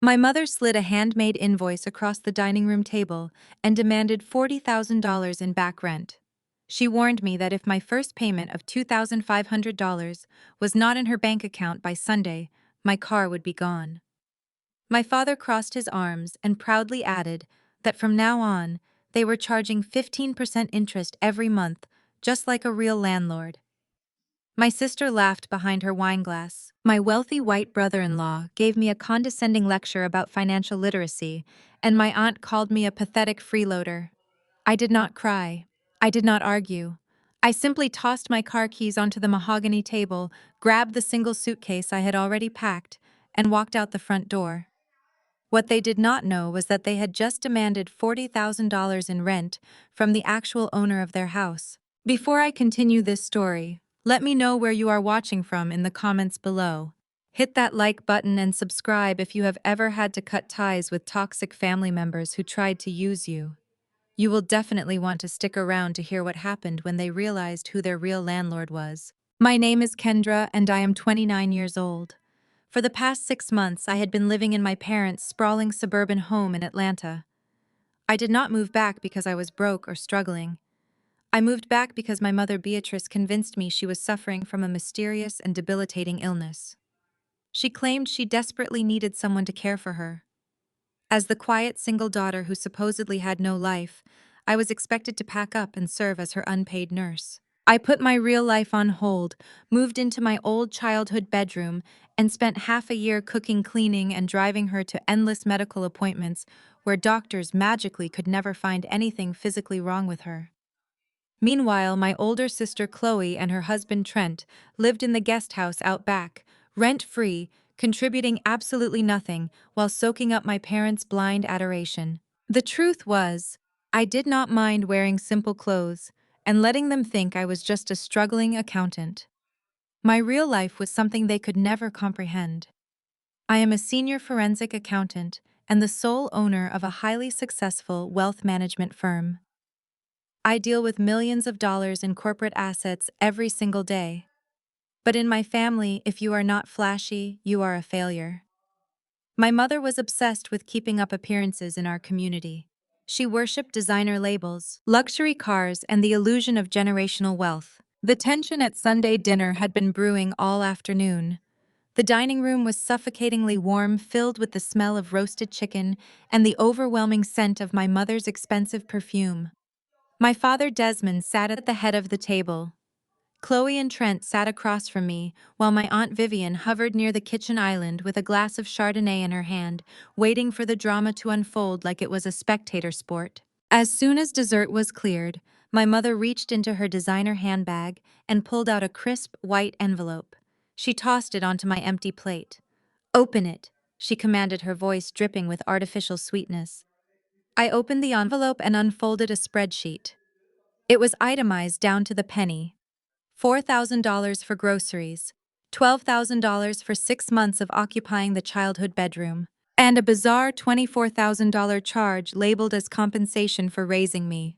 My mother slid a handmade invoice across the dining room table and demanded $40,000 in back rent. She warned me that if my first payment of $2,500 was not in her bank account by Sunday, my car would be gone. My father crossed his arms and proudly added that from now on, they were charging 15% interest every month, just like a real landlord. My sister laughed behind her wineglass. My wealthy white brother-in-law gave me a condescending lecture about financial literacy, and my aunt called me a pathetic freeloader. I did not cry. I did not argue. I simply tossed my car keys onto the mahogany table, grabbed the single suitcase I had already packed, and walked out the front door. What they did not know was that they had just demanded $40,000 in rent from the actual owner of their house. Before I continue this story, let me know where you are watching from in the comments below. Hit that like button and subscribe if you have ever had to cut ties with toxic family members who tried to use you. You will definitely want to stick around to hear what happened when they realized who their real landlord was. My name is Kendra and I am 29 years old. For the past 6 months, I had been living in my parents' sprawling suburban home in Atlanta. I did not move back because I was broke or struggling. I moved back because my mother Beatrice convinced me she was suffering from a mysterious and debilitating illness. She claimed she desperately needed someone to care for her. As the quiet single daughter who supposedly had no life, I was expected to pack up and serve as her unpaid nurse. I put my real life on hold, moved into my old childhood bedroom, and spent half a year cooking, cleaning, and driving her to endless medical appointments where doctors magically could never find anything physically wrong with her. Meanwhile, my older sister Chloe and her husband Trent lived in the guest house out back, rent-free, contributing absolutely nothing while soaking up my parents' blind adoration. The truth was, I did not mind wearing simple clothes and letting them think I was just a struggling accountant. My real life was something they could never comprehend. I am a senior forensic accountant and the sole owner of a highly successful wealth management firm. I deal with millions of dollars in corporate assets every single day. But in my family, if you are not flashy, you are a failure. My mother was obsessed with keeping up appearances in our community. She worshipped designer labels, luxury cars, and the illusion of generational wealth. The tension at Sunday dinner had been brewing all afternoon. The dining room was suffocatingly warm, filled with the smell of roasted chicken and the overwhelming scent of my mother's expensive perfume. My father Desmond sat at the head of the table. Chloe and Trent sat across from me, while my Aunt Vivian hovered near the kitchen island with a glass of Chardonnay in her hand, waiting for the drama to unfold like it was a spectator sport. As soon as dessert was cleared, my mother reached into her designer handbag and pulled out a crisp, white envelope. She tossed it onto my empty plate. "Open it," she commanded, her voice dripping with artificial sweetness. I opened the envelope and unfolded a spreadsheet. It was itemized down to the penny. $4,000 for groceries, $12,000 for 6 months of occupying the childhood bedroom, and a bizarre $24,000 charge labeled as compensation for raising me.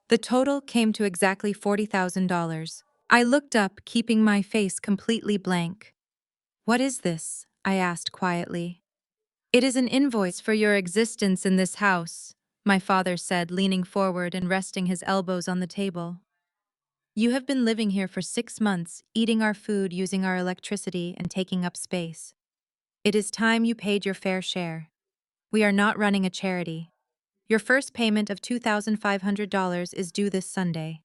The total came to exactly $40,000. I looked up, keeping my face completely blank. "What is this?" I asked quietly. "It is an invoice for your existence in this house," my father said, leaning forward and resting his elbows on the table. "You have been living here for 6 months, eating our food, using our electricity, and taking up space. It is time you paid your fair share. We are not running a charity. Your first payment of $2,500 is due this Sunday.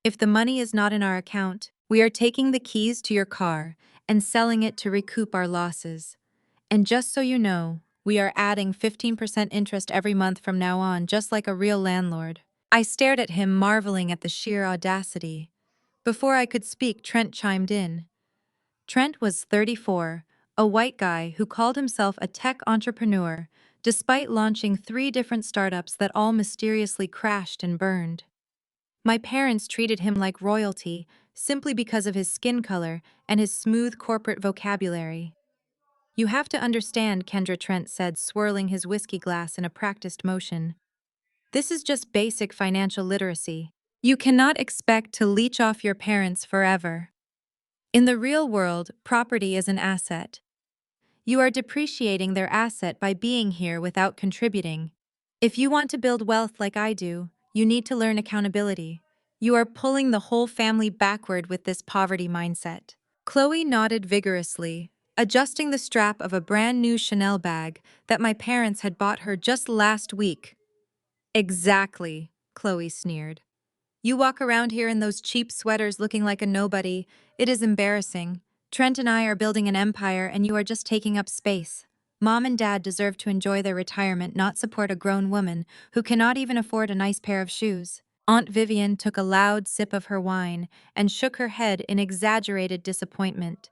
If the money is not in our account, we are taking the keys to your car and selling it to recoup our losses. And just so you know, we are adding 15% interest every month from now on, just like a real landlord." I stared at him, marveling at the sheer audacity. Before I could speak, Trent chimed in. Trent was 34, a white guy who called himself a tech entrepreneur, despite launching 3 different startups that all mysteriously crashed and burned. My parents treated him like royalty simply because of his skin color and his smooth corporate vocabulary. "You have to understand," Kendra, Trent said, swirling his whiskey glass in a practiced motion. "This is just basic financial literacy. You cannot expect to leech off your parents forever. In the real world, property is an asset. You are depreciating their asset by being here without contributing. If you want to build wealth like I do, you need to learn accountability. You are pulling the whole family backward with this poverty mindset. Chloe nodded vigorously, adjusting the strap of a brand new Chanel bag that my parents had bought her just last week. Exactly, Chloe sneered. You walk around here in those cheap sweaters looking like a nobody. It is embarrassing. Trent and I are building an empire and you are just taking up space. Mom and Dad deserve to enjoy their retirement, not support a grown woman who cannot even afford a nice pair of shoes. Aunt Vivian took a loud sip of her wine and shook her head in exaggerated disappointment.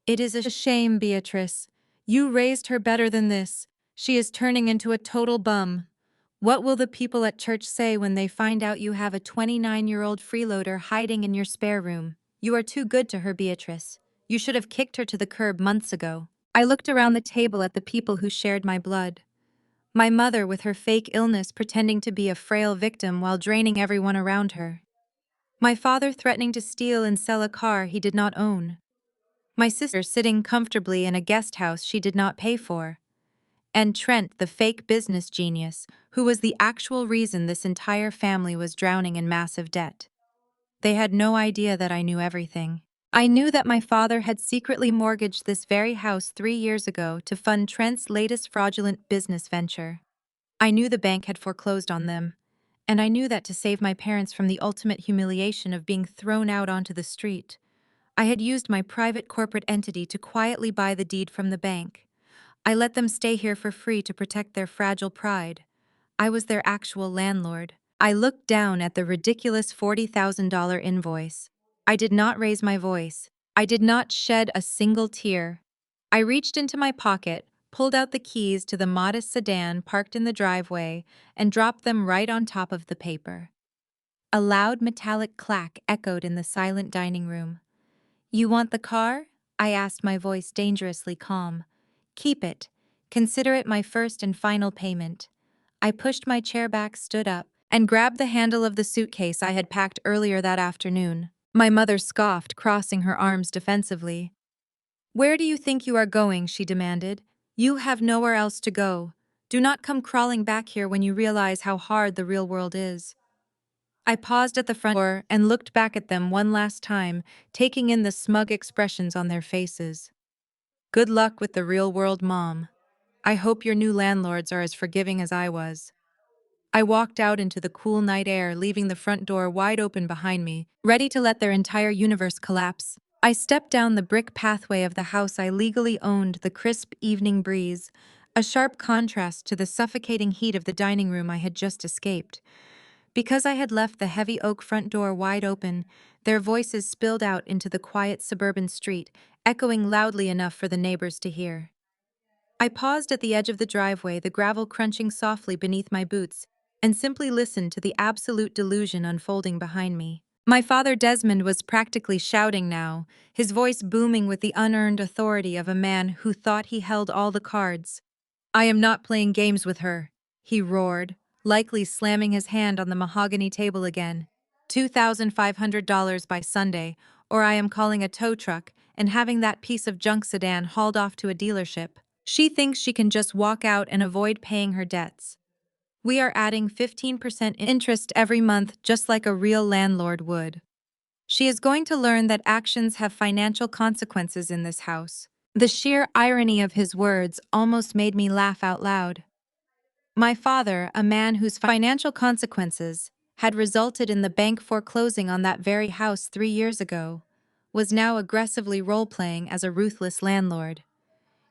It is a shame, Beatrice. You raised her better than this. She is turning into a total bum. What will the people at church say when they find out you have a 29-year-old freeloader hiding in your spare room? You are too good to her, Beatrice. You should have kicked her to the curb months ago. I looked around the table at the people who shared my blood. My mother with her fake illness pretending to be a frail victim while draining everyone around her. My father threatening to steal and sell a car he did not own. My sister sitting comfortably in a guest house she did not pay for. And Trent, the fake business genius, who was the actual reason this entire family was drowning in massive debt. They had no idea that I knew everything. I knew that my father had secretly mortgaged this very house 3 years ago to fund Trent's latest fraudulent business venture. I knew the bank had foreclosed on them. And I knew that to save my parents from the ultimate humiliation of being thrown out onto the street, I had used my private corporate entity to quietly buy the deed from the bank. I let them stay here for free to protect their fragile pride. I was their actual landlord. I looked down at the ridiculous $40,000 invoice. I did not raise my voice. I did not shed a single tear. I reached into my pocket, pulled out the keys to the modest sedan parked in the driveway, and dropped them right on top of the paper. A loud metallic clack echoed in the silent dining room. You want the car? I asked, my voice dangerously calm. Keep it. Consider it my first and final payment. I pushed my chair back, stood up, and grabbed the handle of the suitcase I had packed earlier that afternoon. My mother scoffed, crossing her arms defensively. Where do you think you are going? She demanded. You have nowhere else to go. Do not come crawling back here when you realize how hard the real world is. I paused at the front door and looked back at them one last time, taking in the smug expressions on their faces. Good luck with the real world, Mom. I hope your new landlords are as forgiving as I was. I walked out into the cool night air, leaving the front door wide open behind me, ready to let their entire universe collapse. I stepped down the brick pathway of the house I legally owned, the crisp evening breeze, a sharp contrast to the suffocating heat of the dining room I had just escaped. Because I had left the heavy oak front door wide open, their voices spilled out into the quiet suburban street, echoing loudly enough for the neighbors to hear. I paused at the edge of the driveway, the gravel crunching softly beneath my boots, and simply listened to the absolute delusion unfolding behind me. My father Desmond was practically shouting now, his voice booming with the unearned authority of a man who thought he held all the cards. I am not playing games with her, he roared, likely slamming his hand on the mahogany table again. $2,500 by Sunday, or I am calling a tow truck and having that piece of junk sedan hauled off to a dealership. She thinks she can just walk out and avoid paying her debts. We are adding 15% interest every month, just like a real landlord would. She is going to learn that actions have financial consequences in this house. The sheer irony of his words almost made me laugh out loud. My father, a man whose financial consequences had resulted in the bank foreclosing on that very house 3 years ago, was now aggressively role-playing as a ruthless landlord.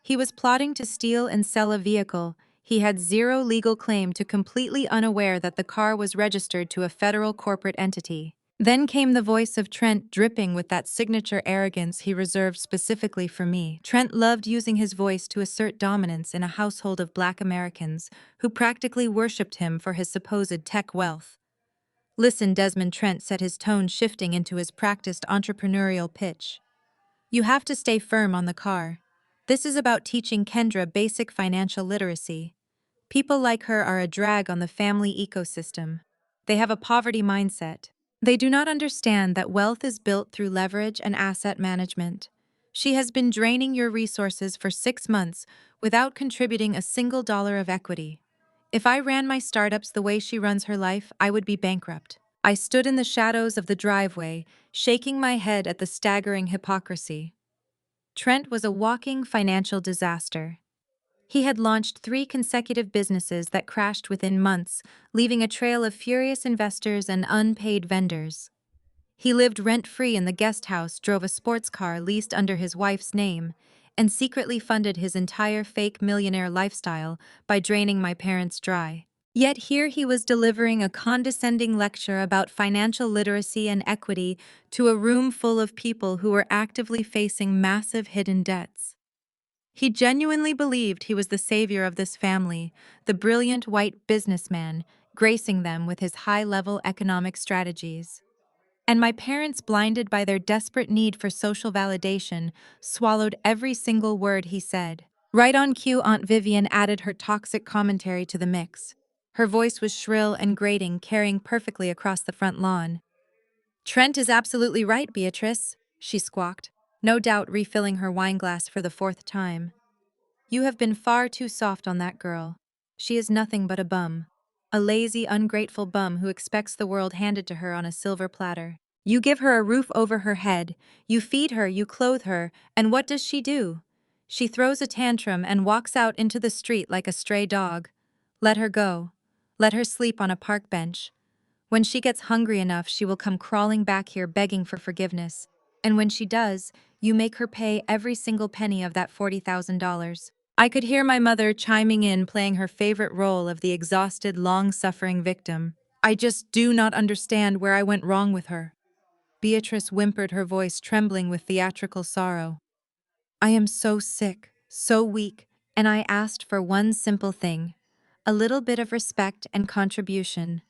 He was plotting to steal and sell a vehicle he had zero legal claim to, completely unaware that the car was registered to a federal corporate entity. Then came the voice of Trent, dripping with that signature arrogance he reserved specifically for me. Trent loved using his voice to assert dominance in a household of Black Americans who practically worshipped him for his supposed tech wealth. Listen, Desmond, Trent set his tone, shifting into his practiced entrepreneurial pitch. You have to stay firm on the car. This is about teaching Kendra basic financial literacy. People like her are a drag on the family ecosystem. They have a poverty mindset. They do not understand that wealth is built through leverage and asset management. She has been draining your resources for 6 months without contributing a single dollar of equity. If I ran my startups the way she runs her life, I would be bankrupt. I stood in the shadows of the driveway, shaking my head at the staggering hypocrisy. Trent was a walking financial disaster. He had launched 3 consecutive businesses that crashed within months, leaving a trail of furious investors and unpaid vendors. He lived rent-free in the guest house, drove a sports car leased under his wife's name, and secretly funded his entire fake millionaire lifestyle by draining my parents dry. Yet here he was delivering a condescending lecture about financial literacy and equity to a room full of people who were actively facing massive hidden debts. He genuinely believed he was the savior of this family, the brilliant white businessman, gracing them with his high-level economic strategies. And my parents, blinded by their desperate need for social validation, swallowed every single word he said. Right on cue, Aunt Vivian added her toxic commentary to the mix. Her voice was shrill and grating, carrying perfectly across the front lawn. "Trent is absolutely right, Beatrice," she squawked, no doubt refilling her wineglass for the 4th time. "You have been far too soft on that girl. She is nothing but a bum. A lazy, ungrateful bum who expects the world handed to her on a silver platter. You give her a roof over her head, you feed her, you clothe her, and what does she do? She throws a tantrum and walks out into the street like a stray dog. Let her go. Let her sleep on a park bench. When she gets hungry enough, she will come crawling back here begging for forgiveness. And when she does, you make her pay every single penny of that $40,000. I could hear my mother chiming in, playing her favorite role of the exhausted, long-suffering victim. "I just do not understand where I went wrong with her." Beatrice whimpered, her voice trembling with theatrical sorrow. "I am so sick, so weak, and I asked for one simple thing, a little bit of respect and contribution.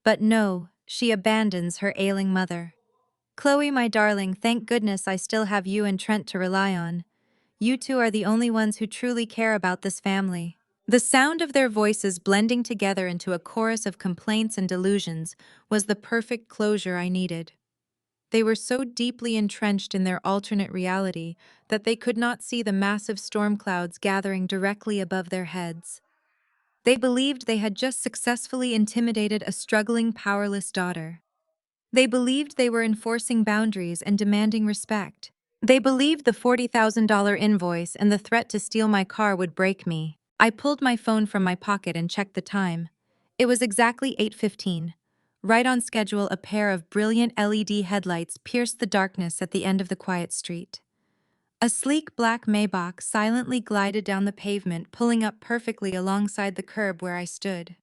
But no, she abandons her ailing mother. Chloe, my darling, thank goodness I still have you and Trent to rely on. You two are the only ones who truly care about this family." The sound of their voices blending together into a chorus of complaints and delusions was the perfect closure I needed. They were so deeply entrenched in their alternate reality that they could not see the massive storm clouds gathering directly above their heads. They believed they had just successfully intimidated a struggling, powerless daughter. They believed they were enforcing boundaries and demanding respect. They believed the $40,000 invoice and the threat to steal my car would break me. I pulled my phone from my pocket and checked the time. It was exactly 8:15. Right on schedule, a pair of brilliant LED headlights pierced the darkness at the end of the quiet street. A sleek black Maybach silently glided down the pavement, pulling up perfectly alongside the curb where I stood.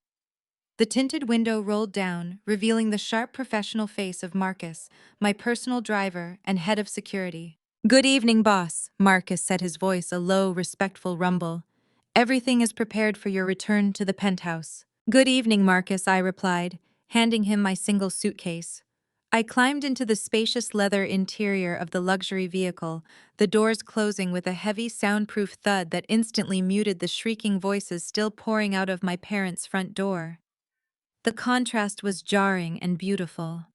The tinted window rolled down, revealing the sharp professional face of Marcus, my personal driver and head of security. "Good evening, boss," Marcus said, his voice a low, respectful rumble. "Everything is prepared for your return to the penthouse." "Good evening, Marcus," I replied, handing him my single suitcase. I climbed into the spacious leather interior of the luxury vehicle, the doors closing with a heavy, soundproof thud that instantly muted the shrieking voices still pouring out of my parents' front door. The contrast was jarring and beautiful.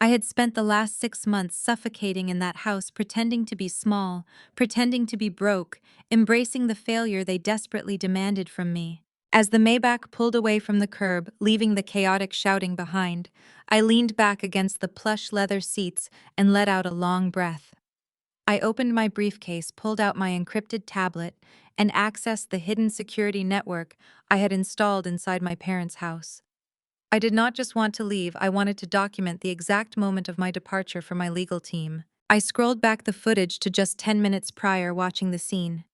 I had spent the last 6 months suffocating in that house, pretending to be small, pretending to be broke, embracing the failure they desperately demanded from me. As the Maybach pulled away from the curb, leaving the chaotic shouting behind, I leaned back against the plush leather seats and let out a long breath. I opened my briefcase, pulled out my encrypted tablet, and accessed the hidden security network I had installed inside my parents' house. I did not just want to leave, I wanted to document the exact moment of my departure for my legal team. I scrolled back the footage to just 10 minutes prior, watching the scene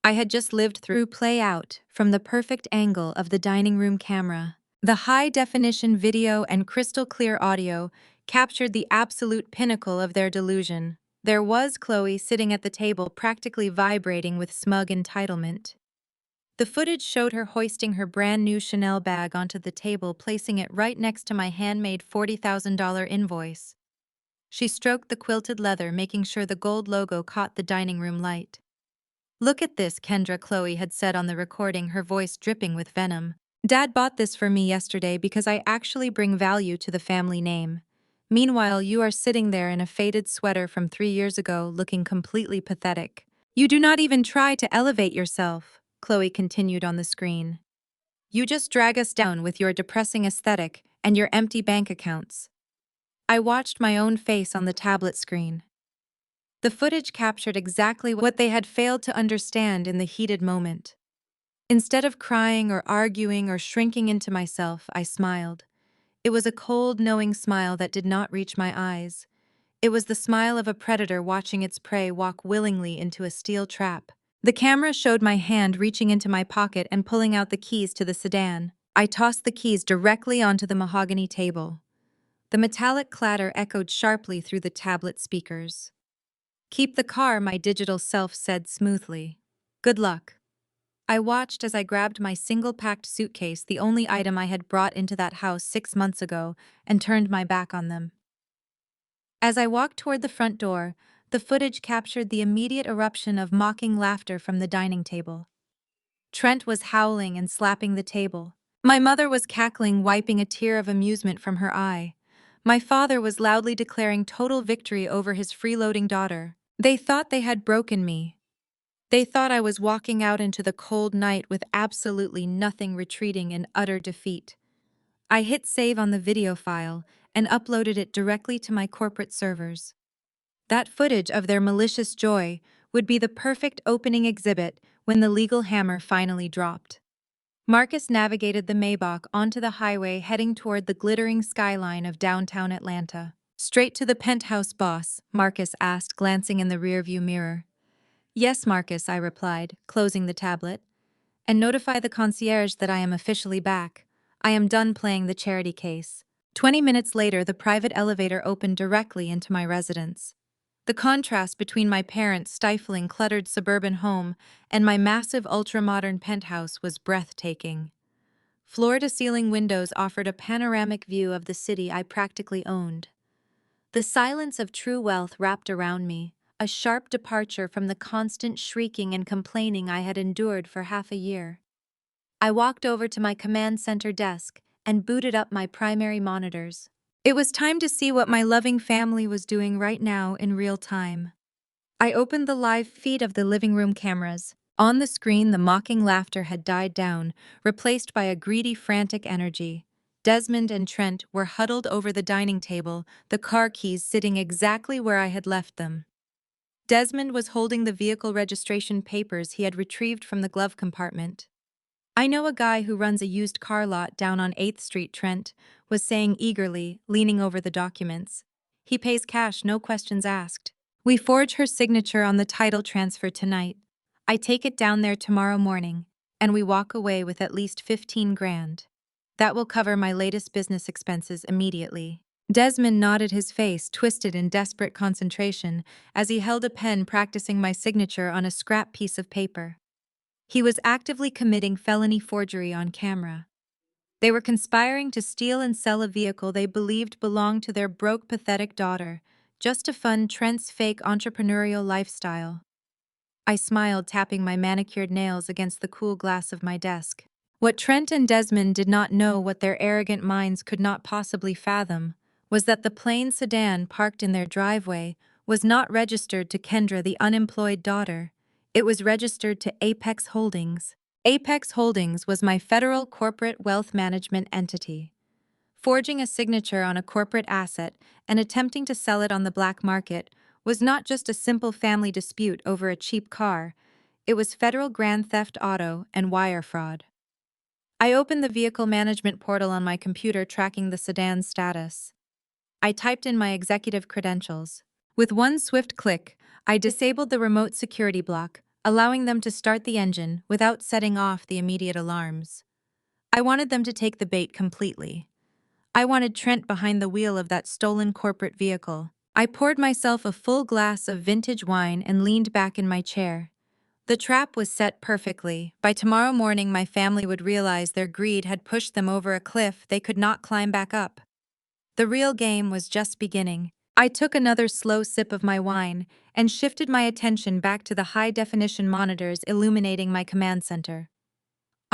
I had just lived through play out from the perfect angle of the dining room camera. The high-definition video and crystal-clear audio captured the absolute pinnacle of their delusion. There was Chloe sitting at the table, practically vibrating with smug entitlement. The footage showed her hoisting her brand-new Chanel bag onto the table, placing it right next to my handmade $40,000 invoice. She stroked the quilted leather, making sure the gold logo caught the dining room light. "Look at this," Kendra, Chloe had said on the recording, her voice dripping with venom. "Dad bought this for me yesterday because I actually bring value to the family name. Meanwhile, you are sitting there in a faded sweater from 3 years ago, looking completely pathetic. You do not even try to elevate yourself, Chloe continued on the screen. You just drag us down with your depressing aesthetic and your empty bank accounts. I watched my own face on the tablet screen. The footage captured exactly what they had failed to understand in the heated moment. Instead of crying or arguing or shrinking into myself, I smiled. It was a cold, knowing smile that did not reach my eyes. It was the smile of a predator watching its prey walk willingly into a steel trap. The camera showed my hand reaching into my pocket and pulling out the keys to the sedan. I tossed the keys directly onto the mahogany table. The metallic clatter echoed sharply through the tablet speakers. "Keep the car," my digital self said smoothly. "Good luck." I watched as I grabbed my single-packed suitcase, the only item I had brought into that house 6 months ago, and turned my back on them. As I walked toward the front door, the footage captured the immediate eruption of mocking laughter from the dining table. Trent was howling and slapping the table. My mother was cackling, wiping a tear of amusement from her eye. My father was loudly declaring total victory over his freeloading daughter. They thought they had broken me. They thought I was walking out into the cold night with absolutely nothing, retreating in utter defeat. I hit save on the video file and uploaded it directly to my corporate servers. That footage of their malicious joy would be the perfect opening exhibit when the legal hammer finally dropped. Marcus navigated the Maybach onto the highway, heading toward the glittering skyline of downtown Atlanta. "Straight to the penthouse, boss?" Marcus asked, glancing in the rearview mirror. "Yes, Marcus," I replied, closing the tablet. "And notify the concierge that I am officially back. I am done playing the charity case." 20 minutes later, the private elevator opened directly into my residence. The contrast between my parents' stifling, cluttered suburban home and my massive, ultra-modern penthouse was breathtaking. Floor-to-ceiling windows offered a panoramic view of the city I practically owned. The silence of true wealth wrapped around me, a sharp departure from the constant shrieking and complaining I had endured for half a year. I walked over to my command center desk and booted up my primary monitors. It was time to see what my loving family was doing right now in real time. I opened the live feed of the living room cameras. On the screen, the mocking laughter had died down, replaced by a greedy, frantic energy. Desmond and Trent were huddled over the dining table, the car keys sitting exactly where I had left them. Desmond was holding the vehicle registration papers he had retrieved from the glove compartment. "I know a guy who runs a used car lot down on 8th Street, Trent," was saying eagerly, leaning over the documents. "He pays cash, no questions asked. We forge her signature on the title transfer tonight. I take it down there tomorrow morning, and we walk away with at least 15 grand. That will cover my latest business expenses immediately." Desmond nodded, his face twisted in desperate concentration as he held a pen, practicing my signature on a scrap piece of paper. He was actively committing felony forgery on camera. They were conspiring to steal and sell a vehicle they believed belonged to their broke, pathetic daughter, just to fund Trent's fake entrepreneurial lifestyle. I smiled, tapping my manicured nails against the cool glass of my desk. What Trent and Desmond did not know, what their arrogant minds could not possibly fathom, was that the plain sedan parked in their driveway was not registered to Kendra, the unemployed daughter. It was registered to Apex Holdings. Apex Holdings was my federal corporate wealth management entity. Forging a signature on a corporate asset and attempting to sell it on the black market was not just a simple family dispute over a cheap car. It was federal grand theft auto and wire fraud. I opened the vehicle management portal on my computer, tracking the sedan's status. I typed in my executive credentials. With one swift click, I disabled the remote security block, allowing them to start the engine without setting off the immediate alarms. I wanted them to take the bait completely. I wanted Trent behind the wheel of that stolen corporate vehicle. I poured myself a full glass of vintage wine and leaned back in my chair. The trap was set perfectly. By tomorrow morning, my family would realize their greed had pushed them over a cliff they could not climb back up. The real game was just beginning. I took another slow sip of my wine and shifted my attention back to the high-definition monitors illuminating my command center.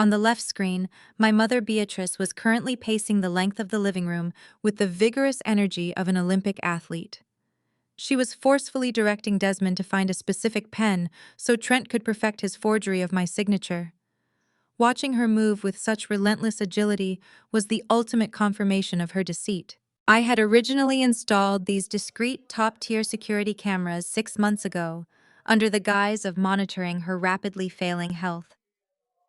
On the left screen, my mother Beatrice was currently pacing the length of the living room with the vigorous energy of an Olympic athlete. She was forcefully directing Desmond to find a specific pen so Trent could perfect his forgery of my signature. Watching her move with such relentless agility was the ultimate confirmation of her deceit. I had originally installed these discreet top-tier security cameras 6 months ago, under the guise of monitoring her rapidly failing health.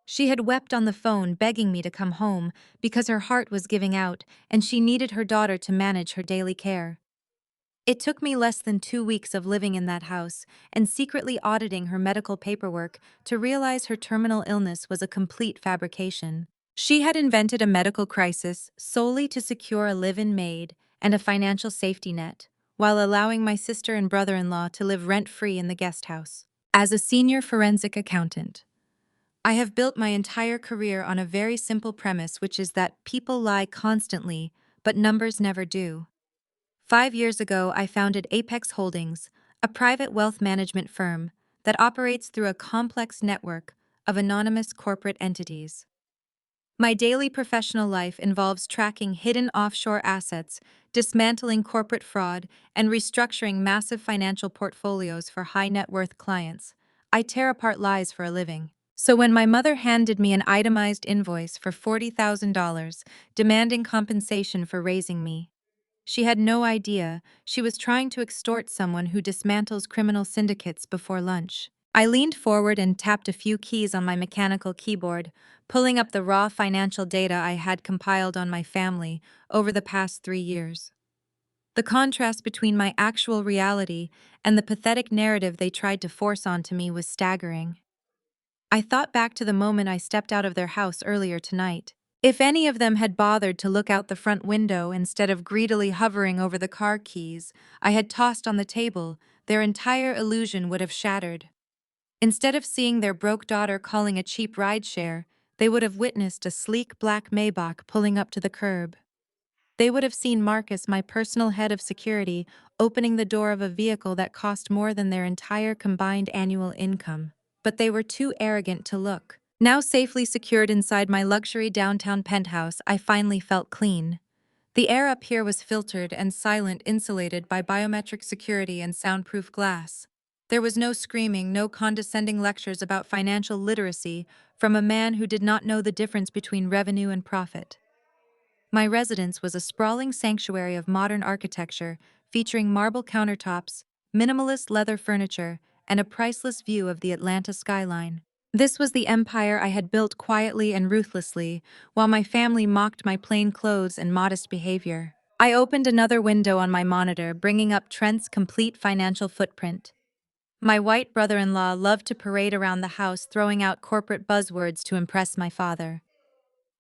She had wept on the phone begging me to come home because her heart was giving out and she needed her daughter to manage her daily care. It took me less than 2 weeks of living in that house and secretly auditing her medical paperwork to realize her terminal illness was a complete fabrication. She had invented a medical crisis solely to secure a live-in maid and a financial safety net, while allowing my sister and brother-in-law to live rent-free in the guest house. As a senior forensic accountant, I have built my entire career on a very simple premise, which is that people lie constantly, but numbers never do. 5 years ago, I founded Apex Holdings, a private wealth management firm that operates through a complex network of anonymous corporate entities. My daily professional life involves tracking hidden offshore assets, dismantling corporate fraud, and restructuring massive financial portfolios for high net worth clients. I tear apart lies for a living. So when my mother handed me an itemized invoice for $40,000, demanding compensation for raising me, she had no idea she was trying to extort someone who dismantles criminal syndicates before lunch. I leaned forward and tapped a few keys on my mechanical keyboard, pulling up the raw financial data I had compiled on my family over the past 3 years. The contrast between my actual reality and the pathetic narrative they tried to force onto me was staggering. I thought back to the moment I stepped out of their house earlier tonight. If any of them had bothered to look out the front window instead of greedily hovering over the car keys I had tossed on the table, their entire illusion would have shattered. Instead of seeing their broke daughter calling a cheap rideshare, they would have witnessed a sleek black Maybach pulling up to the curb. They would have seen Marcus, my personal head of security, opening the door of a vehicle that cost more than their entire combined annual income. But they were too arrogant to look. Now safely secured inside my luxury downtown penthouse, I finally felt clean. The air up here was filtered and silent, insulated by biometric security and soundproof glass. There was no screaming, no condescending lectures about financial literacy from a man who did not know the difference between revenue and profit. My residence was a sprawling sanctuary of modern architecture, featuring marble countertops, minimalist leather furniture, and a priceless view of the Atlanta skyline. This was the empire I had built quietly and ruthlessly, while my family mocked my plain clothes and modest behavior. I opened another window on my monitor, bringing up Trent's complete financial footprint. My white brother-in-law loved to parade around the house, throwing out corporate buzzwords to impress my father.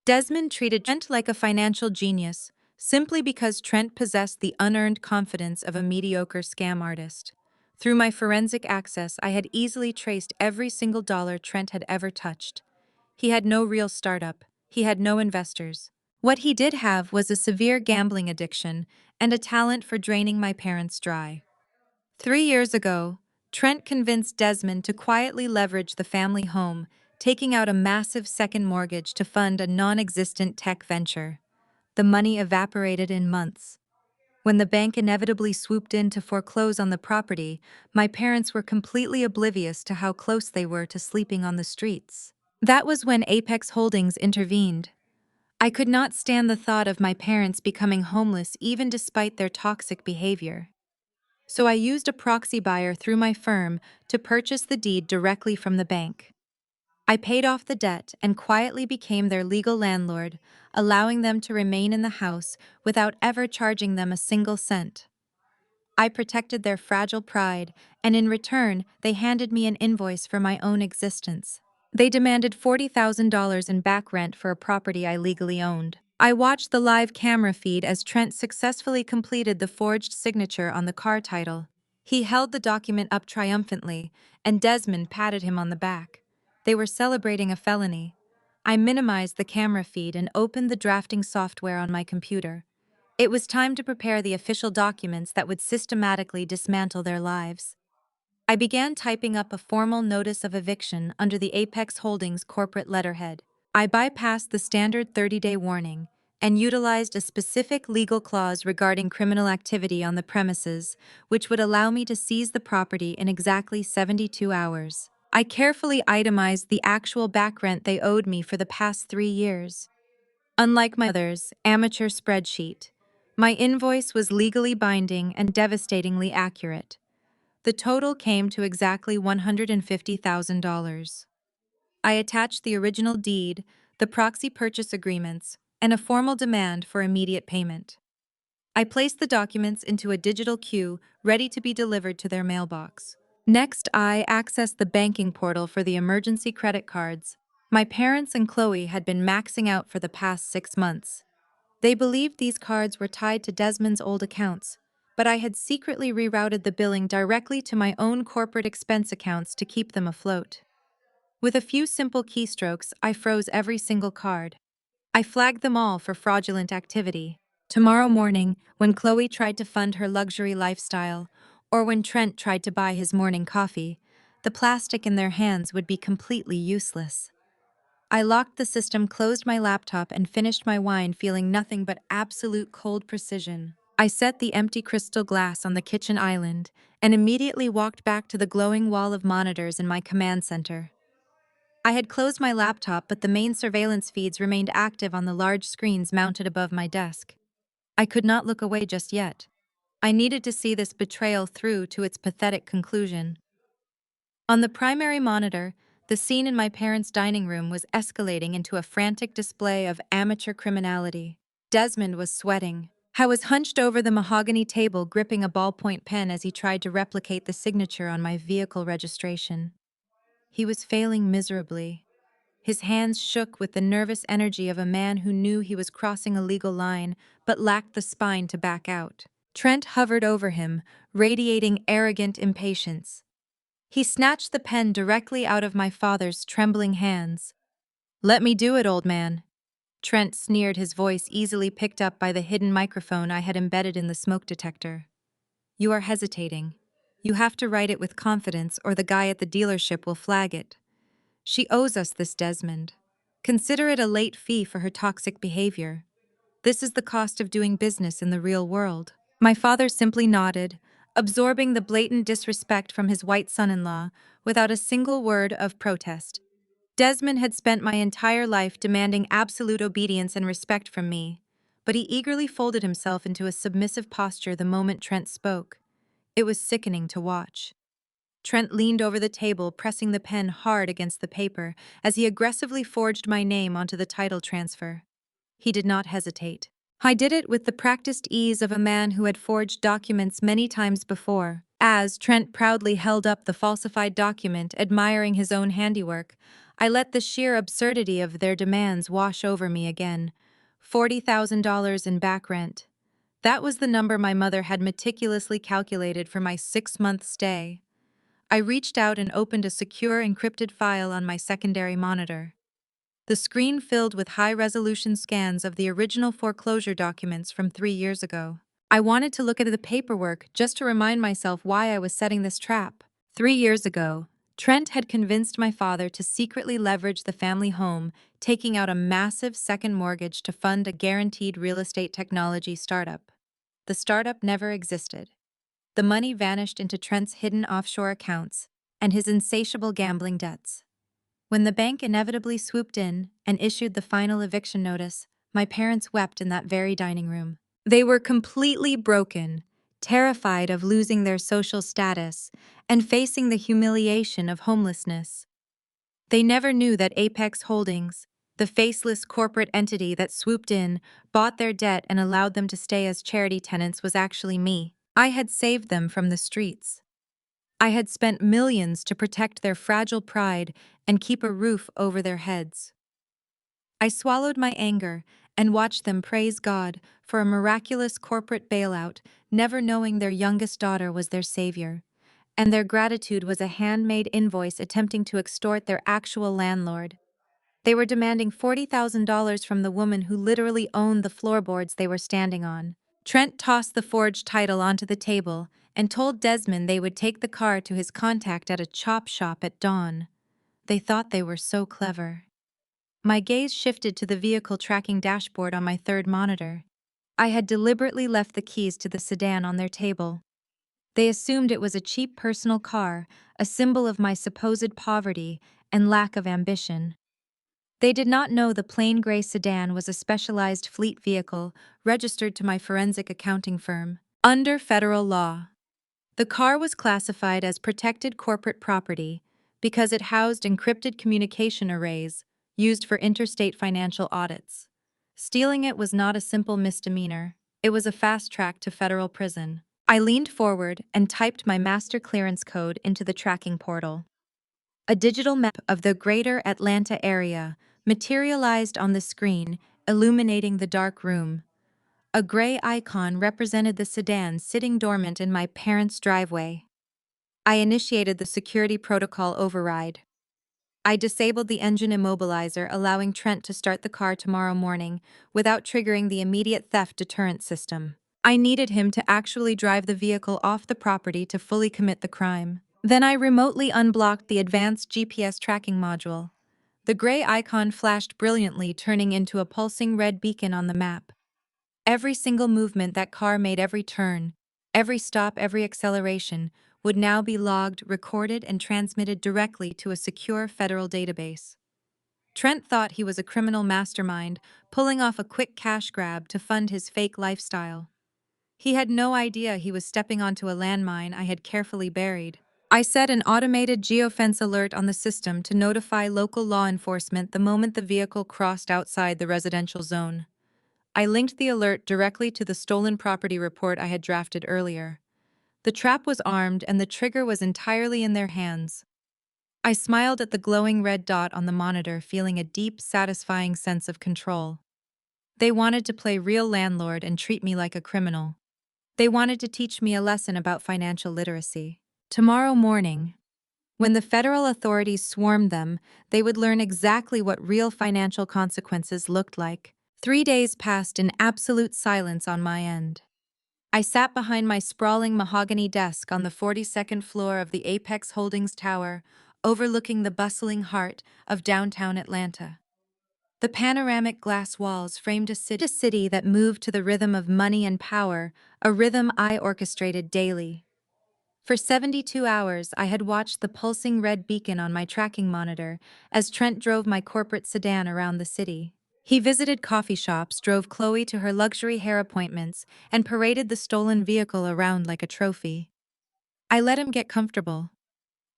Desmond treated Trent like a financial genius, simply because Trent possessed the unearned confidence of a mediocre scam artist. Through my forensic access, I had easily traced every single dollar Trent had ever touched. He had no real startup. He had no investors. What he did have was a severe gambling addiction and a talent for draining my parents dry. 3 years ago, Trent convinced Desmond to quietly leverage the family home, taking out a massive second mortgage to fund a non-existent tech venture. The money evaporated in months. When the bank inevitably swooped in to foreclose on the property, my parents were completely oblivious to how close they were to sleeping on the streets. That was when Apex Holdings intervened. I could not stand the thought of my parents becoming homeless even despite their toxic behavior. So I used a proxy buyer through my firm to purchase the deed directly from the bank. I paid off the debt and quietly became their legal landlord, allowing them to remain in the house without ever charging them a single cent. I protected their fragile pride, and in return, they handed me an invoice for my own existence. They demanded $40,000 in back rent for a property I legally owned. I watched the live camera feed as Trent successfully completed the forged signature on the car title. He held the document up triumphantly, and Desmond patted him on the back. They were celebrating a felony. I minimized the camera feed and opened the drafting software on my computer. It was time to prepare the official documents that would systematically dismantle their lives. I began typing up a formal notice of eviction under the Apex Holdings corporate letterhead. I bypassed the standard 30-day warning and utilized a specific legal clause regarding criminal activity on the premises, which would allow me to seize the property in exactly 72 hours. I carefully itemized the actual back rent they owed me for the past 3 years. Unlike my mother's amateur spreadsheet, my invoice was legally binding and devastatingly accurate. The total came to exactly $150,000. I attached the original deed, the proxy purchase agreements, and a formal demand for immediate payment. I placed the documents into a digital queue ready to be delivered to their mailbox. Next, I accessed the banking portal for the emergency credit cards. My parents and Chloe had been maxing out for the past 6 months. They believed these cards were tied to Desmond's old accounts, but I had secretly rerouted the billing directly to my own corporate expense accounts to keep them afloat. With a few simple keystrokes, I froze every single card. I flagged them all for fraudulent activity. Tomorrow morning, when Chloe tried to fund her luxury lifestyle, or when Trent tried to buy his morning coffee, the plastic in their hands would be completely useless. I locked the system, closed my laptop, and finished my wine feeling nothing but absolute cold precision. I set the empty crystal glass on the kitchen island and immediately walked back to the glowing wall of monitors in my command center. I had closed my laptop, but the main surveillance feeds remained active on the large screens mounted above my desk. I could not look away just yet. I needed to see this betrayal through to its pathetic conclusion. On the primary monitor, the scene in my parents' dining room was escalating into a frantic display of amateur criminality. Desmond was sweating. I was hunched over the mahogany table, gripping a ballpoint pen as he tried to replicate the signature on my vehicle registration. He was failing miserably. His hands shook with the nervous energy of a man who knew he was crossing a legal line but lacked the spine to back out. Trent hovered over him, radiating arrogant impatience. He snatched the pen directly out of my father's trembling hands. "Let me do it, old man." Trent sneered, his voice easily picked up by the hidden microphone I had embedded in the smoke detector. "You are hesitating. You have to write it with confidence or the guy at the dealership will flag it. She owes us this, Desmond. Consider it a late fee for her toxic behavior. This is the cost of doing business in the real world." My father simply nodded, absorbing the blatant disrespect from his white son-in-law without a single word of protest. Desmond had spent my entire life demanding absolute obedience and respect from me, but he eagerly folded himself into a submissive posture the moment Trent spoke. It was sickening to watch. Trent leaned over the table, pressing the pen hard against the paper as he aggressively forged my name onto the title transfer. He did not hesitate. I did it with the practiced ease of a man who had forged documents many times before. As Trent proudly held up the falsified document, admiring his own handiwork, I let the sheer absurdity of their demands wash over me again. $40,000 in back rent. That was the number my mother had meticulously calculated for my 6-month stay. I reached out and opened a secure encrypted file on my secondary monitor. The screen filled with high-resolution scans of the original foreclosure documents from 3 years ago. I wanted to look at the paperwork just to remind myself why I was setting this trap. 3 years ago, Trent had convinced my father to secretly leverage the family home, taking out a massive second mortgage to fund a guaranteed real estate technology startup. The startup never existed. The money vanished into Trent's hidden offshore accounts and his insatiable gambling debts. When the bank inevitably swooped in and issued the final eviction notice, my parents wept in that very dining room. They were completely broken, terrified of losing their social status and facing the humiliation of homelessness. They never knew that Apex Holdings, the faceless corporate entity that swooped in, bought their debt and allowed them to stay as charity tenants, was actually me. I had saved them from the streets. I had spent millions to protect their fragile pride and keep a roof over their heads. I swallowed my anger and watched them praise God for a miraculous corporate bailout, never knowing their youngest daughter was their savior, and their gratitude was a handmade invoice attempting to extort their actual landlord. They were demanding $40,000 from the woman who literally owned the floorboards they were standing on. Trent tossed the forged title onto the table and told Desmond they would take the car to his contact at a chop shop at dawn. They thought they were so clever. My gaze shifted to the vehicle tracking dashboard on my third monitor. I had deliberately left the keys to the sedan on their table. They assumed it was a cheap personal car, a symbol of my supposed poverty and lack of ambition. They did not know the plain gray sedan was a specialized fleet vehicle registered to my forensic accounting firm. Under federal law, the car was classified as protected corporate property because it housed encrypted communication arrays used for interstate financial audits. Stealing it was not a simple misdemeanor, it was a fast track to federal prison. I leaned forward and typed my master clearance code into the tracking portal. A digital map of the greater Atlanta area materialized on the screen, illuminating the dark room. A gray icon represented the sedan sitting dormant in my parents' driveway. I initiated the security protocol override. I disabled the engine immobilizer, allowing Trent to start the car tomorrow morning without triggering the immediate theft deterrent system. I needed him to actually drive the vehicle off the property to fully commit the crime. Then I remotely unblocked the advanced GPS tracking module. The gray icon flashed brilliantly, turning into a pulsing red beacon on the map. Every single movement that car made, every turn, every stop, every acceleration, would now be logged, recorded, and transmitted directly to a secure federal database. Trent thought he was a criminal mastermind, pulling off a quick cash grab to fund his fake lifestyle. He had no idea he was stepping onto a landmine I had carefully buried. I set an automated geofence alert on the system to notify local law enforcement the moment the vehicle crossed outside the residential zone. I linked the alert directly to the stolen property report I had drafted earlier. The trap was armed and the trigger was entirely in their hands. I smiled at the glowing red dot on the monitor, feeling a deep, satisfying sense of control. They wanted to play real landlord and treat me like a criminal. They wanted to teach me a lesson about financial literacy. Tomorrow morning, when the federal authorities swarmed them, they would learn exactly what real financial consequences looked like. 3 days passed in absolute silence on my end. I sat behind my sprawling mahogany desk on the 42nd floor of the Apex Holdings Tower, overlooking the bustling heart of downtown Atlanta. The panoramic glass walls framed a city that moved to the rhythm of money and power, a rhythm I orchestrated daily. For 72 hours, I had watched the pulsing red beacon on my tracking monitor as Trent drove my corporate sedan around the city. He visited coffee shops, drove Chloe to her luxury hair appointments, and paraded the stolen vehicle around like a trophy. I let him get comfortable.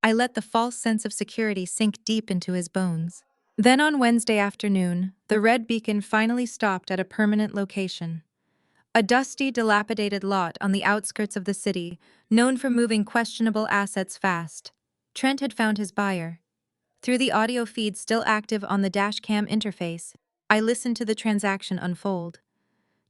I let the false sense of security sink deep into his bones. Then on Wednesday afternoon, the red beacon finally stopped at a permanent location. A dusty, dilapidated lot on the outskirts of the city, known for moving questionable assets fast. Trent had found his buyer. Through the audio feed still active on the dashcam interface, I listened to the transaction unfold.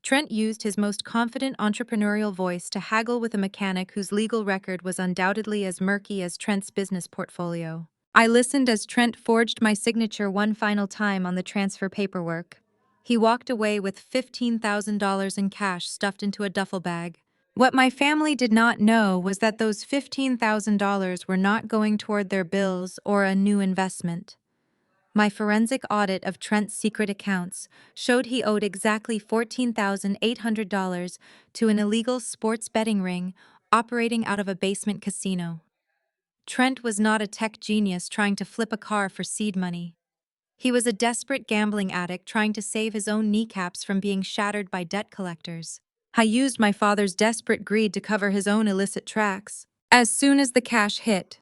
Trent used his most confident entrepreneurial voice to haggle with a mechanic whose legal record was undoubtedly as murky as Trent's business portfolio. I listened as Trent forged my signature one final time on the transfer paperwork. He walked away with $15,000 in cash stuffed into a duffel bag. What my family did not know was that those $15,000 were not going toward their bills or a new investment. My forensic audit of Trent's secret accounts showed he owed exactly $14,800 to an illegal sports betting ring operating out of a basement casino. Trent was not a tech genius trying to flip a car for seed money. He was a desperate gambling addict trying to save his own kneecaps from being shattered by debt collectors. I used my father's desperate greed to cover his own illicit tracks. As soon as the cash hit,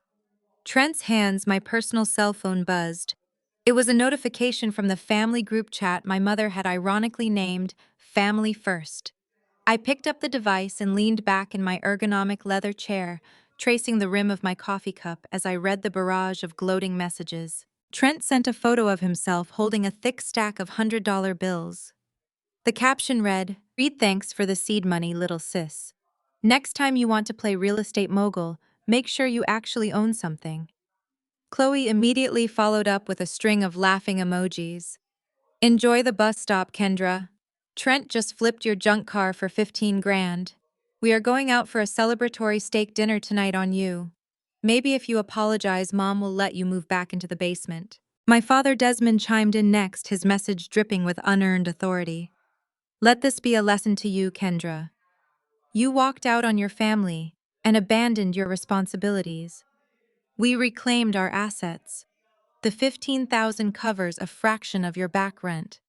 Trent's hands, my personal cell phone buzzed. It was a notification from the family group chat my mother had ironically named Family First. I picked up the device and leaned back in my ergonomic leather chair, tracing the rim of my coffee cup as I read the barrage of gloating messages. Trent sent a photo of himself holding a thick stack of $100 bills. The caption read, "Read thanks for the seed money, little sis. Next time you want to play real estate mogul, make sure you actually own something." Chloe immediately followed up with a string of laughing emojis. "Enjoy the bus stop, Kendra. Trent just flipped your junk car for 15 grand. We are going out for a celebratory steak dinner tonight on you. Maybe if you apologize, Mom will let you move back into the basement." My father Desmond chimed in next, his message dripping with unearned authority. Let this be a lesson to you, Kendra. You walked out on your family and abandoned your responsibilities. We reclaimed our assets. The 15,000 covers a fraction of your back rent.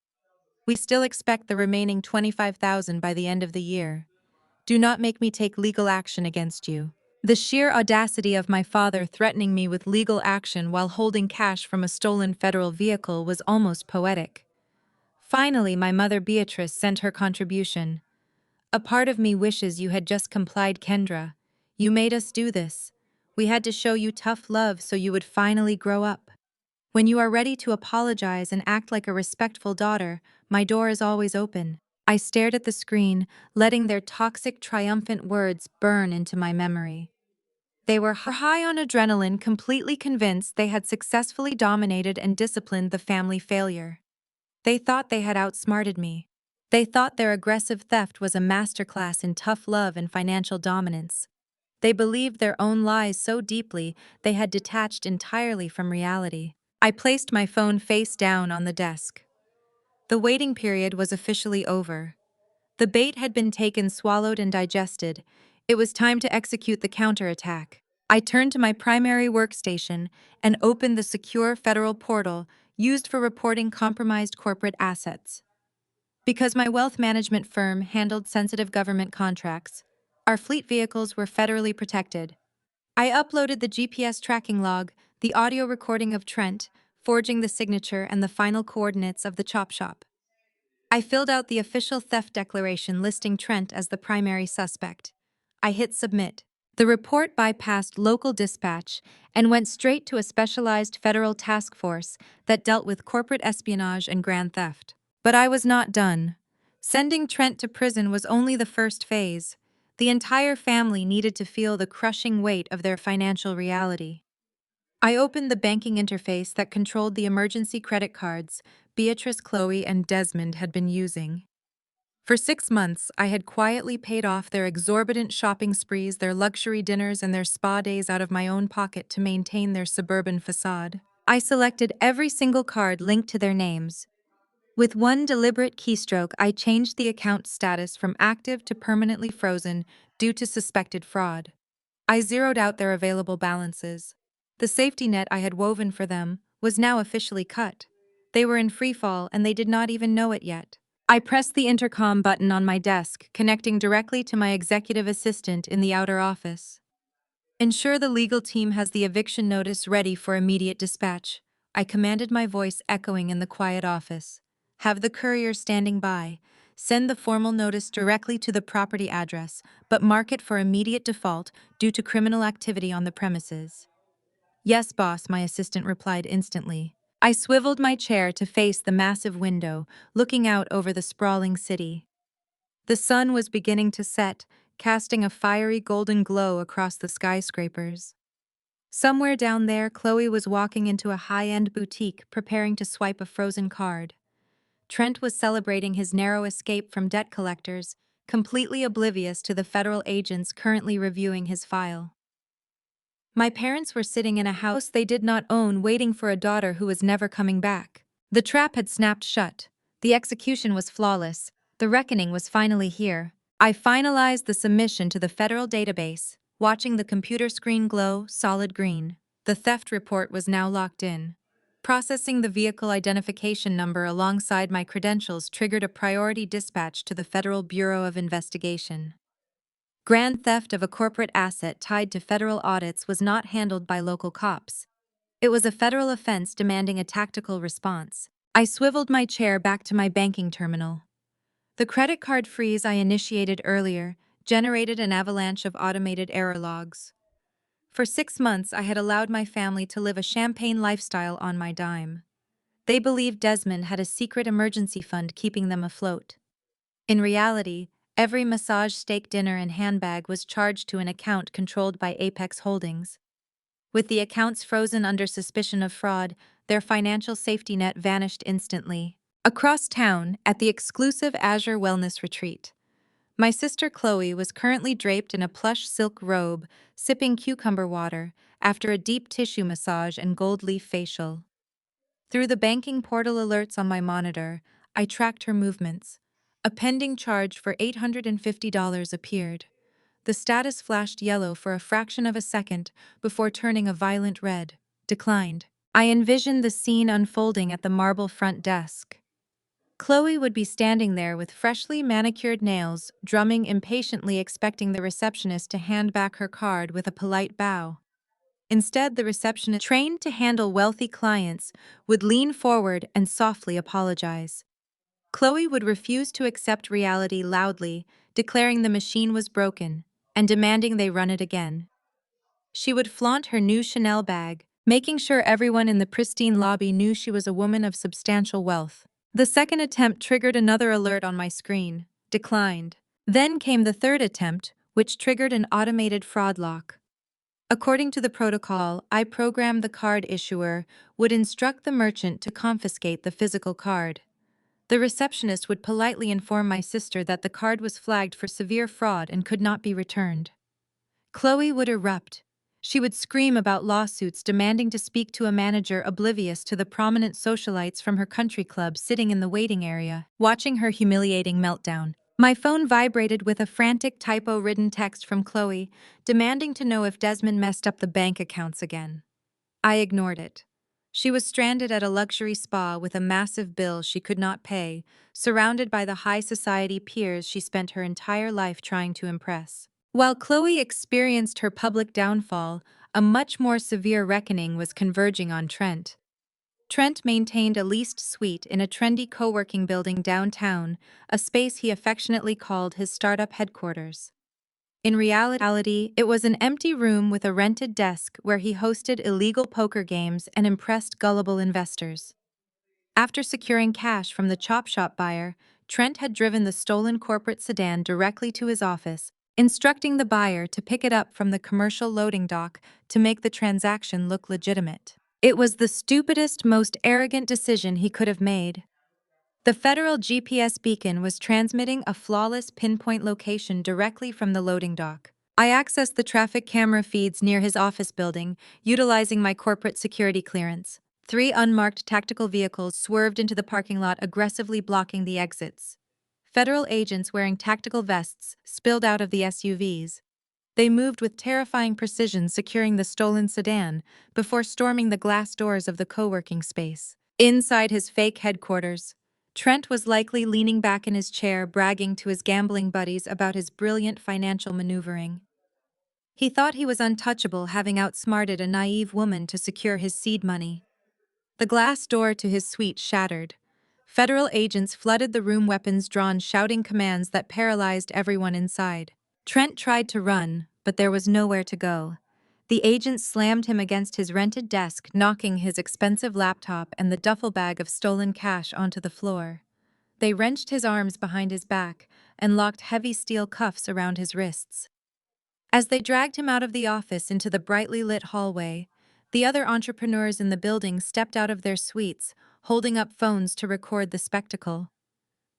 We still expect the remaining 25,000 by the end of the year. Do not make me take legal action against you. The sheer audacity of my father threatening me with legal action while holding cash from a stolen federal vehicle was almost poetic. Finally, my mother Beatrice sent her contribution. A part of me wishes you had just complied, Kendra. You made us do this. We had to show you tough love so you would finally grow up. When you are ready to apologize and act like a respectful daughter, my door is always open. I stared at the screen, letting their toxic, triumphant words burn into my memory. They were high on adrenaline, completely convinced they had successfully dominated and disciplined the family failure. They thought they had outsmarted me. They thought their aggressive theft was a masterclass in tough love and financial dominance. They believed their own lies so deeply they had detached entirely from reality. I placed my phone face down on the desk. The waiting period was officially over. The bait had been taken, swallowed, and digested. It was time to execute the counterattack. I turned to my primary workstation and opened the secure federal portal used for reporting compromised corporate assets. Because my wealth management firm handled sensitive government contracts, our fleet vehicles were federally protected. I uploaded the GPS tracking log, the audio recording of Trent, forging the signature and the final coordinates of the chop shop. I filled out the official theft declaration listing Trent as the primary suspect. I hit submit. The report bypassed local dispatch and went straight to a specialized federal task force that dealt with corporate espionage and grand theft. But I was not done. Sending Trent to prison was only the first phase. The entire family needed to feel the crushing weight of their financial reality. I opened the banking interface that controlled the emergency credit cards Beatrice, Chloe, and Desmond had been using. For 6 months, I had quietly paid off their exorbitant shopping sprees, their luxury dinners, and their spa days out of my own pocket to maintain their suburban facade. I selected every single card linked to their names. With one deliberate keystroke, I changed the account status from active to permanently frozen due to suspected fraud. I zeroed out their available balances. The safety net I had woven for them was now officially cut. They were in freefall and they did not even know it yet. I pressed the intercom button on my desk, connecting directly to my executive assistant in the outer office. Ensure the legal team has the eviction notice ready for immediate dispatch. I commanded, my voice echoing in the quiet office. Have the courier standing by. Send the formal notice directly to the property address, but mark it for immediate default due to criminal activity on the premises. Yes, boss, my assistant replied instantly. I swiveled my chair to face the massive window, looking out over the sprawling city. The sun was beginning to set, casting a fiery golden glow across the skyscrapers. Somewhere down there, Chloe was walking into a high-end boutique, preparing to swipe a frozen card. Trent was celebrating his narrow escape from debt collectors, completely oblivious to the federal agents currently reviewing his file. My parents were sitting in a house they did not own, waiting for a daughter who was never coming back. The trap had snapped shut. The execution was flawless. The reckoning was finally here. I finalized the submission to the federal database, watching the computer screen glow solid green. The theft report was now locked in. Processing the vehicle identification number alongside my credentials triggered a priority dispatch to the Federal Bureau of Investigation. Grand theft of a corporate asset tied to federal audits was not handled by local cops. It was a federal offense demanding a tactical response. I swiveled my chair back to my banking terminal. The credit card freeze I initiated earlier generated an avalanche of automated error logs. For 6 months, I had allowed my family to live a champagne lifestyle on my dime. They believed Desmond had a secret emergency fund keeping them afloat. In reality, every massage, steak dinner, and handbag was charged to an account controlled by Apex Holdings. With the accounts frozen under suspicion of fraud, their financial safety net vanished instantly. Across town, at the exclusive Azure Wellness Retreat, my sister Chloe was currently draped in a plush silk robe, sipping cucumber water after a deep tissue massage and gold leaf facial. Through the banking portal alerts on my monitor, I tracked her movements. A pending charge for $850 appeared. The status flashed yellow for a fraction of a second before turning a violent red. Declined. I envisioned the scene unfolding at the marble front desk. Chloe would be standing there with freshly manicured nails, drumming impatiently, expecting the receptionist to hand back her card with a polite bow. Instead, the receptionist, trained to handle wealthy clients, would lean forward and softly apologize. Chloe would refuse to accept reality loudly, declaring the machine was broken and demanding they run it again. She would flaunt her new Chanel bag, making sure everyone in the pristine lobby knew she was a woman of substantial wealth. The second attempt triggered another alert on my screen. Declined. Then came the third attempt, which triggered an automated fraud lock. According to the protocol I programmed, the card issuer would instruct the merchant to confiscate the physical card. The receptionist would politely inform my sister that the card was flagged for severe fraud and could not be returned. Chloe would erupt. She would scream about lawsuits, demanding to speak to a manager, oblivious to the prominent socialites from her country club sitting in the waiting area, watching her humiliating meltdown. My phone vibrated with a frantic typo-ridden text from Chloe, demanding to know if Desmond messed up the bank accounts again. I ignored it. She was stranded at a luxury spa with a massive bill she could not pay, surrounded by the high society peers she spent her entire life trying to impress. While Chloe experienced her public downfall, a much more severe reckoning was converging on Trent. Trent maintained a leased suite in a trendy co-working building downtown, a space he affectionately called his startup headquarters. In reality, it was an empty room with a rented desk where he hosted illegal poker games and impressed gullible investors. After securing cash from the chop shop buyer, Trent had driven the stolen corporate sedan directly to his office, instructing the buyer to pick it up from the commercial loading dock to make the transaction look legitimate. It was the stupidest, most arrogant decision he could have made. The federal GPS beacon was transmitting a flawless pinpoint location directly from the loading dock. I accessed the traffic camera feeds near his office building, utilizing my corporate security clearance. 3 unmarked tactical vehicles swerved into the parking lot, aggressively blocking the exits. Federal agents wearing tactical vests spilled out of the SUVs. They moved with terrifying precision, securing the stolen sedan before storming the glass doors of the co-working space. Inside his fake headquarters, Trent was likely leaning back in his chair, bragging to his gambling buddies about his brilliant financial maneuvering. He thought he was untouchable, having outsmarted a naive woman to secure his seed money. The glass door to his suite shattered. Federal agents flooded the room, weapons drawn, shouting commands that paralyzed everyone inside. Trent tried to run, but there was nowhere to go. The agents slammed him against his rented desk, knocking his expensive laptop and the duffel bag of stolen cash onto the floor. They wrenched his arms behind his back and locked heavy steel cuffs around his wrists. As they dragged him out of the office into the brightly lit hallway, the other entrepreneurs in the building stepped out of their suites, holding up phones to record the spectacle.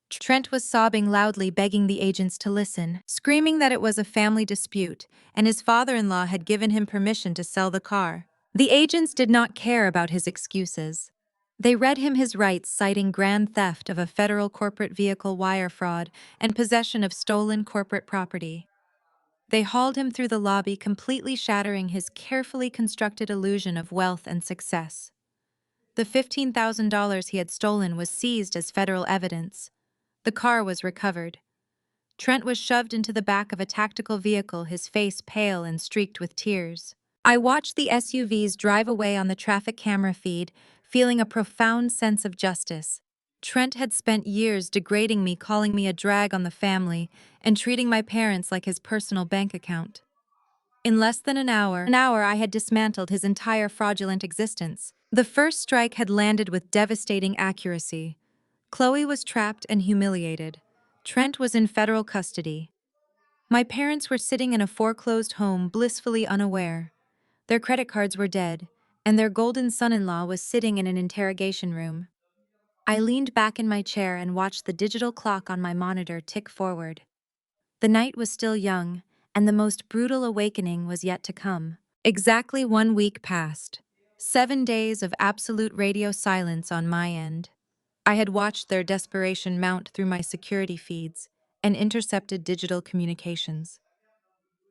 Trent was sobbing loudly, begging the agents to listen, screaming that it was a family dispute and his father-in-law had given him permission to sell the car. The agents did not care about his excuses. They read him his rights, citing grand theft of a federal corporate vehicle, wire fraud, and possession of stolen corporate property. They hauled him through the lobby, completely shattering his carefully constructed illusion of wealth and success. The $15,000 he had stolen was seized as federal evidence. The car was recovered. Trent was shoved into the back of a tactical vehicle, his face pale and streaked with tears. I watched the SUVs drive away on the traffic camera feed, feeling a profound sense of justice. Trent had spent years degrading me, calling me a drag on the family, and treating my parents like his personal bank account. In less than an hour, I had dismantled his entire fraudulent existence. The first strike had landed with devastating accuracy. Chloe was trapped and humiliated. Trent was in federal custody. My parents were sitting in a foreclosed home, blissfully unaware. Their credit cards were dead, and their golden son-in-law was sitting in an interrogation room. I leaned back in my chair and watched the digital clock on my monitor tick forward. The night was still young, and the most brutal awakening was yet to come. Exactly 1 week passed. 7 days of absolute radio silence on my end. I had watched their desperation mount through my security feeds and intercepted digital communications.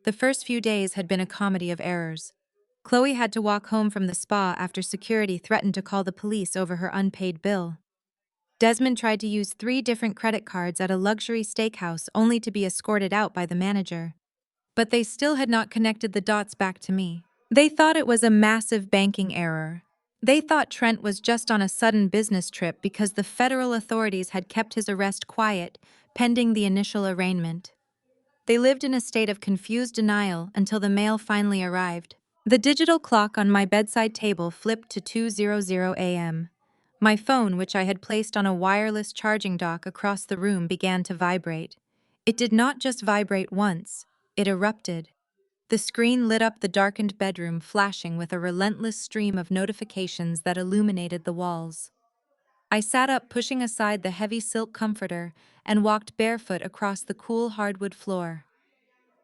The first few days had been a comedy of errors. Chloe had to walk home from the spa after security threatened to call the police over her unpaid bill. Desmond tried to use 3 different credit cards at a luxury steakhouse only to be escorted out by the manager. But they still had not connected the dots back to me. They thought it was a massive banking error. They thought Trent was just on a sudden business trip because the federal authorities had kept his arrest quiet, pending the initial arraignment. They lived in a state of confused denial until the mail finally arrived. The digital clock on my bedside table flipped to 2:00 a.m. My phone, which I had placed on a wireless charging dock across the room, began to vibrate. It did not just vibrate once, it erupted. The screen lit up the darkened bedroom, flashing with a relentless stream of notifications that illuminated the walls. I sat up, pushing aside the heavy silk comforter, and walked barefoot across the cool hardwood floor.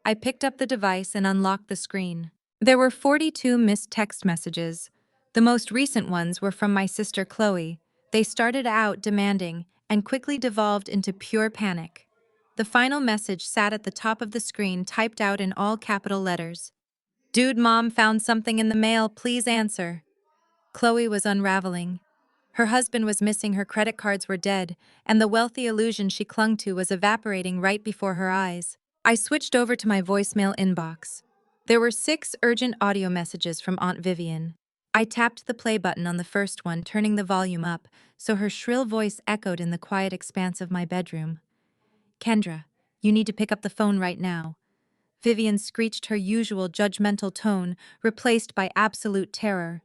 I picked up the device and unlocked the screen. There were 42 missed text messages. The most recent ones were from my sister Chloe. They started out demanding and quickly devolved into pure panic. The final message sat at the top of the screen, typed out in all capital letters. "Dude, Mom found something in the mail, please answer." Chloe was unraveling. Her husband was missing, her credit cards were dead, and the wealthy illusion she clung to was evaporating right before her eyes. I switched over to my voicemail inbox. There were 6 urgent audio messages from Aunt Vivian. I tapped the play button on the first one, turning the volume up, so her shrill voice echoed in the quiet expanse of my bedroom. "Kendra, you need to pick up the phone right now." Vivian screeched, her usual judgmental tone replaced by absolute terror.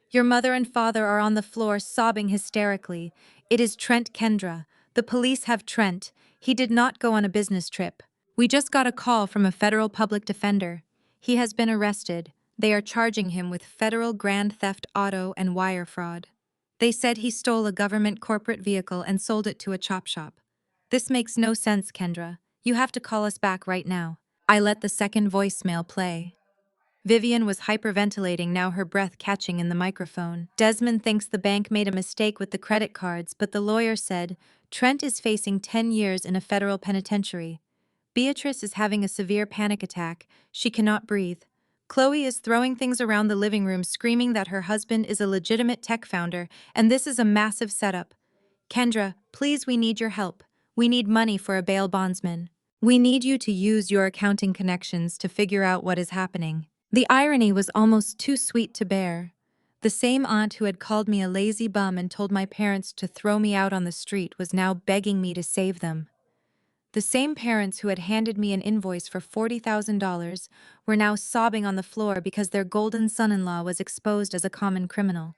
"Your mother and father are on the floor, sobbing hysterically. It is Trent, Kendra. The police have Trent. He did not go on a business trip. We just got a call from a federal public defender. He has been arrested. They are charging him with federal grand theft auto and wire fraud. They said he stole a government corporate vehicle and sold it to a chop shop. This makes no sense, Kendra. You have to call us back right now." I let the second voicemail play. Vivian was hyperventilating now, her breath catching in the microphone. "Desmond thinks the bank made a mistake with the credit cards, but the lawyer said Trent is facing 10 years in a federal penitentiary. Beatrice is having a severe panic attack. She cannot breathe. Chloe is throwing things around the living room, screaming that her husband is a legitimate tech founder, and this is a massive setup. Kendra, please, we need your help. We need money for a bail bondsman. We need you to use your accounting connections to figure out what is happening." The irony was almost too sweet to bear. The same aunt who had called me a lazy bum and told my parents to throw me out on the street was now begging me to save them. The same parents who had handed me an invoice for $40,000 were now sobbing on the floor because their golden son-in-law was exposed as a common criminal.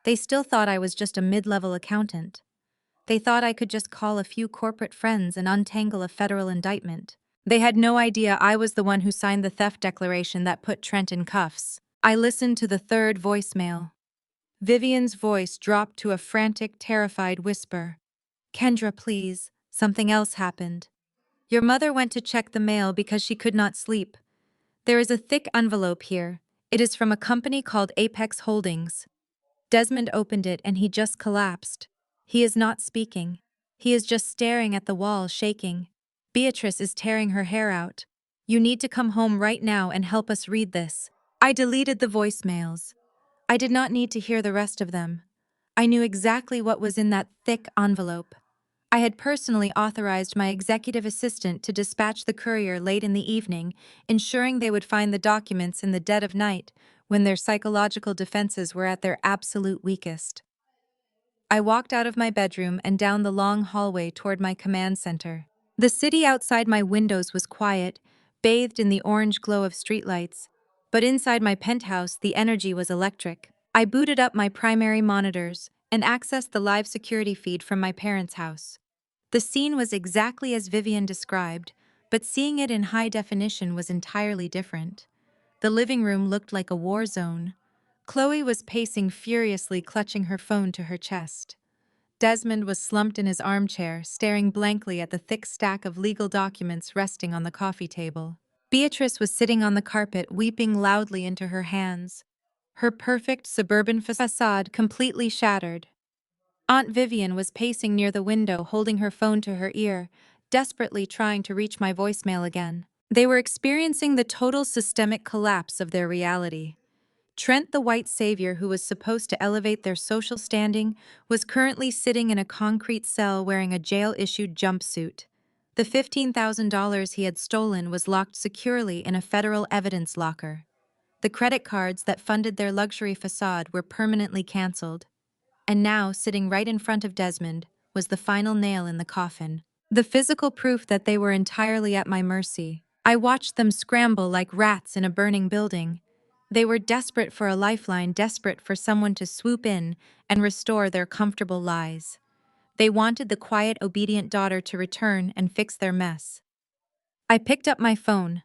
They still thought I was just a mid-level accountant. They thought I could just call a few corporate friends and untangle a federal indictment. They had no idea I was the one who signed the theft declaration that put Trent in cuffs. I listened to the third voicemail. Vivian's voice dropped to a frantic, terrified whisper. "Kendra, please, something else happened. Your mother went to check the mail because she could not sleep. There is a thick envelope here. It is from a company called Apex Holdings." Desmond opened it and he just collapsed. He is not speaking. He is just staring at the wall, shaking. "Beatrice is tearing her hair out. You need to come home right now and help us read this." I deleted the voicemails. I did not need to hear the rest of them. I knew exactly what was in that thick envelope. I had personally authorized my executive assistant to dispatch the courier late in the evening, ensuring they would find the documents in the dead of night when their psychological defenses were at their absolute weakest. I walked out of my bedroom and down the long hallway toward my command center. The city outside my windows was quiet, bathed in the orange glow of streetlights, but inside my penthouse the energy was electric. I booted up my primary monitors and accessed the live security feed from my parents' house. The scene was exactly as Vivian described, but seeing it in high definition was entirely different. The living room looked like a war zone. Chloe was pacing furiously, clutching her phone to her chest. Desmond was slumped in his armchair, staring blankly at the thick stack of legal documents resting on the coffee table. Beatrice was sitting on the carpet, weeping loudly into her hands. her perfect suburban facade completely shattered. Aunt Vivian was pacing near the window, holding her phone to her ear, desperately trying to reach my voicemail again. They were experiencing the total systemic collapse of their reality. Trent, the white savior who was supposed to elevate their social standing, was currently sitting in a concrete cell wearing a jail-issued jumpsuit. The $15,000 he had stolen was locked securely in a federal evidence locker. The credit cards that funded their luxury facade were permanently canceled. And now, sitting right in front of Desmond, was the final nail in the coffin. The physical proof that they were entirely at my mercy. I watched them scramble like rats in a burning building. They were desperate for a lifeline, desperate for someone to swoop in and restore their comfortable lives. They wanted the quiet, obedient daughter to return and fix their mess. I picked up my phone.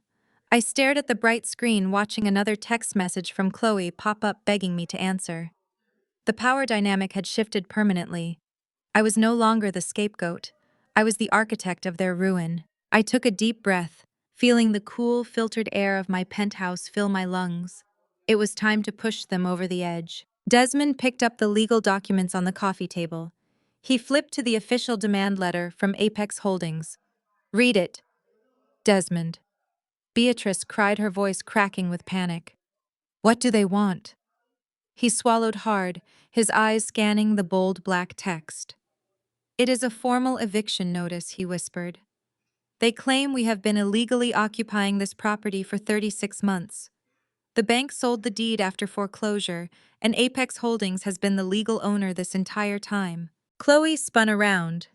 I stared at the bright screen, watching another text message from Chloe pop up begging me to answer. The power dynamic had shifted permanently. I was no longer the scapegoat. I was the architect of their ruin. I took a deep breath, feeling the cool, filtered air of my penthouse fill my lungs. It was time to push them over the edge. Desmond picked up the legal documents on the coffee table. He flipped to the official demand letter from Apex Holdings. "Read it, Desmond." Beatrice cried, her voice cracking with panic. "What do they want?" He swallowed hard, his eyes scanning the bold black text. "It is a formal eviction notice," he whispered. "They claim we have been illegally occupying this property for 36 months. The bank sold the deed after foreclosure, and Apex Holdings has been the legal owner this entire time." Chloe spun around.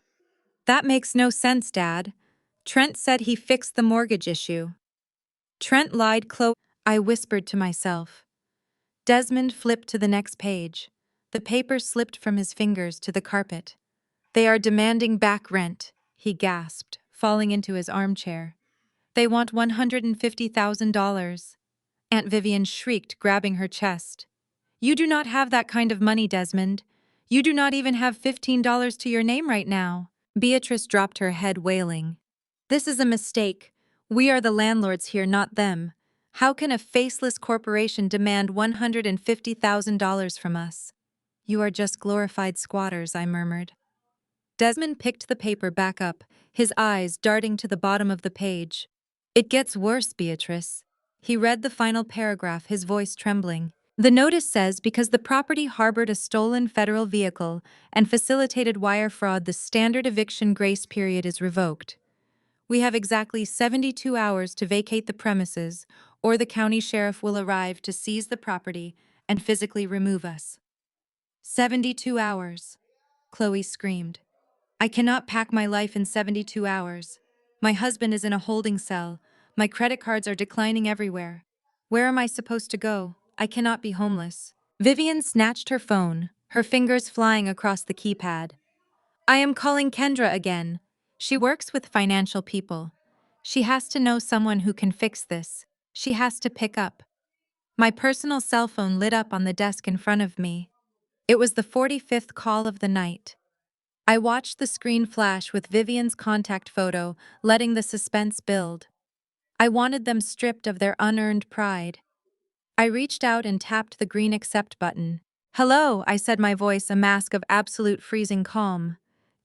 "That makes no sense, Dad. Trent said he fixed the mortgage issue." "Trent lied, Chloe," I whispered to myself. Desmond flipped to the next page. The paper slipped from his fingers to the carpet. "They are demanding back rent," he gasped, falling into his armchair. "They want $150,000. Aunt Vivian shrieked, grabbing her chest. "You do not have that kind of money, Desmond. You do not even have $15 to your name right now." Beatrice dropped her head, wailing. "This is a mistake. We are the landlords here, not them. How can a faceless corporation demand $150,000 from us?" "You are just glorified squatters," I murmured. Desmond picked the paper back up, his eyes darting to the bottom of the page. "It gets worse, Beatrice." He read the final paragraph, his voice trembling. "The notice says because the property harbored a stolen federal vehicle and facilitated wire fraud, the standard eviction grace period is revoked. We have exactly 72 hours to vacate the premises, or the county sheriff will arrive to seize the property and physically remove us." 72 hours, Chloe screamed. "I cannot pack my life in 72 hours. My husband is in a holding cell. My credit cards are declining everywhere. Where am I supposed to go? I cannot be homeless." Vivian snatched her phone, her fingers flying across the keypad. "I am calling Kendra again. She works with financial people. She has to know someone who can fix this. She has to pick up." My personal cell phone lit up on the desk in front of me. It was the 45th call of the night. I watched the screen flash with Vivian's contact photo, letting the suspense build. I wanted them stripped of their unearned pride. I reached out and tapped the green accept button. "Hello," I said, my voice a mask of absolute freezing calm.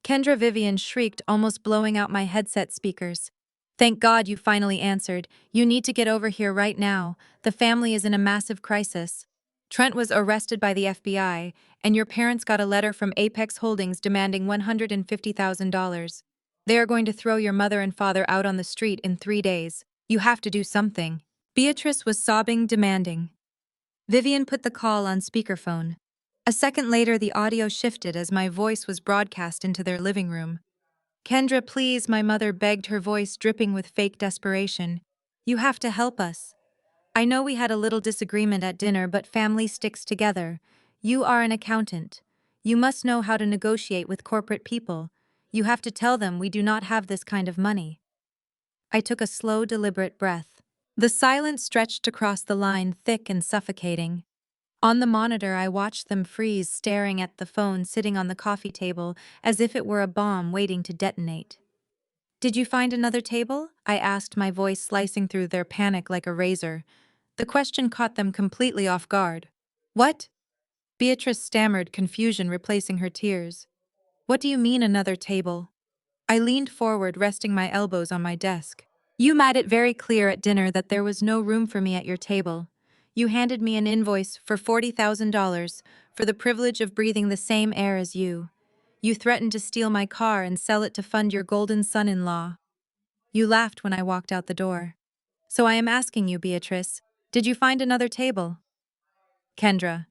Kendra, Vivian shrieked, almost blowing out my headset speakers. "Thank God you finally answered. You need to get over here right now. The family is in a massive crisis. Trent was arrested by the FBI, and your parents got a letter from Apex Holdings demanding $150,000. They are going to throw your mother and father out on the street in 3 days. You have to do something." Beatrice was sobbing, demanding. Vivian put the call on speakerphone. A second later, the audio shifted as my voice was broadcast into their living room. "Kendra, please," my mother begged, her voice dripping with fake desperation. "You have to help us. I know we had a little disagreement at dinner, but family sticks together. You are an accountant. You must know how to negotiate with corporate people. You have to tell them we do not have this kind of money." I took a slow, deliberate breath. The silence stretched across the line, thick and suffocating. On the monitor, I watched them freeze, staring at the phone sitting on the coffee table as if it were a bomb waiting to detonate. "Did you find another table?" I asked, my voice slicing through their panic like a razor. The question caught them completely off guard. What? Beatrice stammered, confusion replacing her tears. What do you mean another table? I leaned forward, resting my elbows on my desk. You made it very clear at dinner that there was no room for me at your table. You handed me an invoice for $40,000 for the privilege of breathing the same air as you. You threatened to steal my car and sell it to fund your golden son-in-law. You laughed when I walked out the door. So I am asking you, Beatrice, did you find another table? Kendra.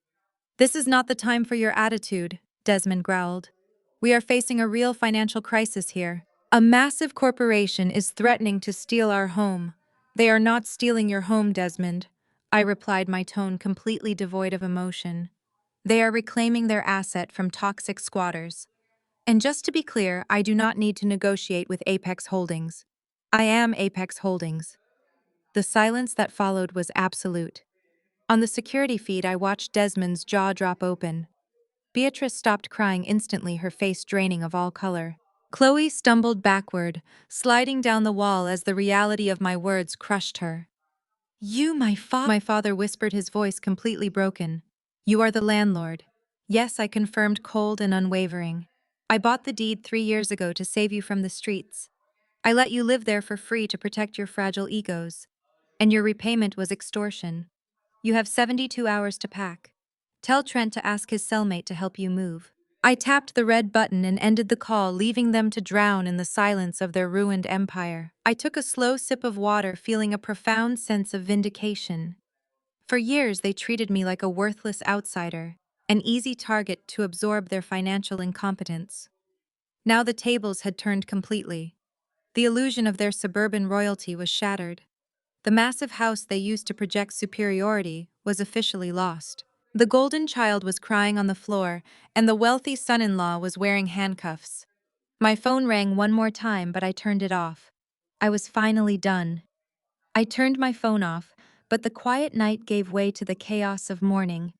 This is not the time for your attitude, Desmond growled. We are facing a real financial crisis here. A massive corporation is threatening to steal our home. They are not stealing your home, Desmond, I replied, my tone completely devoid of emotion. They are reclaiming their asset from toxic squatters. And just to be clear, I do not need to negotiate with Apex Holdings. I am Apex Holdings. The silence that followed was absolute. On the security feed, I watched Desmond's jaw drop open. Beatrice stopped crying instantly, her face draining of all color. Chloe stumbled backward, sliding down the wall as the reality of my words crushed her. You, my father whispered, his voice completely broken. You are the landlord. Yes, I confirmed, cold and unwavering. I bought the deed 3 years ago to save you from the streets. I let you live there for free to protect your fragile egos. And your repayment was extortion. You have 72 hours to pack. Tell Trent to ask his cellmate to help you move. I tapped the red button and ended the call, leaving them to drown in the silence of their ruined empire. I took a slow sip of water, feeling a profound sense of vindication. For years, they treated me like a worthless outsider, an easy target to absorb their financial incompetence. Now the tables had turned completely. The illusion of their suburban royalty was shattered. The massive house they used to project superiority was officially lost. The golden child was crying on the floor, and the wealthy son-in-law was wearing handcuffs. My phone rang one more time, but I turned it off. I was finally done. I turned my phone off, but the quiet night gave way to the chaos of morning.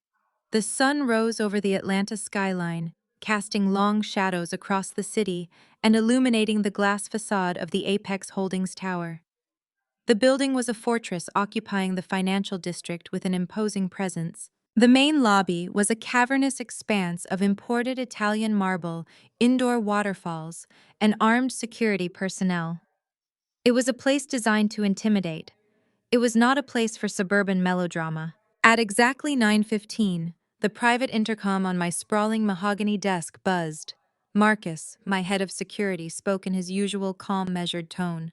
The sun rose over the Atlanta skyline, casting long shadows across the city and illuminating the glass facade of the Apex Holdings Tower. The building was a fortress occupying the financial district with an imposing presence. The main lobby was a cavernous expanse of imported Italian marble, indoor waterfalls, and armed security personnel. It was a place designed to intimidate. It was not a place for suburban melodrama. At exactly 9:15, the private intercom on my sprawling mahogany desk buzzed. Marcus, my head of security, spoke in his usual calm, measured tone.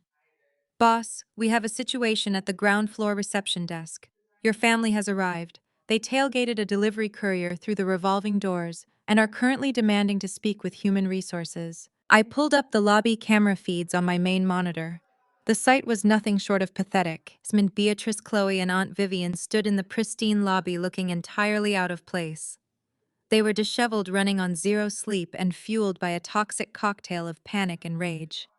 Boss, we have a situation at the ground floor reception desk. Your family has arrived. They tailgated a delivery courier through the revolving doors and are currently demanding to speak with human resources. I pulled up the lobby camera feeds on my main monitor. The sight was nothing short of pathetic. Desmond, Beatrice, Chloe, and Aunt Vivian stood in the pristine lobby looking entirely out of place. They were disheveled, running on zero sleep and fueled by a toxic cocktail of panic and rage.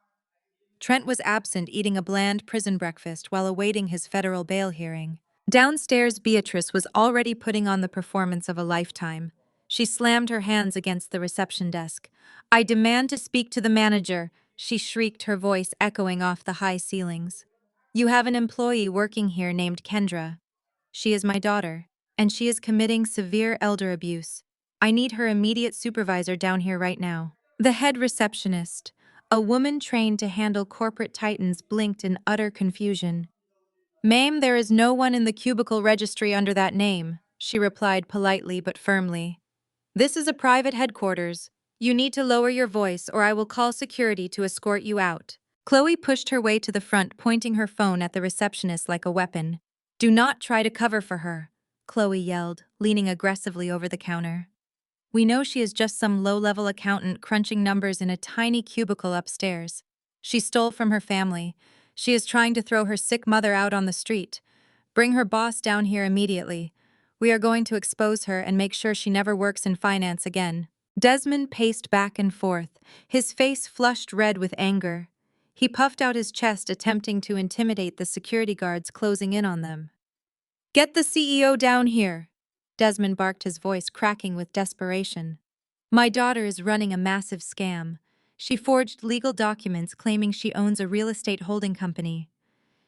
Trent was absent, eating a bland prison breakfast while awaiting his federal bail hearing. Downstairs, Beatrice was already putting on the performance of a lifetime. She slammed her hands against the reception desk. I demand to speak to the manager, she shrieked, her voice echoing off the high ceilings. You have an employee working here named Kendra. She is my daughter, and she is committing severe elder abuse. I need her immediate supervisor down here right now. The head receptionist, a woman trained to handle corporate titans, blinked in utter confusion. Ma'am, there is no one in the cubicle registry under that name, she replied politely but firmly. This is a private headquarters. You need to lower your voice or I will call security to escort you out. Chloe pushed her way to the front, pointing her phone at the receptionist like a weapon. Do not try to cover for her, Chloe yelled, leaning aggressively over the counter. We know she is just some low-level accountant crunching numbers in a tiny cubicle upstairs. She stole from her family. She is trying to throw her sick mother out on the street. Bring her boss down here immediately. We are going to expose her and make sure she never works in finance again. Desmond paced back and forth, his face flushed red with anger. He puffed out his chest, attempting to intimidate the security guards closing in on them. Get the CEO down here, Desmond barked, his voice cracking with desperation. My daughter is running a massive scam. She forged legal documents claiming she owns a real estate holding company.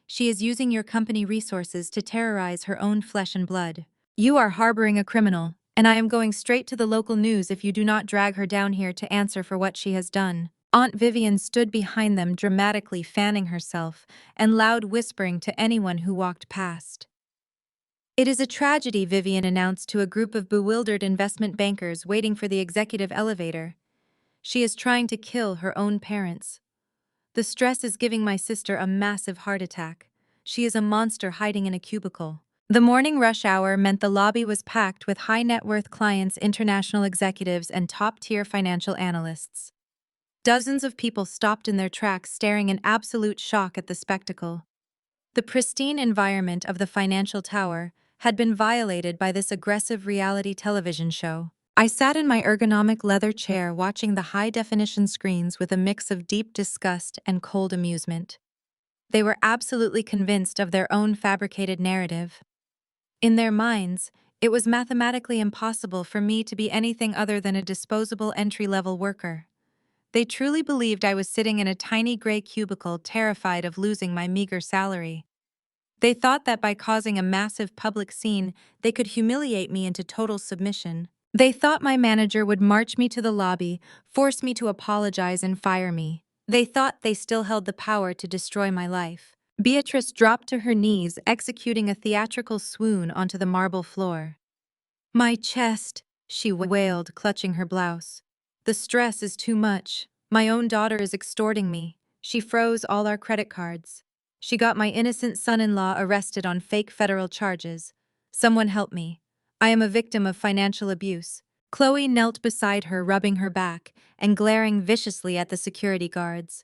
She is using your company resources to terrorize her own flesh and blood. You are harboring a criminal, and I am going straight to the local news if you do not drag her down here to answer for what she has done. Aunt Vivian stood behind them, dramatically fanning herself and loud whispering to anyone who walked past. It is a tragedy, Vivian announced to a group of bewildered investment bankers waiting for the executive elevator. She is trying to kill her own parents. The stress is giving my sister a massive heart attack. She is a monster hiding in a cubicle. The morning rush hour meant the lobby was packed with high net worth clients, international executives, and top-tier financial analysts. Dozens of people stopped in their tracks, staring in absolute shock at the spectacle. The pristine environment of the financial tower had been violated by this aggressive reality television show. I sat in my ergonomic leather chair watching the high-definition screens with a mix of deep disgust and cold amusement. They were absolutely convinced of their own fabricated narrative. In their minds, it was mathematically impossible for me to be anything other than a disposable entry-level worker. They truly believed I was sitting in a tiny gray cubicle, terrified of losing my meager salary. They thought that by causing a massive public scene, they could humiliate me into total submission. They thought my manager would march me to the lobby, force me to apologize, and fire me. They thought they still held the power to destroy my life. Beatrice dropped to her knees, executing a theatrical swoon onto the marble floor. My chest, she wailed, clutching her blouse. The stress is too much. My own daughter is extorting me. She froze all our credit cards. She got my innocent son-in-law arrested on fake federal charges. Someone help me. I am a victim of financial abuse. Chloe knelt beside her, rubbing her back and glaring viciously at the security guards.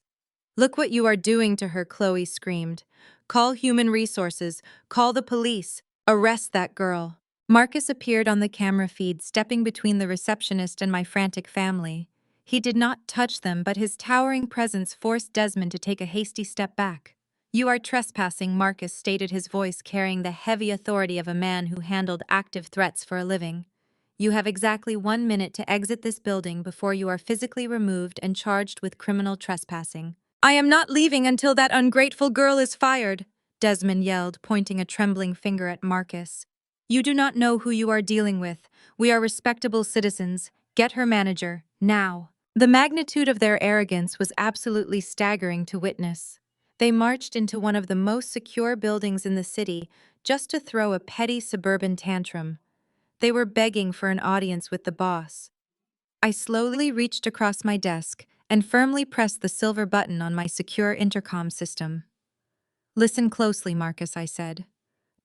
Look what you are doing to her, Chloe screamed. Call human resources. Call the police. Arrest that girl. Marcus appeared on the camera feed, stepping between the receptionist and my frantic family. He did not touch them, but his towering presence forced Desmond to take a hasty step back. You are trespassing, Marcus stated, his voice carrying the heavy authority of a man who handled active threats for a living. You have exactly 1 minute to exit this building before you are physically removed and charged with criminal trespassing. I am not leaving until that ungrateful girl is fired, Desmond yelled, pointing a trembling finger at Marcus. You do not know who you are dealing with. We are respectable citizens. Get her manager, now. The magnitude of their arrogance was absolutely staggering to witness. They marched into one of the most secure buildings in the city just to throw a petty suburban tantrum. They were begging for an audience with the boss. I slowly reached across my desk and firmly pressed the silver button on my secure intercom system. Listen closely, Marcus, I said.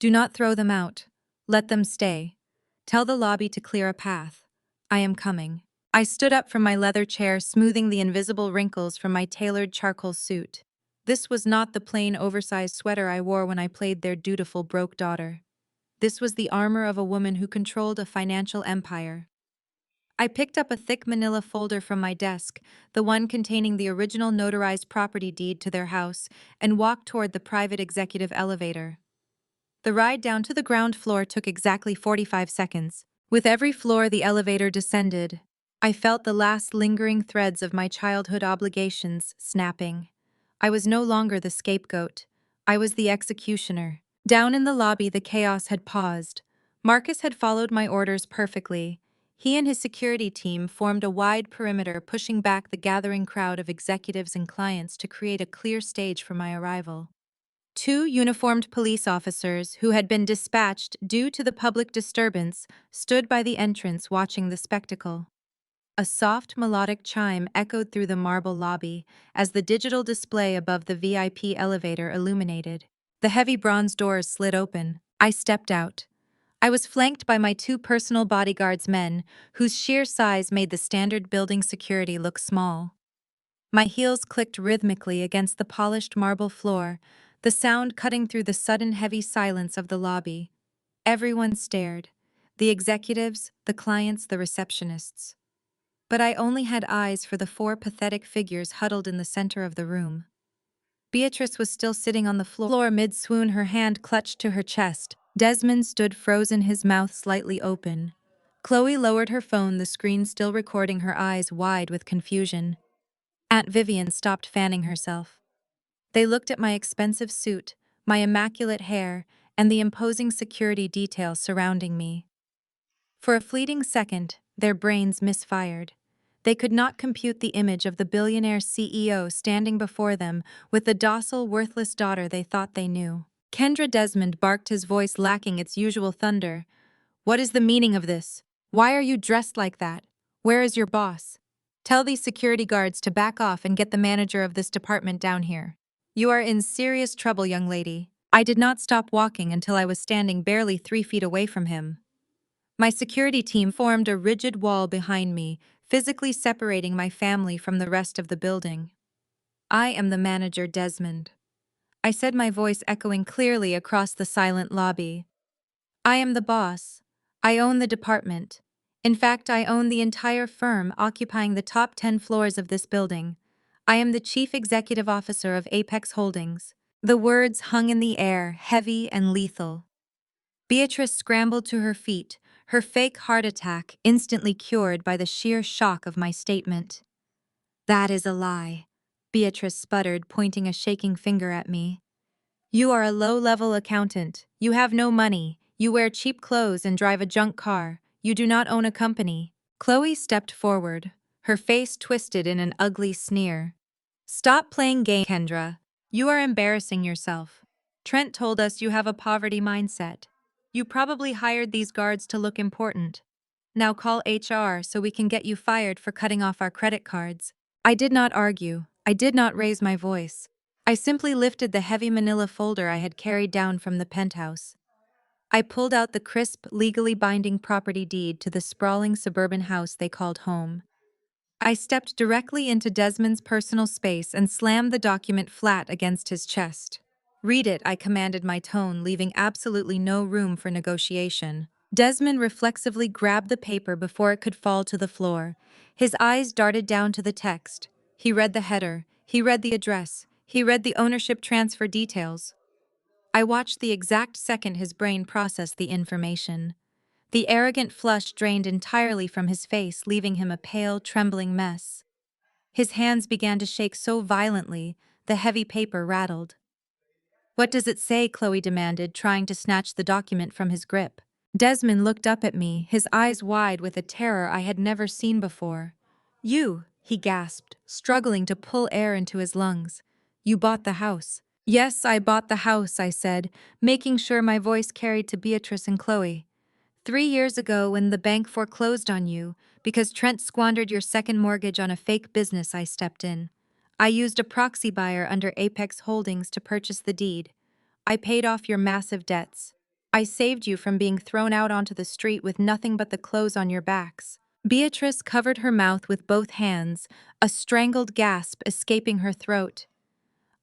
Do not throw them out. Let them stay. Tell the lobby to clear a path. I am coming. I stood up from my leather chair, smoothing the invisible wrinkles from my tailored charcoal suit. This was not the plain, oversized sweater I wore when I played their dutiful broke daughter. This was the armor of a woman who controlled a financial empire. I picked up a thick manila folder from my desk, the one containing the original notarized property deed to their house, and walked toward the private executive elevator. The ride down to the ground floor took exactly 45 seconds. With every floor the elevator descended, I felt the last lingering threads of my childhood obligations snapping. I was no longer the scapegoat. I was the executioner. Down in the lobby, the chaos had paused. Marcus had followed my orders perfectly. He and his security team formed a wide perimeter, pushing back the gathering crowd of executives and clients to create a clear stage for my arrival. 2 uniformed police officers, who had been dispatched due to the public disturbance, stood by the entrance watching the spectacle. A soft, melodic chime echoed through the marble lobby as the digital display above the VIP elevator illuminated. The heavy bronze doors slid open. I stepped out. I was flanked by my 2 personal bodyguards, men whose sheer size made the standard building security look small. My heels clicked rhythmically against the polished marble floor, the sound cutting through the sudden heavy silence of the lobby. Everyone stared. The executives, the clients, the receptionists. But I only had eyes for the 4 pathetic figures huddled in the center of the room. Beatrice was still sitting on the floor mid-swoon, her hand clutched to her chest. Desmond stood frozen, his mouth slightly open. Chloe lowered her phone, the screen still recording, her eyes wide with confusion. Aunt Vivian stopped fanning herself. They looked at my expensive suit, my immaculate hair, and the imposing security detail surrounding me. For a fleeting second, their brains misfired. They could not compute the image of the billionaire CEO standing before them with the docile, worthless daughter they thought they knew. Kendra Desmond barked, his voice lacking its usual thunder. "What is the meaning of this? Why are you dressed like that? Where is your boss? Tell these security guards to back off and get the manager of this department down here. You are in serious trouble, young lady." I did not stop walking until I was standing barely 3 feet away from him. My security team formed a rigid wall behind me, physically separating my family from the rest of the building. "I am the manager, Desmond," I said, my voice echoing clearly across the silent lobby. "I am the boss. I own the department. In fact, I own the entire firm occupying the top 10 floors of this building. I am the chief executive officer of Apex Holdings." The words hung in the air, heavy and lethal. Beatrice scrambled to her feet, her fake heart attack instantly cured by the sheer shock of my statement. "That is a lie," Beatrice sputtered, pointing a shaking finger at me. "You are a low-level accountant. You have no money. You wear cheap clothes and drive a junk car. You do not own a company." Chloe stepped forward, her face twisted in an ugly sneer. "Stop playing games, Kendra. You are embarrassing yourself. Trent told us you have a poverty mindset. You probably hired these guards to look important. Now call HR so we can get you fired for cutting off our credit cards." I did not argue. I did not raise my voice. I simply lifted the heavy manila folder I had carried down from the penthouse. I pulled out the crisp, legally binding property deed to the sprawling suburban house they called home. I stepped directly into Desmond's personal space and slammed the document flat against his chest. "Read it," I commanded, my tone leaving absolutely no room for negotiation. Desmond reflexively grabbed the paper before it could fall to the floor. His eyes darted down to the text. He read the header. He read the address. He read the ownership transfer details. I watched the exact second his brain processed the information. The arrogant flush drained entirely from his face, leaving him a pale, trembling mess. His hands began to shake so violently, the heavy paper rattled. "What does it say?" Chloe demanded, trying to snatch the document from his grip. Desmond looked up at me, his eyes wide with a terror I had never seen before. "You," he gasped, struggling to pull air into his lungs. "You bought the house." "Yes, I bought the house," I said, making sure my voice carried to Beatrice and Chloe. 3 years ago, when the bank foreclosed on you, because Trent squandered your second mortgage on a fake business, I stepped in. I used a proxy buyer under Apex Holdings to purchase the deed. I paid off your massive debts. I saved you from being thrown out onto the street with nothing but the clothes on your backs." Beatrice covered her mouth with both hands, a strangled gasp escaping her throat.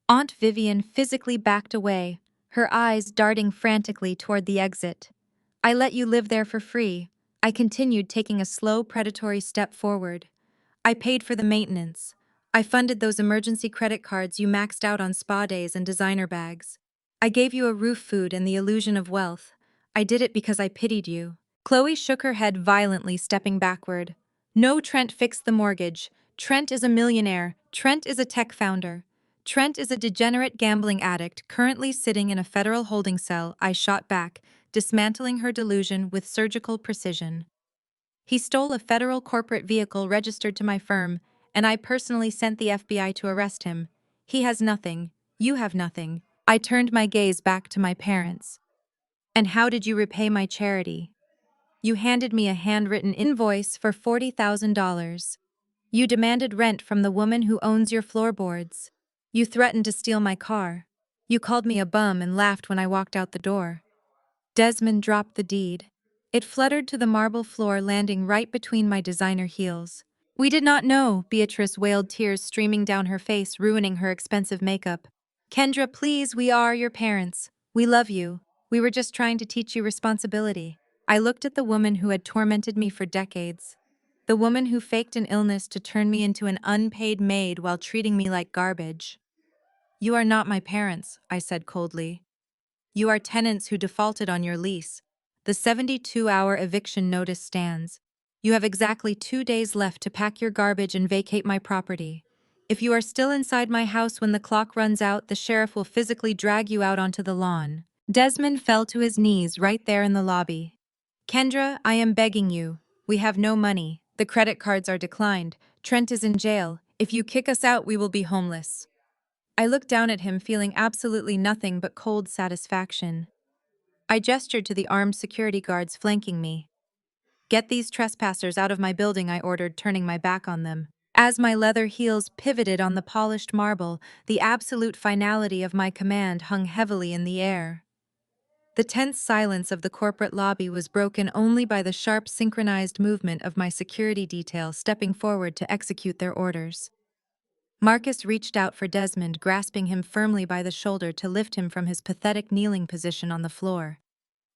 Aunt Vivian physically backed away, her eyes darting frantically toward the exit. "I let you live there for free," I continued, taking a slow, predatory step forward. "I paid for the maintenance. I funded those emergency credit cards you maxed out on spa days and designer bags. I gave you a roof, food, and the illusion of wealth. I did it because I pitied you." Chloe shook her head violently, stepping backward. "No, Trent fixed the mortgage. Trent is a millionaire. Trent is a tech founder. Trent is a degenerate gambling addict currently sitting in a federal holding cell," I shot back, dismantling her delusion with surgical precision. "He stole a federal corporate vehicle registered to my firm, and I personally sent the FBI to arrest him. He has nothing. You have nothing." I turned my gaze back to my parents. "And how did you repay my charity? You handed me a handwritten invoice for $40,000. You demanded rent from the woman who owns your floorboards. You threatened to steal my car. You called me a bum and laughed when I walked out the door." Desmond dropped the deed. It fluttered to the marble floor, landing right between my designer heels. "We did not know," Beatrice wailed, tears streaming down her face, ruining her expensive makeup. "Kendra, please, we are your parents. We love you. We were just trying to teach you responsibility." I looked at the woman who had tormented me for decades. The woman who faked an illness to turn me into an unpaid maid while treating me like garbage. "You are not my parents," I said coldly. "You are tenants who defaulted on your lease. The 72-hour eviction notice stands. You have exactly 2 days left to pack your garbage and vacate my property. If you are still inside my house when the clock runs out, the sheriff will physically drag you out onto the lawn." Desmond fell to his knees right there in the lobby. Kendra, I am begging you. We have no money. The credit cards are declined. Trent is in jail. If you kick us out, we will be homeless. I looked down at him, feeling absolutely nothing but cold satisfaction. I gestured to the armed security guards flanking me. Get these trespassers out of my building, I ordered, turning my back on them. As my leather heels pivoted on the polished marble, the absolute finality of my command hung heavily in the air. The tense silence of the corporate lobby was broken only by the sharp, synchronized movement of my security detail stepping forward to execute their orders. Marcus reached out for Desmond, grasping him firmly by the shoulder to lift him from his pathetic kneeling position on the floor.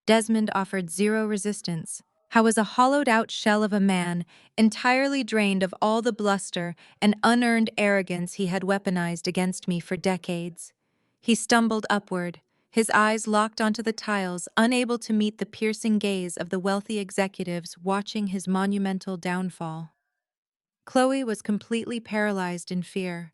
Desmond offered zero resistance. How was a hollowed-out shell of a man, entirely drained of all the bluster and unearned arrogance he had weaponized against me for decades. He stumbled upward, his eyes locked onto the tiles, unable to meet the piercing gaze of the wealthy executives watching his monumental downfall. Chloe was completely paralyzed in fear.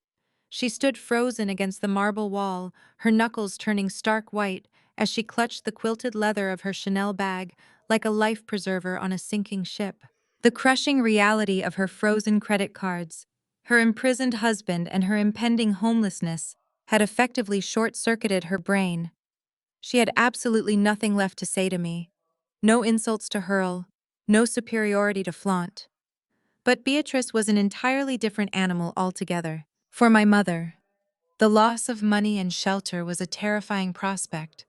She stood frozen against the marble wall, her knuckles turning stark white as she clutched the quilted leather of her Chanel bag like a life preserver on a sinking ship. The crushing reality of her frozen credit cards, her imprisoned husband, and her impending homelessness had effectively short-circuited her brain. She had absolutely nothing left to say to me. No insults to hurl, no superiority to flaunt. But Beatrice was an entirely different animal altogether. For my mother, the loss of money and shelter was a terrifying prospect,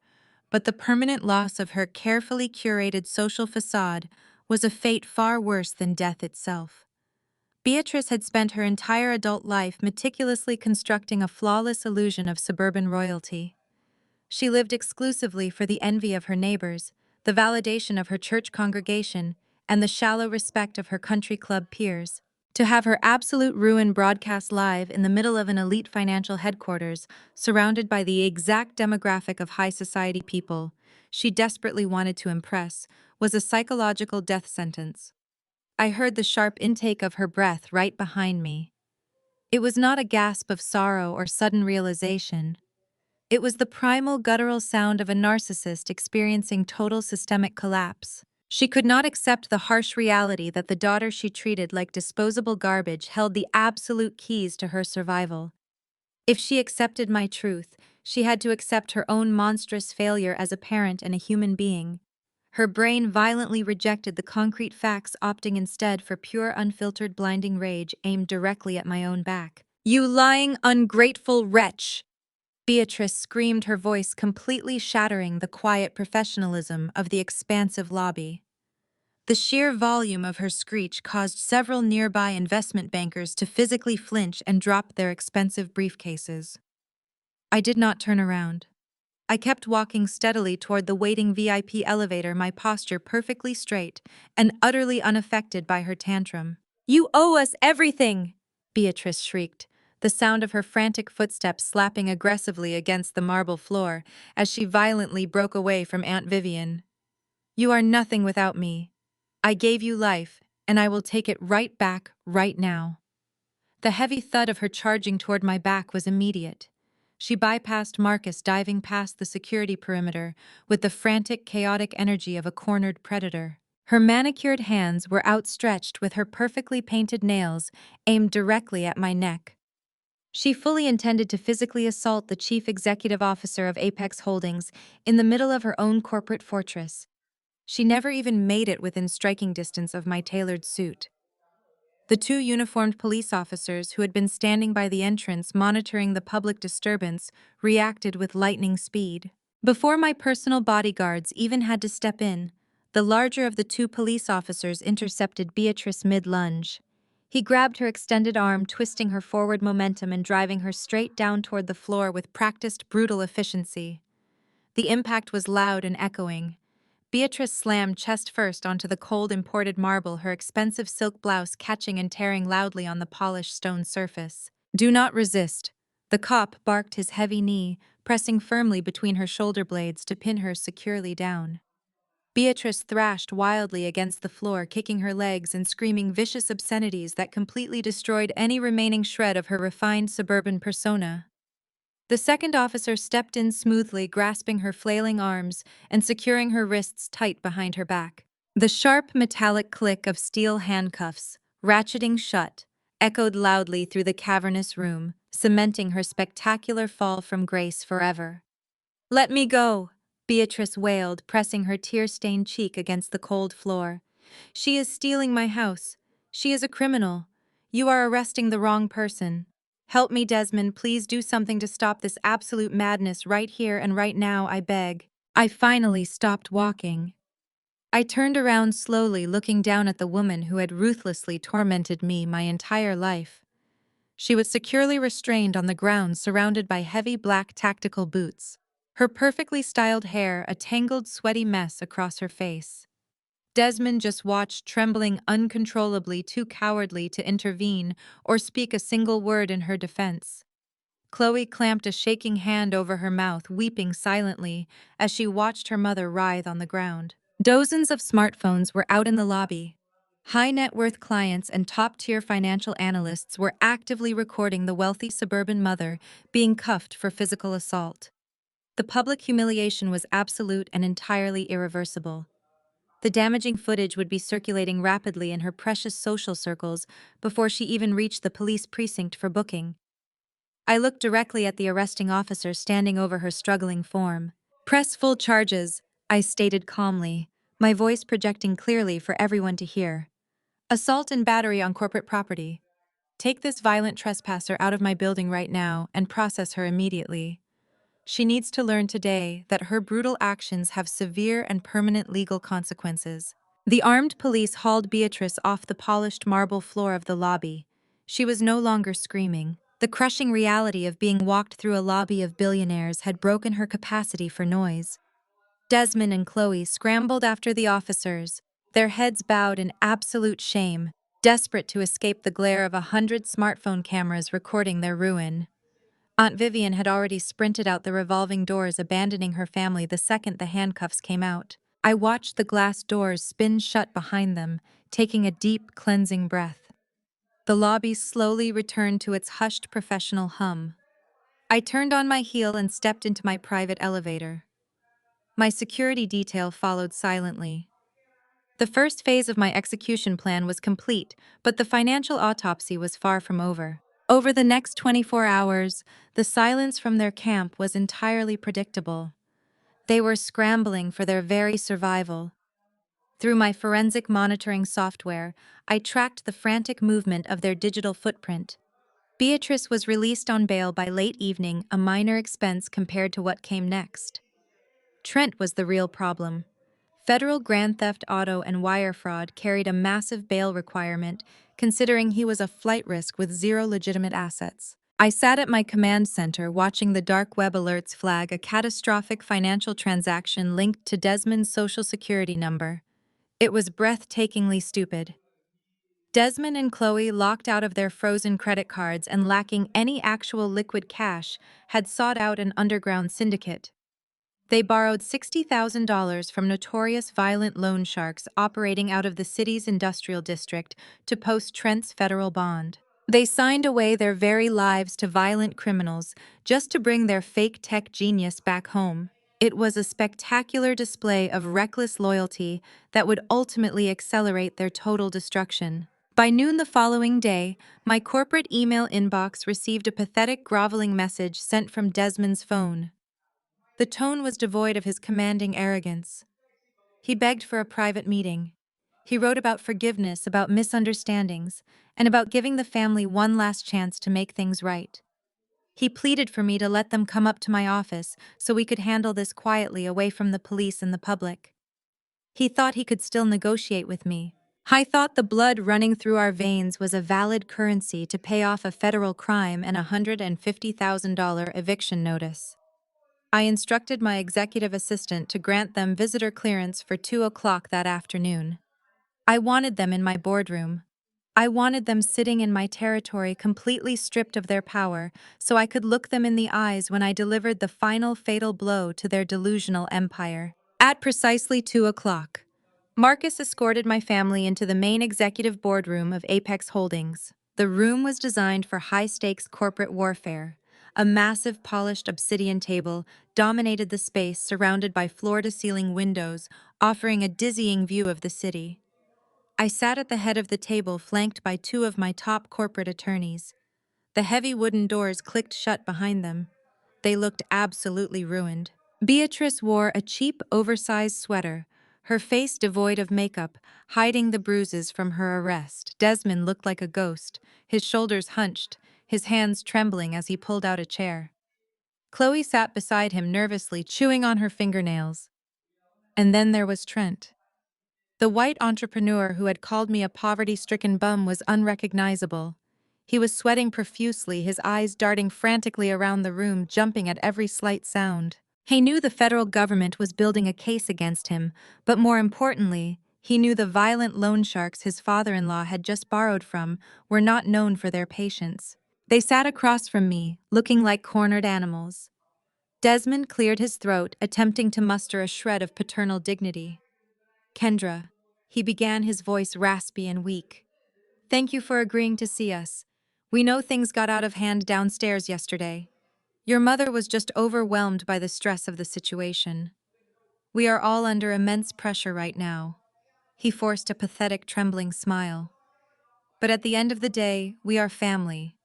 but the permanent loss of her carefully curated social facade was a fate far worse than death itself. Beatrice had spent her entire adult life meticulously constructing a flawless illusion of suburban royalty. She lived exclusively for the envy of her neighbors, the validation of her church congregation, and the shallow respect of her country club peers. To have her absolute ruin broadcast live in the middle of an elite financial headquarters, surrounded by the exact demographic of high society people she desperately wanted to impress, was a psychological death sentence. I heard the sharp intake of her breath right behind me. It was not a gasp of sorrow or sudden realization. It was the primal guttural sound of a narcissist experiencing total systemic collapse. She could not accept the harsh reality that the daughter she treated like disposable garbage held the absolute keys to her survival. If she accepted my truth, she had to accept her own monstrous failure as a parent and a human being. Her brain violently rejected the concrete facts, opting instead for pure, unfiltered, blinding rage aimed directly at my own back. "You lying, ungrateful wretch!" Beatrice screamed, her voice completely shattering the quiet professionalism of the expansive lobby. The sheer volume of her screech caused several nearby investment bankers to physically flinch and drop their expensive briefcases. I did not turn around. I kept walking steadily toward the waiting VIP elevator, my posture perfectly straight and utterly unaffected by her tantrum. "You owe us everything!" Beatrice shrieked, the sound of her frantic footsteps slapping aggressively against the marble floor as she violently broke away from Aunt Vivian. "You are nothing without me. I gave you life, and I will take it right back right now." The heavy thud of her charging toward my back was immediate. She bypassed Marcus, diving past the security perimeter with the frantic, chaotic energy of a cornered predator. Her manicured hands were outstretched with her perfectly painted nails aimed directly at my neck. She fully intended to physically assault the chief executive officer of Apex Holdings in the middle of her own corporate fortress. She never even made it within striking distance of my tailored suit. The two uniformed police officers who had been standing by the entrance monitoring the public disturbance reacted with lightning speed. Before my personal bodyguards even had to step in, the larger of the two police officers intercepted Beatrice mid-lunge. He grabbed her extended arm, twisting her forward momentum and driving her straight down toward the floor with practiced, brutal efficiency. The impact was loud and echoing. Beatrice slammed chest first onto the cold imported marble, her expensive silk blouse catching and tearing loudly on the polished stone surface. "Do not resist." The cop barked, his heavy knee pressing firmly between her shoulder blades to pin her securely down. Beatrice thrashed wildly against the floor, kicking her legs and screaming vicious obscenities that completely destroyed any remaining shred of her refined suburban persona. The second officer stepped in smoothly, grasping her flailing arms and securing her wrists tight behind her back. The sharp, metallic click of steel handcuffs, ratcheting shut, echoed loudly through the cavernous room, cementing her spectacular fall from grace forever. "Let me go," Beatrice wailed, pressing her tear-stained cheek against the cold floor. "She is stealing my house. She is a criminal. You are arresting the wrong person. Help me, Desmond. Please do something to stop this absolute madness right here and right now, I beg." I finally stopped walking. I turned around slowly, looking down at the woman who had ruthlessly tormented me my entire life. She was securely restrained on the ground, surrounded by heavy black tactical boots, her perfectly styled hair a tangled, sweaty mess across her face. Desmond just watched, trembling uncontrollably, too cowardly to intervene or speak a single word in her defense. Chloe clamped a shaking hand over her mouth, weeping silently as she watched her mother writhe on the ground. Dozens of smartphones were out in the lobby. High-net-worth clients and top-tier financial analysts were actively recording the wealthy suburban mother being cuffed for physical assault. The public humiliation was absolute and entirely irreversible. The damaging footage would be circulating rapidly in her precious social circles before she even reached the police precinct for booking. I looked directly at the arresting officer standing over her struggling form. "Press full charges," I stated calmly, my voice projecting clearly for everyone to hear. "Assault and battery on corporate property. Take this violent trespasser out of my building right now and process her immediately. She needs to learn today that her brutal actions have severe and permanent legal consequences." The armed police hauled Beatrice off the polished marble floor of the lobby. She was no longer screaming. The crushing reality of being walked through a lobby of billionaires had broken her capacity for noise. Desmond and Chloe scrambled after the officers, their heads bowed in absolute shame, desperate to escape the glare of 100 smartphone cameras recording their ruin. Aunt Vivian had already sprinted out the revolving doors, abandoning her family the second the handcuffs came out. I watched the glass doors spin shut behind them, taking a deep, cleansing breath. The lobby slowly returned to its hushed professional hum. I turned on my heel and stepped into my private elevator. My security detail followed silently. The first phase of my execution plan was complete, but the financial autopsy was far from over. Over the next 24 hours, the silence from their camp was entirely predictable. They were scrambling for their very survival. Through my forensic monitoring software, I tracked the frantic movement of their digital footprint. Beatrice was released on bail by late evening, a minor expense compared to what came next. Trent was the real problem. Federal grand theft auto and wire fraud carried a massive bail requirement, considering he was a flight risk with zero legitimate assets. I sat at my command center watching the dark web alerts flag a catastrophic financial transaction linked to Desmond's social security number. It was breathtakingly stupid. Desmond and Chloe, locked out of their frozen credit cards and lacking any actual liquid cash, had sought out an underground syndicate. They borrowed $60,000 from notorious violent loan sharks operating out of the city's industrial district to post Trent's federal bond. They signed away their very lives to violent criminals just to bring their fake tech genius back home. It was a spectacular display of reckless loyalty that would ultimately accelerate their total destruction. By noon the following day, my corporate email inbox received a pathetic, groveling message sent from Desmond's phone. The tone was devoid of his commanding arrogance. He begged for a private meeting. He wrote about forgiveness, about misunderstandings, and about giving the family one last chance to make things right. He pleaded for me to let them come up to my office so we could handle this quietly, away from the police and the public. He thought he could still negotiate with me. I thought the blood running through our veins was a valid currency to pay off a federal crime and a $150,000 eviction notice. I instructed my executive assistant to grant them visitor clearance for 2 o'clock that afternoon. I wanted them in my boardroom. I wanted them sitting in my territory, completely stripped of their power, so I could look them in the eyes when I delivered the final fatal blow to their delusional empire. At precisely 2 o'clock, Marcus escorted my family into the main executive boardroom of Apex Holdings. The room was designed for high-stakes corporate warfare, A massive polished obsidian table dominated the space, surrounded by floor-to-ceiling windows, offering a dizzying view of the city. I sat at the head of the table, flanked by two of my top corporate attorneys. The heavy wooden doors clicked shut behind them. They looked absolutely ruined. Beatrice wore a cheap, oversized sweater, her face devoid of makeup, hiding the bruises from her arrest. Desmond looked like a ghost, his shoulders hunched, his hands trembling as he pulled out a chair. Chloe sat beside him, nervously chewing on her fingernails. And then there was Trent. The white entrepreneur who had called me a poverty-stricken bum was unrecognizable. He was sweating profusely, his eyes darting frantically around the room, jumping at every slight sound. He knew the federal government was building a case against him, but more importantly, he knew the violent loan sharks his father-in-law had just borrowed from were not known for their patience. They sat across from me, looking like cornered animals. Desmond cleared his throat, attempting to muster a shred of paternal dignity. "Kendra," he began, his voice raspy and weak. "Thank you for agreeing to see us. We know things got out of hand downstairs yesterday. Your mother was just overwhelmed by the stress of the situation. We are all under immense pressure right now." He forced a pathetic, trembling smile. "But at the end of the day, we are family.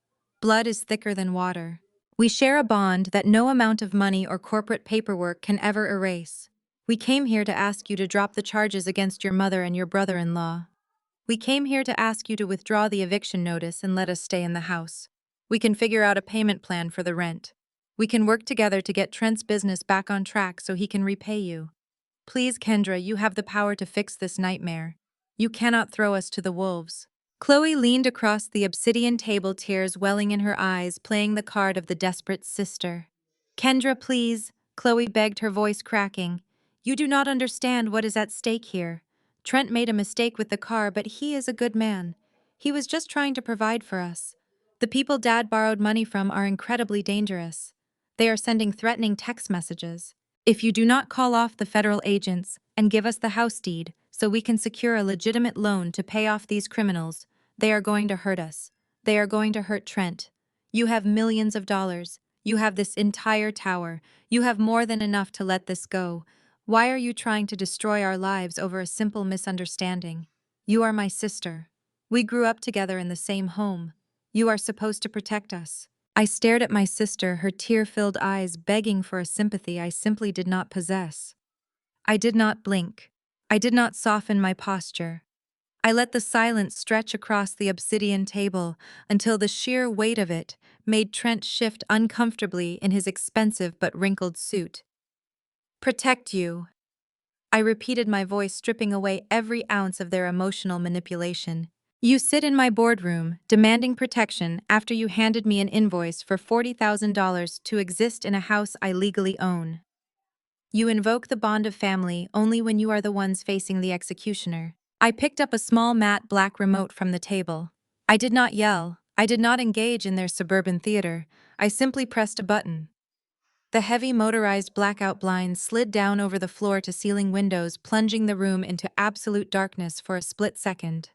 Blood is thicker than water. We share a bond that no amount of money or corporate paperwork can ever erase. We came here to ask you to drop the charges against your mother and your brother-in-law. We came here to ask you to withdraw the eviction notice and let us stay in the house. We can figure out a payment plan for the rent. We can work together to get Trent's business back on track so he can repay you. Please, Kendra, you have the power to fix this nightmare. You cannot throw us to the wolves." Chloe leaned across the obsidian table, tears welling in her eyes, playing the card of the desperate sister. "Kendra, please," Chloe begged, her voice cracking. "You do not understand what is at stake here. Trent made a mistake with the car, but he is a good man. He was just trying to provide for us. The people Dad borrowed money from are incredibly dangerous. They are sending threatening text messages. If you do not call off the federal agents and give us the house deed so we can secure a legitimate loan to pay off these criminals, they are going to hurt us. They are going to hurt Trent. You have millions of dollars. You have this entire tower. You have more than enough to let this go. Why are you trying to destroy our lives over a simple misunderstanding? You are my sister. We grew up together in the same home. You are supposed to protect us." I stared at my sister, her tear-filled eyes begging for a sympathy I simply did not possess. I did not blink. I did not soften my posture. I let the silence stretch across the obsidian table until the sheer weight of it made Trent shift uncomfortably in his expensive but wrinkled suit. "Protect you," I repeated, my voice stripping away every ounce of their emotional manipulation. "You sit in my boardroom, demanding protection after you handed me an invoice for $40,000 to exist in a house I legally own. You invoke the bond of family only when you are the ones facing the executioner." I picked up a small matte black remote from the table. I did not yell. I did not engage in their suburban theater. I simply pressed a button. The heavy motorized blackout blinds slid down over the floor-to-ceiling windows, plunging the room into absolute darkness for a split second.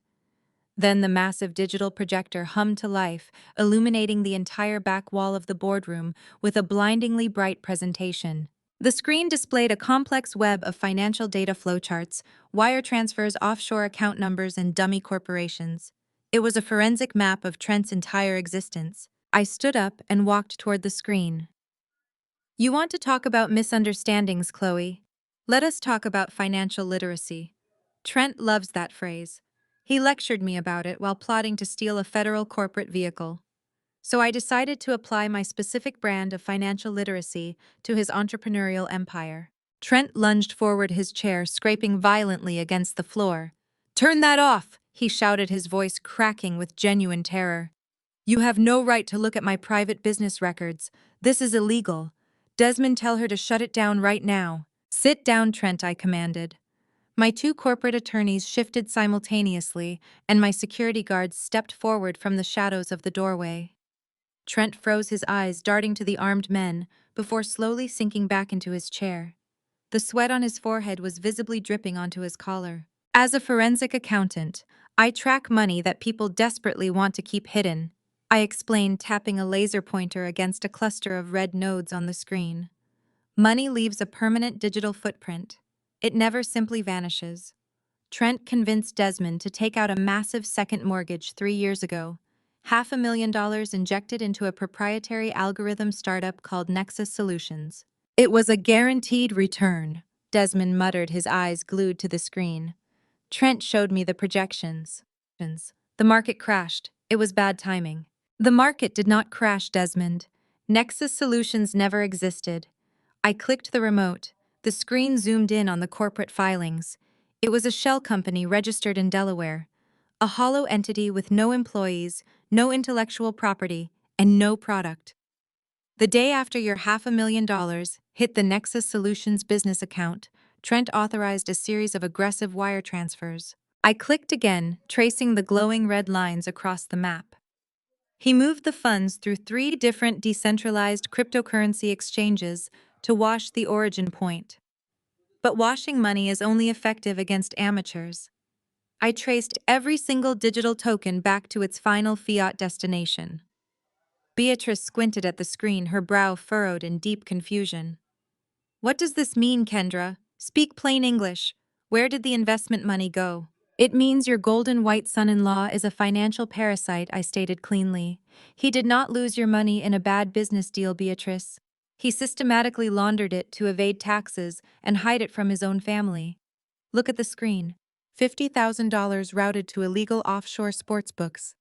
Then the massive digital projector hummed to life, illuminating the entire back wall of the boardroom with a blindingly bright presentation. The screen displayed a complex web of financial data flowcharts, wire transfers, offshore account numbers, and dummy corporations. It was a forensic map of Trent's entire existence. I stood up and walked toward the screen. "You want to talk about misunderstandings, Chloe? Let us talk about financial literacy." Trent loves that phrase. He lectured me about it while plotting to steal a federal corporate vehicle. So I decided to apply my specific brand of financial literacy to his entrepreneurial empire. Trent lunged forward, his chair scraping violently against the floor. "Turn that off!" he shouted, his voice cracking with genuine terror. "You have no right to look at my private business records. This is illegal. Desmond, tell her to shut it down right now." "Sit down, Trent," I commanded. My two corporate attorneys shifted simultaneously, and my security guards stepped forward from the shadows of the doorway. Trent froze, his eyes darting to the armed men before slowly sinking back into his chair. The sweat on his forehead was visibly dripping onto his collar. "As a forensic accountant, I track money that people desperately want to keep hidden," I explained, tapping a laser pointer against a cluster of red nodes on the screen. Money leaves a permanent digital footprint. It never simply vanishes. Trent convinced Desmond to take out a massive second mortgage 3 years ago. $500,000 injected into a proprietary algorithm startup called Nexus Solutions. It was a guaranteed return, Desmond muttered, his eyes glued to the screen. Trent showed me the projections. The market crashed. It was bad timing. The market did not crash, Desmond. Nexus Solutions never existed. I clicked the remote. The screen zoomed in on the corporate filings. It was a shell company registered in Delaware. A hollow entity with no employees, no intellectual property, and no product. The day after your $500,000 hit the Nexus Solutions business account, Trent authorized a series of aggressive wire transfers. I clicked again, tracing the glowing red lines across the map. He moved the funds through 3 different decentralized cryptocurrency exchanges to wash the origin point. But washing money is only effective against amateurs. I traced every single digital token back to its final fiat destination. Beatrice squinted at the screen, her brow furrowed in deep confusion. What does this mean, Kendra? Speak plain English. Where did the investment money go? It means your golden white son-in-law is a financial parasite, I stated cleanly. He did not lose your money in a bad business deal, Beatrice. He systematically laundered it to evade taxes and hide it from his own family. Look at the screen. $50,000 routed to illegal offshore sportsbooks.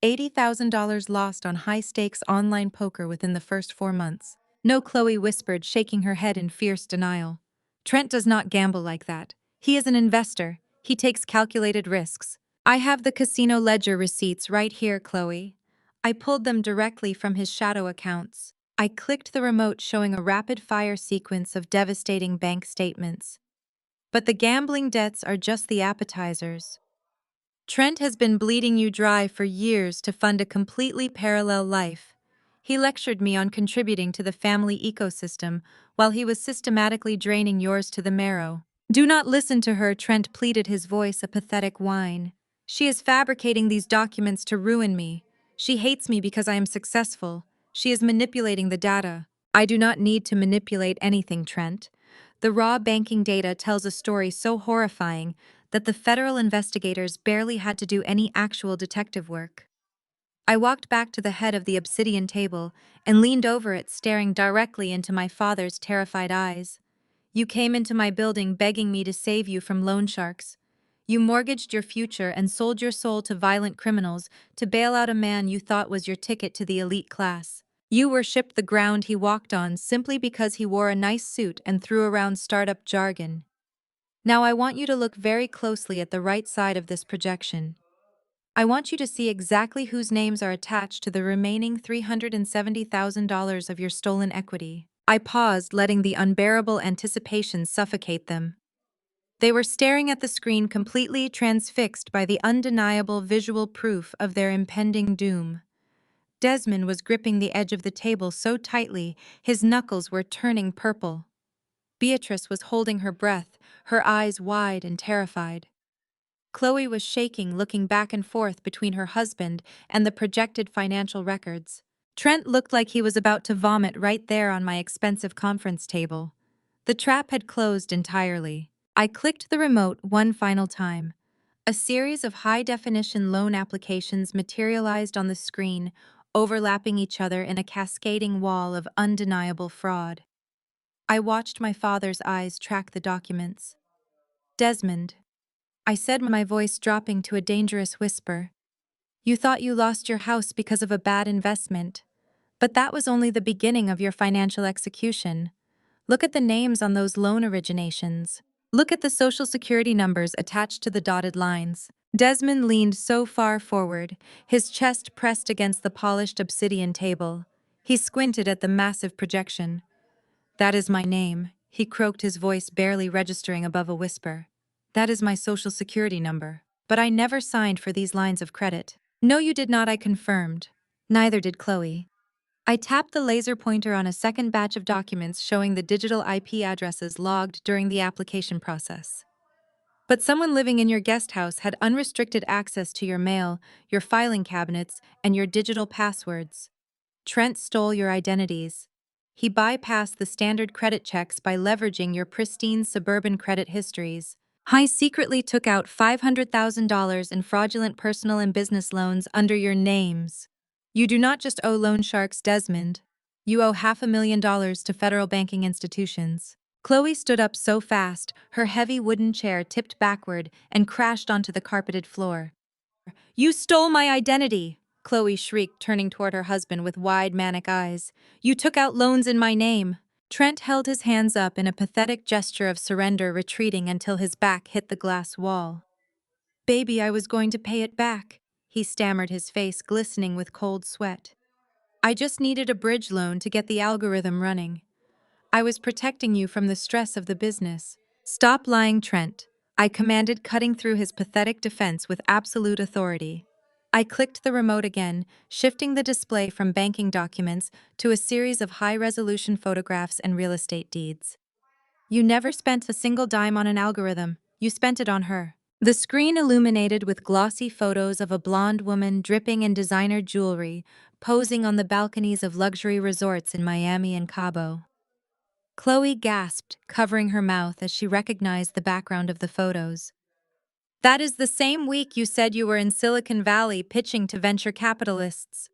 $80,000 lost on high-stakes online poker within the first 4 months. No, Chloe whispered, shaking her head in fierce denial. Trent does not gamble like that. He is an investor. He takes calculated risks. I have the casino ledger receipts right here, Chloe. I pulled them directly from his shadow accounts. I clicked the remote, showing a rapid-fire sequence of devastating bank statements. But the gambling debts are just the appetizers. Trent has been bleeding you dry for years to fund a completely parallel life. He lectured me on contributing to the family ecosystem while he was systematically draining yours to the marrow. Do not listen to her, Trent pleaded, his voice a pathetic whine. She is fabricating these documents to ruin me. She hates me because I am successful. She is manipulating the data. I do not need to manipulate anything, Trent. The raw banking data tells a story so horrifying that the federal investigators barely had to do any actual detective work. I walked back to the head of the obsidian table and leaned over it, staring directly into my father's terrified eyes. You came into my building begging me to save you from loan sharks. You mortgaged your future and sold your soul to violent criminals to bail out a man you thought was your ticket to the elite class. You worshipped the ground he walked on simply because he wore a nice suit and threw around startup jargon. Now I want you to look very closely at the right side of this projection. I want you to see exactly whose names are attached to the remaining $370,000 of your stolen equity. I paused, letting the unbearable anticipation suffocate them. They were staring at the screen, completely transfixed by the undeniable visual proof of their impending doom. Desmond was gripping the edge of the table so tightly his knuckles were turning purple. Beatrice was holding her breath, her eyes wide and terrified. Chloe was shaking, looking back and forth between her husband and the projected financial records. Trent looked like he was about to vomit right there on my expensive conference table. The trap had closed entirely. I clicked the remote one final time. A series of high-definition loan applications materialized on the screen, overlapping each other in a cascading wall of undeniable fraud. I watched my father's eyes track the documents. Desmond, I said, my voice dropping to a dangerous whisper. You thought you lost your house because of a bad investment. But that was only the beginning of your financial execution. Look at the names on those loan originations. Look at the social security numbers attached to the dotted lines. Desmond leaned so far forward, his chest pressed against the polished obsidian table. He squinted at the massive projection. That is my name, he croaked, his voice barely registering above a whisper. That is my social security number. But I never signed for these lines of credit. No, you did not, I confirmed. Neither did Chloe. I tapped the laser pointer on a second batch of documents showing the digital IP addresses logged during the application process. But someone living in your guest house had unrestricted access to your mail, your filing cabinets, and your digital passwords. Trent stole your identities. He bypassed the standard credit checks by leveraging your pristine suburban credit histories. He secretly took out $500,000 in fraudulent personal and business loans under your names. You do not just owe loan sharks Desmond. You owe $500,000 to federal banking institutions. Chloe stood up so fast, her heavy wooden chair tipped backward and crashed onto the carpeted floor. You stole my identity, Chloe shrieked, turning toward her husband with wide, manic eyes. You took out loans in my name. Trent held his hands up in a pathetic gesture of surrender, retreating until his back hit the glass wall. Baby, I was going to pay it back, he stammered, his face glistening with cold sweat. I just needed a bridge loan to get the algorithm running. I was protecting you from the stress of the business. Stop lying, Trent, I commanded, cutting through his pathetic defense with absolute authority. I clicked the remote again, shifting the display from banking documents to a series of high-resolution photographs and real estate deeds. You never spent a single dime on an algorithm. You spent it on her. The screen illuminated with glossy photos of a blonde woman dripping in designer jewelry, posing on the balconies of luxury resorts in Miami and Cabo. Chloe gasped, covering her mouth as she recognized the background of the photos. That is the same week you said you were in Silicon Valley pitching to venture capitalists.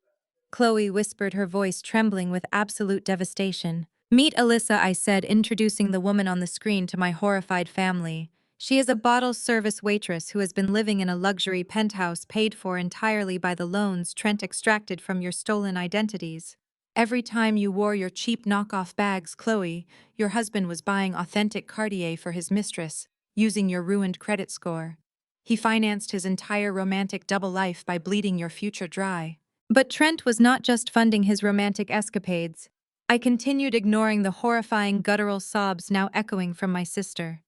Chloe whispered, her voice trembling with absolute devastation. Meet Alyssa, I said, introducing the woman on the screen to my horrified family. She is a bottle service waitress who has been living in a luxury penthouse paid for entirely by the loans Trent extracted from your stolen identities. Every time you wore your cheap knockoff bags, Chloe, your husband was buying authentic Cartier for his mistress, using your ruined credit score. He financed his entire romantic double life by bleeding your future dry. But Trent was not just funding his romantic escapades. I continued, ignoring the horrifying guttural sobs now echoing from my sister.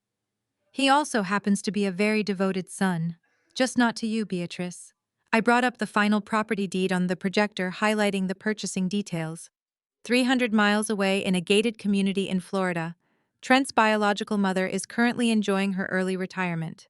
He also happens to be a very devoted son. Just not to you, Beatrice. I brought up the final property deed on the projector, highlighting the purchasing details. 300 miles away in a gated community in Florida, Trent's biological mother is currently enjoying her early retirement.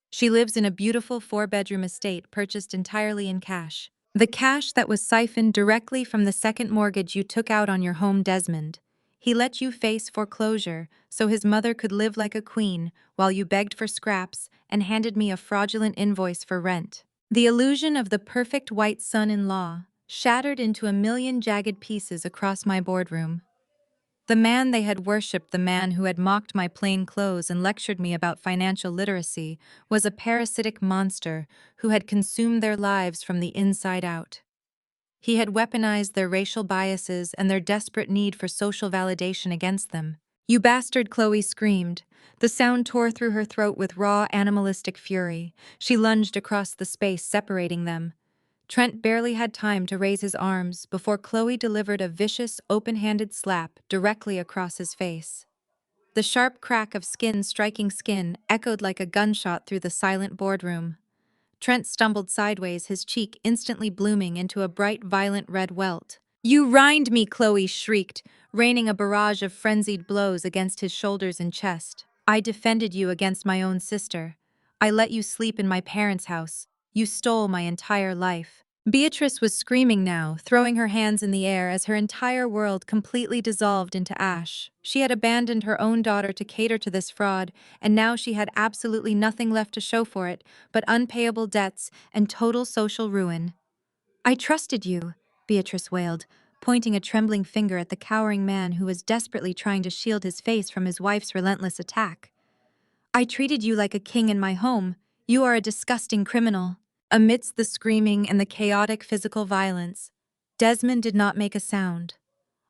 She lives in a beautiful 4-bedroom estate purchased entirely in cash. The cash that was siphoned directly from the second mortgage you took out on your home, Desmond. He let you face foreclosure so his mother could live like a queen while you begged for scraps and handed me a fraudulent invoice for rent. The illusion of the perfect white son-in-law shattered into a million jagged pieces across my boardroom. The man they had worshipped, the man who had mocked my plain clothes and lectured me about financial literacy, was a parasitic monster who had consumed their lives from the inside out. He had weaponized their racial biases and their desperate need for social validation against them. You bastard, Chloe screamed. The sound tore through her throat with raw, animalistic fury. She lunged across the space separating them. Trent barely had time to raise his arms before Chloe delivered a vicious, open-handed slap directly across his face. The sharp crack of skin striking skin echoed like a gunshot through the silent boardroom. Trent stumbled sideways, his cheek instantly blooming into a bright, violent red welt. You rind me, Chloe shrieked, raining a barrage of frenzied blows against his shoulders and chest. I defended you against my own sister. I let you sleep in my parents' house. You stole my entire life. Beatrice was screaming now, throwing her hands in the air as her entire world completely dissolved into ash. She had abandoned her own daughter to cater to this fraud, and now she had absolutely nothing left to show for it but unpayable debts and total social ruin. I trusted you, Beatrice wailed, pointing a trembling finger at the cowering man who was desperately trying to shield his face from his wife's relentless attack. I treated you like a king in my home. You are a disgusting criminal. Amidst the screaming and the chaotic physical violence, Desmond did not make a sound.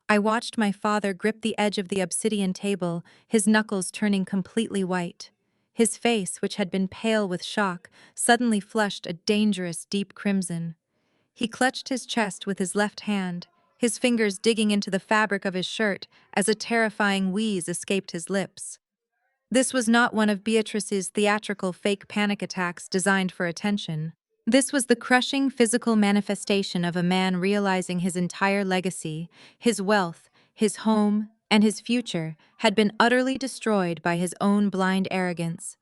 I watched my father grip the edge of the obsidian table, his knuckles turning completely white. His face, which had been pale with shock, suddenly flushed a dangerous deep crimson. He clutched his chest with his left hand, his fingers digging into the fabric of his shirt as a terrifying wheeze escaped his lips. This was not one of Beatrice's theatrical fake panic attacks designed for attention. This was the crushing physical manifestation of a man realizing his entire legacy, his wealth, his home, and his future had been utterly destroyed by his own blind arrogance.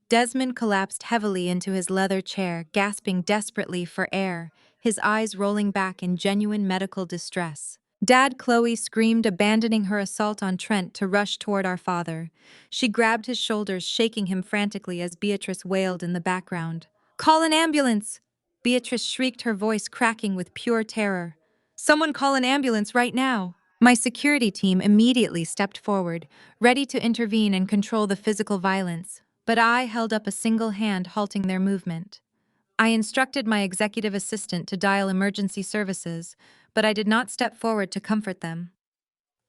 Desmond collapsed heavily into his leather chair, gasping desperately for air, his eyes rolling back in genuine medical distress. Dad, Chloe screamed, abandoning her assault on Trent to rush toward our father. She grabbed his shoulders, shaking him frantically as Beatrice wailed in the background. "Call an ambulance!" Beatrice shrieked, her voice cracking with pure terror. "Someone call an ambulance right now!" My security team immediately stepped forward, ready to intervene and control the physical violence, but I held up a single hand, halting their movement. I instructed my executive assistant to dial emergency services, but I did not step forward to comfort them.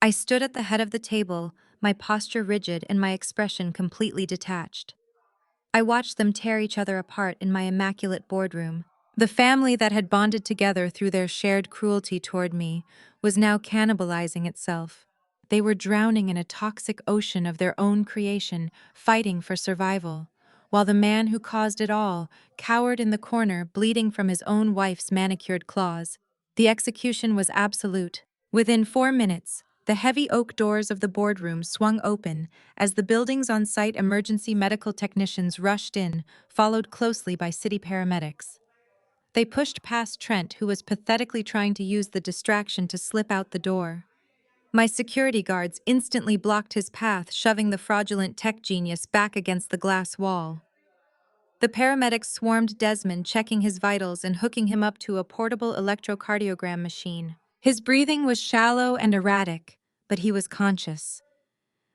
I stood at the head of the table, my posture rigid and my expression completely detached. I watched them tear each other apart in my immaculate boardroom. The family that had bonded together through their shared cruelty toward me was now cannibalizing itself. They were drowning in a toxic ocean of their own creation, fighting for survival, while the man who caused it all cowered in the corner, bleeding from his own wife's manicured claws. The execution was absolute. Within 4 minutes, the heavy oak doors of the boardroom swung open as the building's on-site emergency medical technicians rushed in, followed closely by city paramedics. They pushed past Trent, who was pathetically trying to use the distraction to slip out the door. My security guards instantly blocked his path, shoving the fraudulent tech genius back against the glass wall. The paramedics swarmed Desmond, checking his vitals and hooking him up to a portable electrocardiogram machine. His breathing was shallow and erratic, but he was conscious.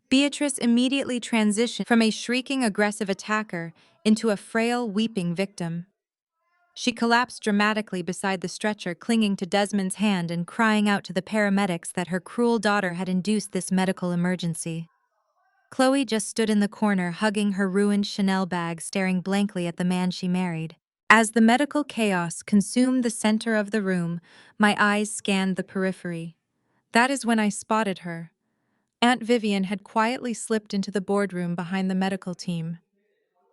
Beatrice immediately transitioned from a shrieking, aggressive attacker into a frail, weeping victim. She collapsed dramatically beside the stretcher, clinging to Desmond's hand and crying out to the paramedics that her cruel daughter had induced this medical emergency. Chloe just stood in the corner, hugging her ruined Chanel bag, staring blankly at the man she married. As the medical chaos consumed the center of the room, my eyes scanned the periphery. That is when I spotted her. Aunt Vivian had quietly slipped into the boardroom behind the medical team.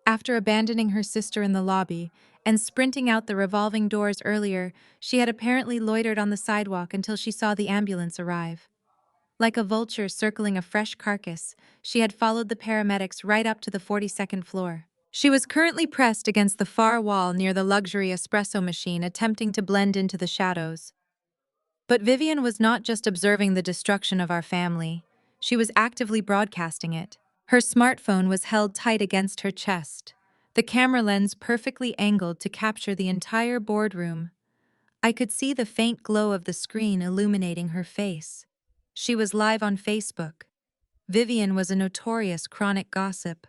After abandoning her sister in the lobby and sprinting out the revolving doors earlier, she had apparently loitered on the sidewalk until she saw the ambulance arrive. Like a vulture circling a fresh carcass, she had followed the paramedics right up to the 42nd floor. She was currently pressed against the far wall near the luxury espresso machine, attempting to blend into the shadows. But Vivian was not just observing the destruction of our family, she was actively broadcasting it. Her smartphone was held tight against her chest, the camera lens perfectly angled to capture the entire boardroom. I could see the faint glow of the screen illuminating her face. She was live on Facebook. Vivian was a notorious chronic gossip.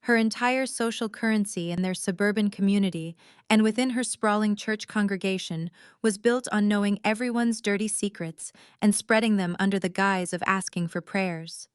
Her entire social currency in their suburban community and within her sprawling church congregation was built on knowing everyone's dirty secrets and spreading them under the guise of asking for prayers.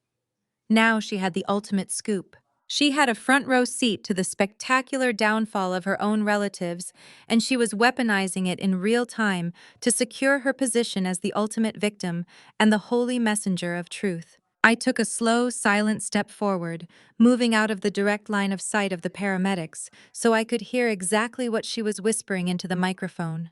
Now she had the ultimate scoop. She had a front row seat to the spectacular downfall of her own relatives, and she was weaponizing it in real time to secure her position as the ultimate victim and the holy messenger of truth. I took a slow, silent step forward, moving out of the direct line of sight of the paramedics so I could hear exactly what she was whispering into the microphone.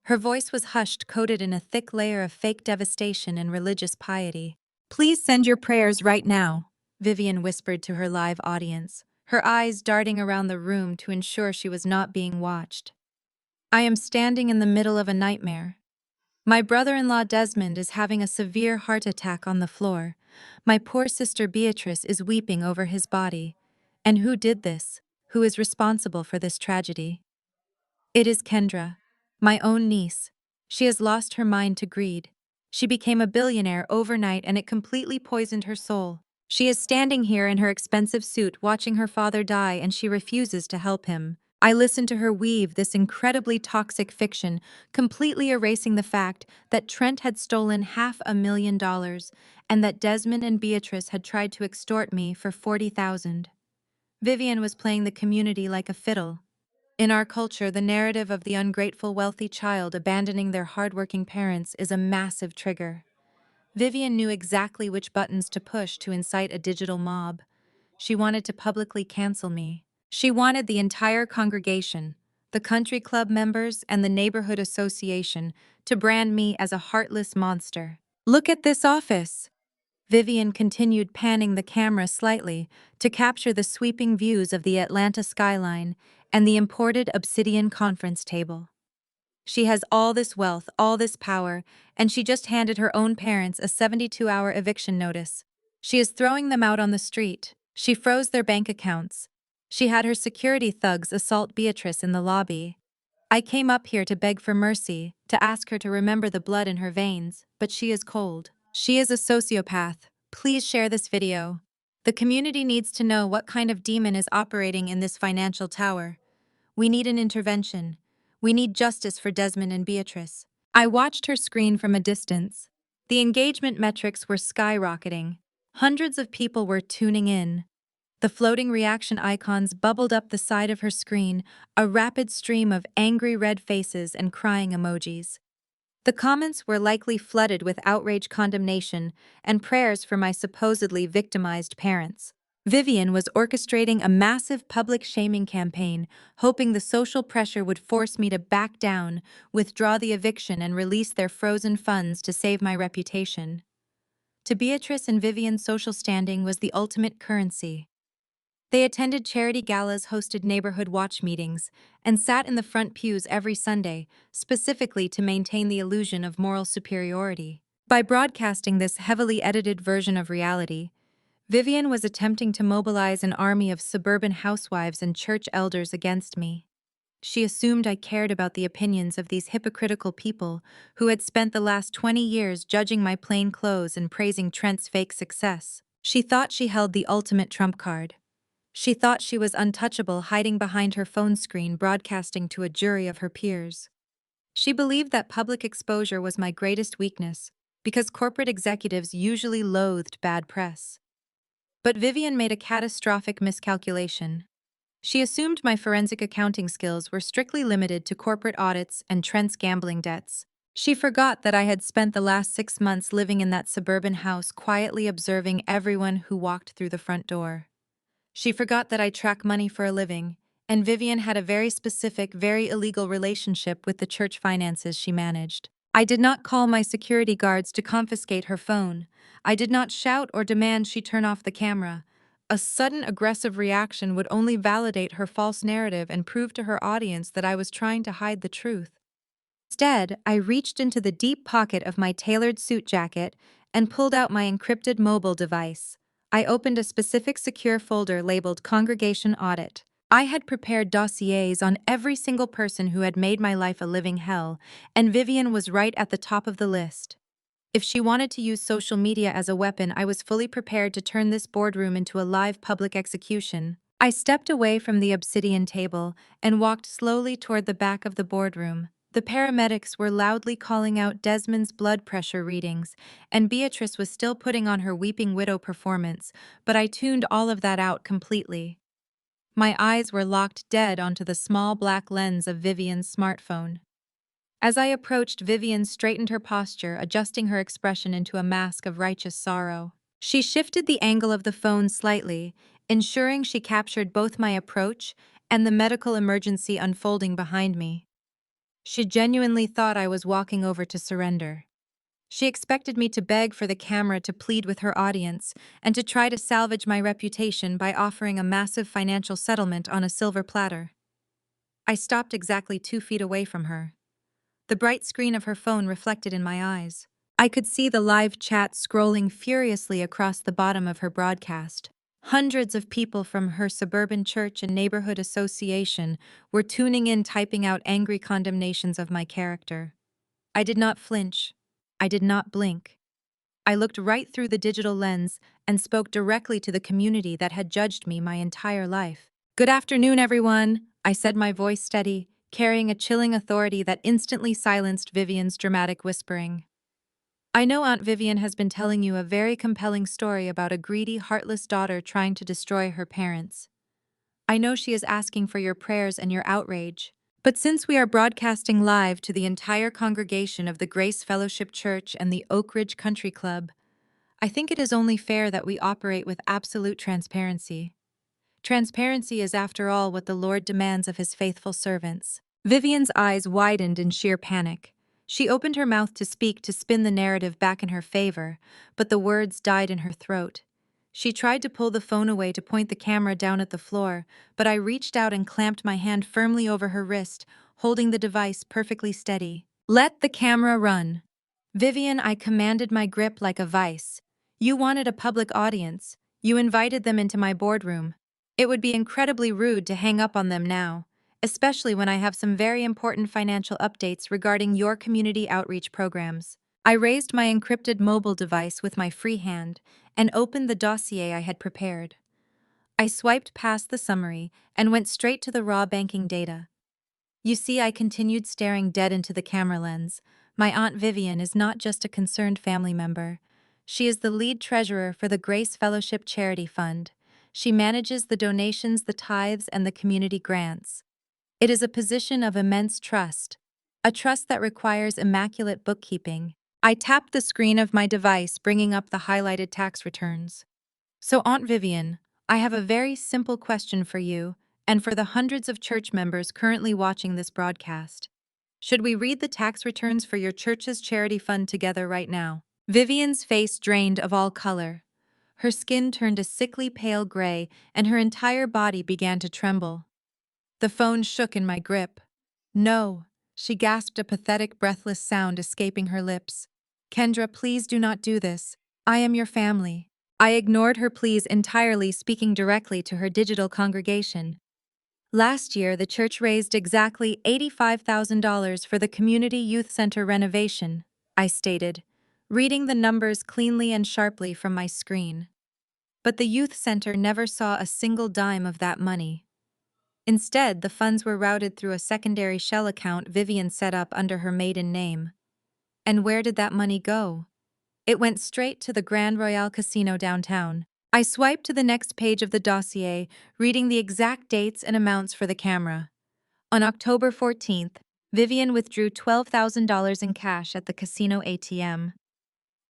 Her voice was hushed, coated in a thick layer of fake devastation and religious piety. "Please send your prayers right now," Vivian whispered to her live audience, her eyes darting around the room to ensure she was not being watched. "I am standing in the middle of a nightmare. My brother-in-law Desmond is having a severe heart attack on the floor. My poor sister Beatrice is weeping over his body. And who did this? Who is responsible for this tragedy? It is Kendra, my own niece. She has lost her mind to greed. She became a billionaire overnight and it completely poisoned her soul. She is standing here in her expensive suit watching her father die and she refuses to help him. I listened to her weave this incredibly toxic fiction, completely erasing the fact that Trent had stolen $500,000 and that Desmond and Beatrice had tried to extort me for $40,000. Vivian was playing the community like a fiddle. In our culture, the narrative of the ungrateful wealthy child abandoning their hardworking parents is a massive trigger. Vivian knew exactly which buttons to push to incite a digital mob. She wanted to publicly cancel me. She wanted the entire congregation, the country club members, and the neighborhood association to brand me as a heartless monster. "Look at this office," Vivian continued panning the camera slightly to capture the sweeping views of the Atlanta skyline and the imported obsidian conference table. She has all this wealth, all this power, and she just handed her own parents a 72-hour eviction notice. She is throwing them out on the street. She froze their bank accounts. She had her security thugs assault Beatrice in the lobby. I came up here to beg for mercy, to ask her to remember the blood in her veins, but she is cold. She is a sociopath. Please share this video. The community needs to know what kind of demon is operating in this financial tower. We need an intervention. We need justice for Desmond and Beatrice. I watched her screen from a distance. The engagement metrics were skyrocketing. Hundreds of people were tuning in. The floating reaction icons bubbled up the side of her screen, a rapid stream of angry red faces and crying emojis. The comments were likely flooded with outrage condemnation and prayers for my supposedly victimized parents. Vivian was orchestrating a massive public shaming campaign, hoping the social pressure would force me to back down, withdraw the eviction, and release their frozen funds to save my reputation. To Beatrice and Vivian's social standing was the ultimate currency. They attended charity galas, hosted neighborhood watch meetings, and sat in the front pews every Sunday, specifically to maintain the illusion of moral superiority. By broadcasting this heavily edited version of reality, Vivian was attempting to mobilize an army of suburban housewives and church elders against me. She assumed I cared about the opinions of these hypocritical people who had spent the last 20 years judging my plain clothes and praising Trent's fake success. She thought she held the ultimate trump card. She thought she was untouchable, hiding behind her phone screen, broadcasting to a jury of her peers. She believed that public exposure was my greatest weakness, because corporate executives usually loathed bad press. But Vivian made a catastrophic miscalculation. She assumed my forensic accounting skills were strictly limited to corporate audits and Trent's gambling debts. She forgot that I had spent the last 6 months living in that suburban house, quietly observing everyone who walked through the front door. She forgot that I track money for a living, and Vivian had a very specific, very illegal relationship with the church finances she managed. I did not call my security guards to confiscate her phone. I did not shout or demand she turn off the camera. A sudden aggressive reaction would only validate her false narrative and prove to her audience that I was trying to hide the truth. Instead, I reached into the deep pocket of my tailored suit jacket and pulled out my encrypted mobile device. I opened a specific secure folder labeled Congregation Audit. I had prepared dossiers on every single person who had made my life a living hell, and Vivian was right at the top of the list. If she wanted to use social media as a weapon, I was fully prepared to turn this boardroom into a live public execution. I stepped away from the obsidian table and walked slowly toward the back of the boardroom. The paramedics were loudly calling out Desmond's blood pressure readings, and Beatrice was still putting on her weeping widow performance, but I tuned all of that out completely. My eyes were locked dead onto the small black lens of Vivian's smartphone. As I approached, Vivian straightened her posture, adjusting her expression into a mask of righteous sorrow. She shifted the angle of the phone slightly, ensuring she captured both my approach and the medical emergency unfolding behind me. She genuinely thought I was walking over to surrender. She expected me to beg for the camera, to plead with her audience, and to try to salvage my reputation by offering a massive financial settlement on a silver platter. I stopped exactly 2 feet away from her. The bright screen of her phone reflected in my eyes. I could see the live chat scrolling furiously across the bottom of her broadcast. Hundreds of people from her suburban church and neighborhood association were tuning in, typing out angry condemnations of my character. I did not flinch. I did not blink. I looked right through the digital lens and spoke directly to the community that had judged me my entire life. "Good afternoon, everyone," I said, my voice steady, carrying a chilling authority that instantly silenced Vivian's dramatic whispering. "I know Aunt Vivian has been telling you a very compelling story about a greedy, heartless daughter trying to destroy her parents. I know she is asking for your prayers and your outrage. But since we are broadcasting live to the entire congregation of the Grace Fellowship Church and the Oak Ridge Country Club, I think it is only fair that we operate with absolute transparency. Transparency is, after all, what the Lord demands of his faithful servants." Vivian's eyes widened in sheer panic. She opened her mouth to speak to spin the narrative back in her favor, but the words died in her throat. She tried to pull the phone away to point the camera down at the floor, but I reached out and clamped my hand firmly over her wrist, holding the device perfectly steady. "Let the camera run." "Vivian," I commanded, my grip like a vice. "You wanted a public audience. You invited them into my boardroom. It would be incredibly rude to hang up on them now, especially when I have some very important financial updates regarding your community outreach programs." I raised my encrypted mobile device with my free hand and opened the dossier I had prepared. I swiped past the summary and went straight to the raw banking data. "You see," I continued, staring dead into the camera lens, "my Aunt Vivian is not just a concerned family member. She is the lead treasurer for the Grace Fellowship Charity Fund. She manages the donations, the tithes, and the community grants. It is a position of immense trust, a trust that requires immaculate bookkeeping." I tapped the screen of my device, bringing up the highlighted tax returns. "So, Aunt Vivian, I have a very simple question for you and for the hundreds of church members currently watching this broadcast. Should we read the tax returns for your church's charity fund together right now?" Vivian's face drained of all color. Her skin turned a sickly pale gray, and her entire body began to tremble. The phone shook in my grip. "No," she gasped, a pathetic, breathless sound escaping her lips. "Kendra, please do not do this. I am your family." I ignored her pleas entirely, speaking directly to her digital congregation. "Last year, the church raised exactly $85,000 for the community youth center renovation," I stated, reading the numbers cleanly and sharply from my screen. But the youth center never saw a single dime of that money. Instead, the funds were routed through a secondary shell account Vivian set up under her maiden name. And where did that money go? It went straight to the Grand Royale Casino downtown. I swiped to the next page of the dossier, reading the exact dates and amounts for the camera. On October 14th, Vivian withdrew $12,000 in cash at the casino ATM.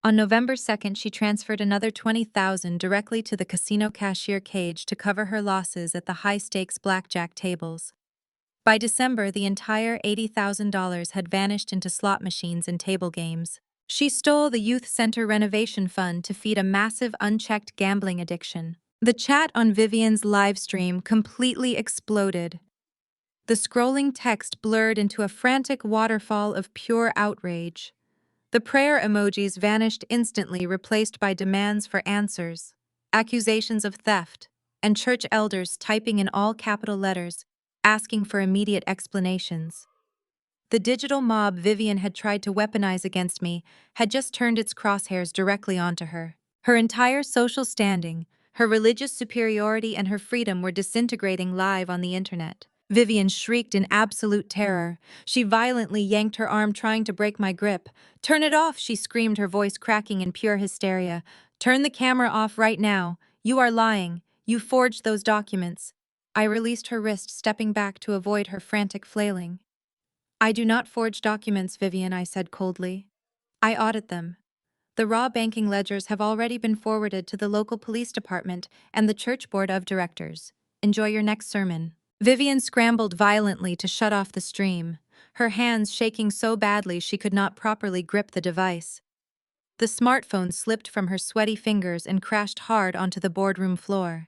On November 2nd, she transferred another $20,000 directly to the casino cashier cage to cover her losses at the high-stakes blackjack tables. By December, the entire $80,000 had vanished into slot machines and table games. She stole the youth center renovation fund to feed a massive unchecked gambling addiction. The chat on Vivian's livestream completely exploded. The scrolling text blurred into a frantic waterfall of pure outrage. The prayer emojis vanished instantly, replaced by demands for answers, accusations of theft, and church elders typing in all capital letters, asking for immediate explanations. The digital mob Vivian had tried to weaponize against me had just turned its crosshairs directly onto her. Her entire social standing, her religious superiority, and her freedom were disintegrating live on the internet. Vivian shrieked in absolute terror. She violently yanked her arm, trying to break my grip. "Turn it off," she screamed, her voice cracking in pure hysteria. "Turn the camera off right now. You are lying. You forged those documents." I released her wrist, stepping back to avoid her frantic flailing. "I do not forge documents, Vivian," I said coldly. "I audit them. The raw banking ledgers have already been forwarded to the local police department and the church board of directors. Enjoy your next sermon." Vivian scrambled violently to shut off the stream, her hands shaking so badly she could not properly grip the device. The smartphone slipped from her sweaty fingers and crashed hard onto the boardroom floor.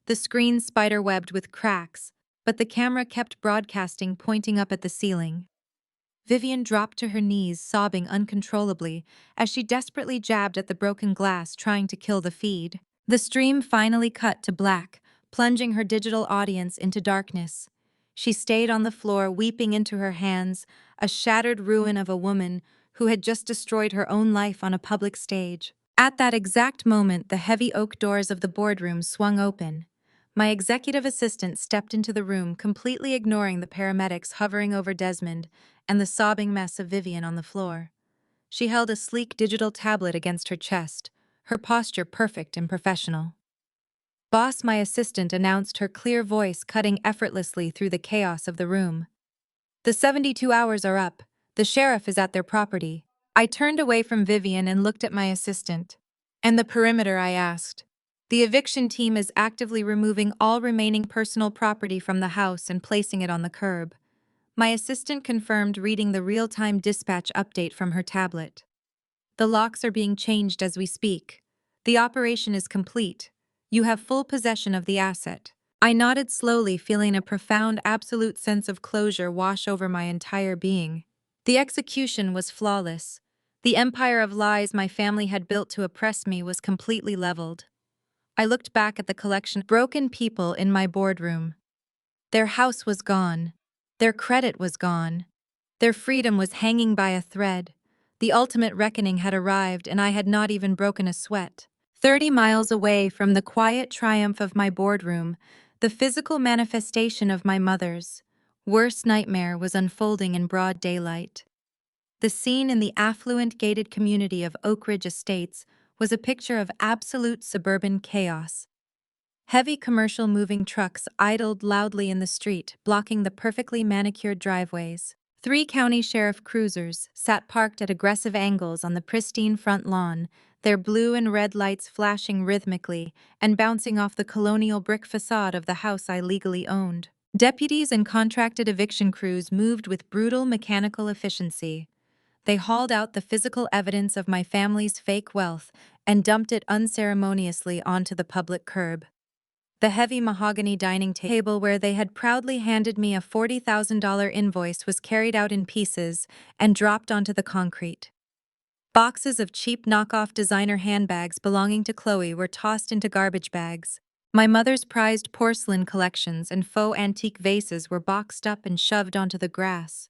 The screen spiderwebbed with cracks, but the camera kept broadcasting, pointing up at the ceiling. Vivian dropped to her knees, sobbing uncontrollably, as she desperately jabbed at the broken glass, trying to kill the feed. The stream finally cut to black, plunging her digital audience into darkness. She stayed on the floor, weeping into her hands, a shattered ruin of a woman who had just destroyed her own life on a public stage. At that exact moment, the heavy oak doors of the boardroom swung open. My executive assistant stepped into the room, completely ignoring the paramedics hovering over Desmond and the sobbing mess of Vivian on the floor. She held a sleek digital tablet against her chest, her posture perfect and professional. "Boss," my assistant announced, her clear voice cutting effortlessly through the chaos of the room. "The 72 hours are up. The sheriff is at their property." I turned away from Vivian and looked at my assistant. "And the perimeter?" I asked. "The eviction team is actively removing all remaining personal property from the house and placing it on the curb. My assistant confirmed reading the real-time dispatch update from her tablet. The locks are being changed as we speak. The operation is complete. You have full possession of the asset. I nodded slowly, feeling a profound, absolute sense of closure wash over my entire being. The execution was flawless. The empire of lies my family had built to oppress me was completely leveled. I looked back at the collection of broken people in my boardroom. Their house was gone. Their credit was gone. Their freedom was hanging by a thread. The ultimate reckoning had arrived, and I had not even broken a sweat. 30 miles away from the quiet triumph of my boardroom, the physical manifestation of my mother's worst nightmare was unfolding in broad daylight. The scene in the affluent gated community of Oak Ridge Estates was a picture of absolute suburban chaos. Heavy commercial moving trucks idled loudly in the street, blocking the perfectly manicured driveways. 3 county sheriff cruisers sat parked at aggressive angles on the pristine front lawn, their blue and red lights flashing rhythmically and bouncing off the colonial brick facade of the house I legally owned. Deputies and contracted eviction crews moved with brutal mechanical efficiency. They hauled out the physical evidence of my family's fake wealth and dumped it unceremoniously onto the public curb. The heavy mahogany dining table where they had proudly handed me a $40,000 invoice was carried out in pieces and dropped onto the concrete. Boxes of cheap knockoff designer handbags belonging to Chloe were tossed into garbage bags. My mother's prized porcelain collections and faux antique vases were boxed up and shoved onto the grass.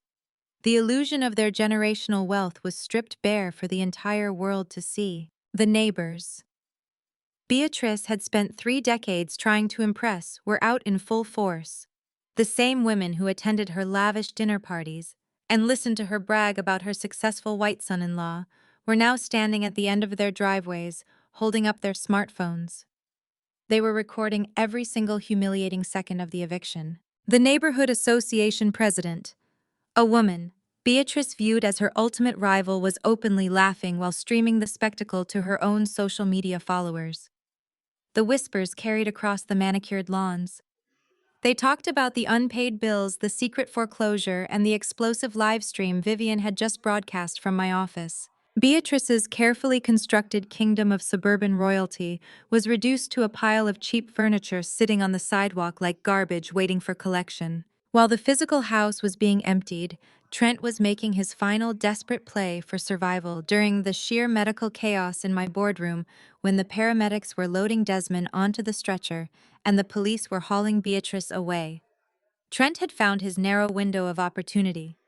The illusion of their generational wealth was stripped bare for the entire world to see. The neighbors Beatrice had spent 3 decades trying to impress were out in full force. The same women who attended her lavish dinner parties and listened to her brag about her successful white son-in-law were now standing at the end of their driveways, holding up their smartphones. They were recording every single humiliating second of the eviction. The neighborhood association president, a woman, Beatrice viewed as her ultimate rival, was openly laughing while streaming the spectacle to her own social media followers. The whispers carried across the manicured lawns. They talked about the unpaid bills, the secret foreclosure, and the explosive live stream Vivian had just broadcast from my office. Beatrice's carefully constructed kingdom of suburban royalty was reduced to a pile of cheap furniture sitting on the sidewalk like garbage waiting for collection. While the physical house was being emptied, Trent was making his final desperate play for survival during the sheer medical chaos in my boardroom when the paramedics were loading Desmond onto the stretcher and the police were hauling Beatrice away. Trent had found his narrow window of opportunity.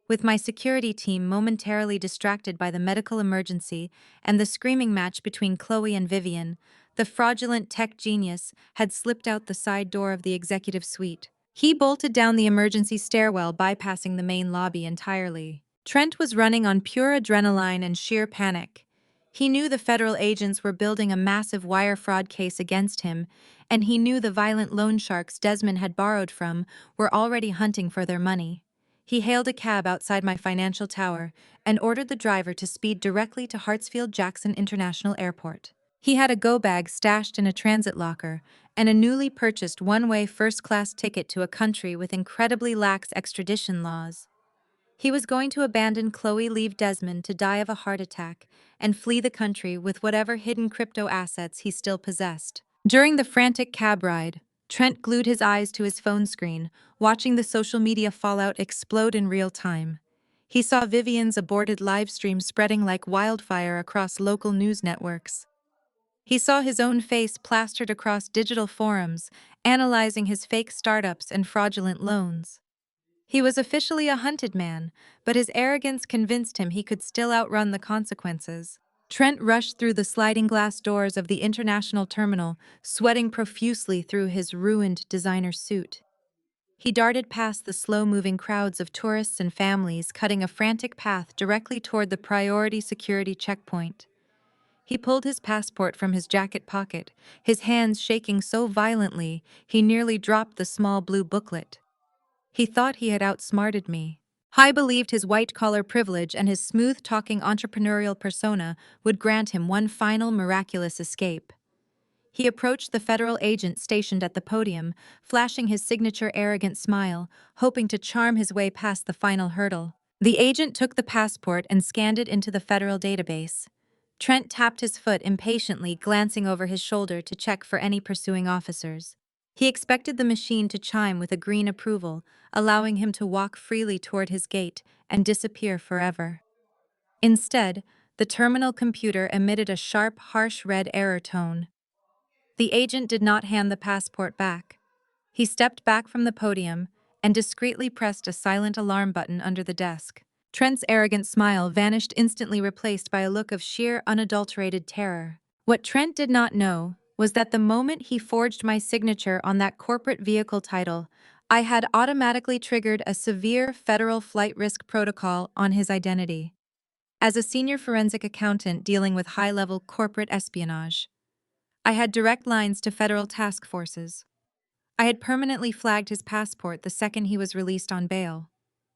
With my security team momentarily distracted by the medical emergency and the screaming match between Chloe and Vivian, the fraudulent tech genius had slipped out the side door of the executive suite. He bolted down the emergency stairwell, bypassing the main lobby entirely. Trent was running on pure adrenaline and sheer panic. He knew the federal agents were building a massive wire fraud case against him, and he knew the violent loan sharks Desmond had borrowed from were already hunting for their money. He hailed a cab outside my financial tower and ordered the driver to speed directly to Hartsfield-Jackson International Airport. He had a go-bag stashed in a transit locker and a newly purchased one-way first-class ticket to a country with incredibly lax extradition laws. He was going to abandon Chloe, leave Desmond to die of a heart attack, and flee the country with whatever hidden crypto assets he still possessed. During the frantic cab ride, Trent glued his eyes to his phone screen, watching the social media fallout explode in real time. He saw Vivian's aborted live stream spreading like wildfire across local news networks. He saw his own face plastered across digital forums, analyzing his fake startups and fraudulent loans. He was officially a hunted man, but his arrogance convinced him he could still outrun the consequences. Trent rushed through the sliding glass doors of the international terminal, sweating profusely through his ruined designer suit. He darted past the slow-moving crowds of tourists and families, cutting a frantic path directly toward the priority security checkpoint. He pulled his passport from his jacket pocket, his hands shaking so violently he nearly dropped the small blue booklet. He thought he had outsmarted me. I believed his white-collar privilege and his smooth-talking entrepreneurial persona would grant him one final miraculous escape. He approached the federal agent stationed at the podium, flashing his signature arrogant smile, hoping to charm his way past the final hurdle. The agent took the passport and scanned it into the federal database. Trent tapped his foot impatiently, glancing over his shoulder to check for any pursuing officers. He expected the machine to chime with a green approval, allowing him to walk freely toward his gate and disappear forever. Instead, the terminal computer emitted a sharp, harsh red error tone. The agent did not hand the passport back. He stepped back from the podium and discreetly pressed a silent alarm button under the desk. Trent's arrogant smile vanished, instantly replaced by a look of sheer, unadulterated terror. What Trent did not know was that the moment he forged my signature on that corporate vehicle title, I had automatically triggered a severe federal flight risk protocol on his identity. As a senior forensic accountant dealing with high-level corporate espionage, I had direct lines to federal task forces. I had permanently flagged his passport the second he was released on bail.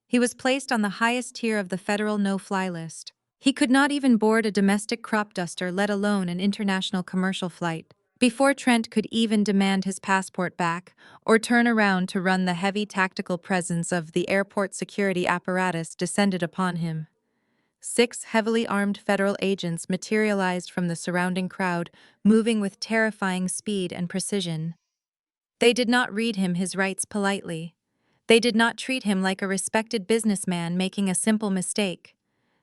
He was placed on the highest tier of the federal no-fly list. He could not even board a domestic crop duster, let alone an international commercial flight. Before Trent could even demand his passport back or turn around to run, the heavy tactical presence of the airport security apparatus descended upon him. 6 heavily armed federal agents materialized from the surrounding crowd, moving with terrifying speed and precision. They did not read him his rights politely. They did not treat him like a respected businessman making a simple mistake.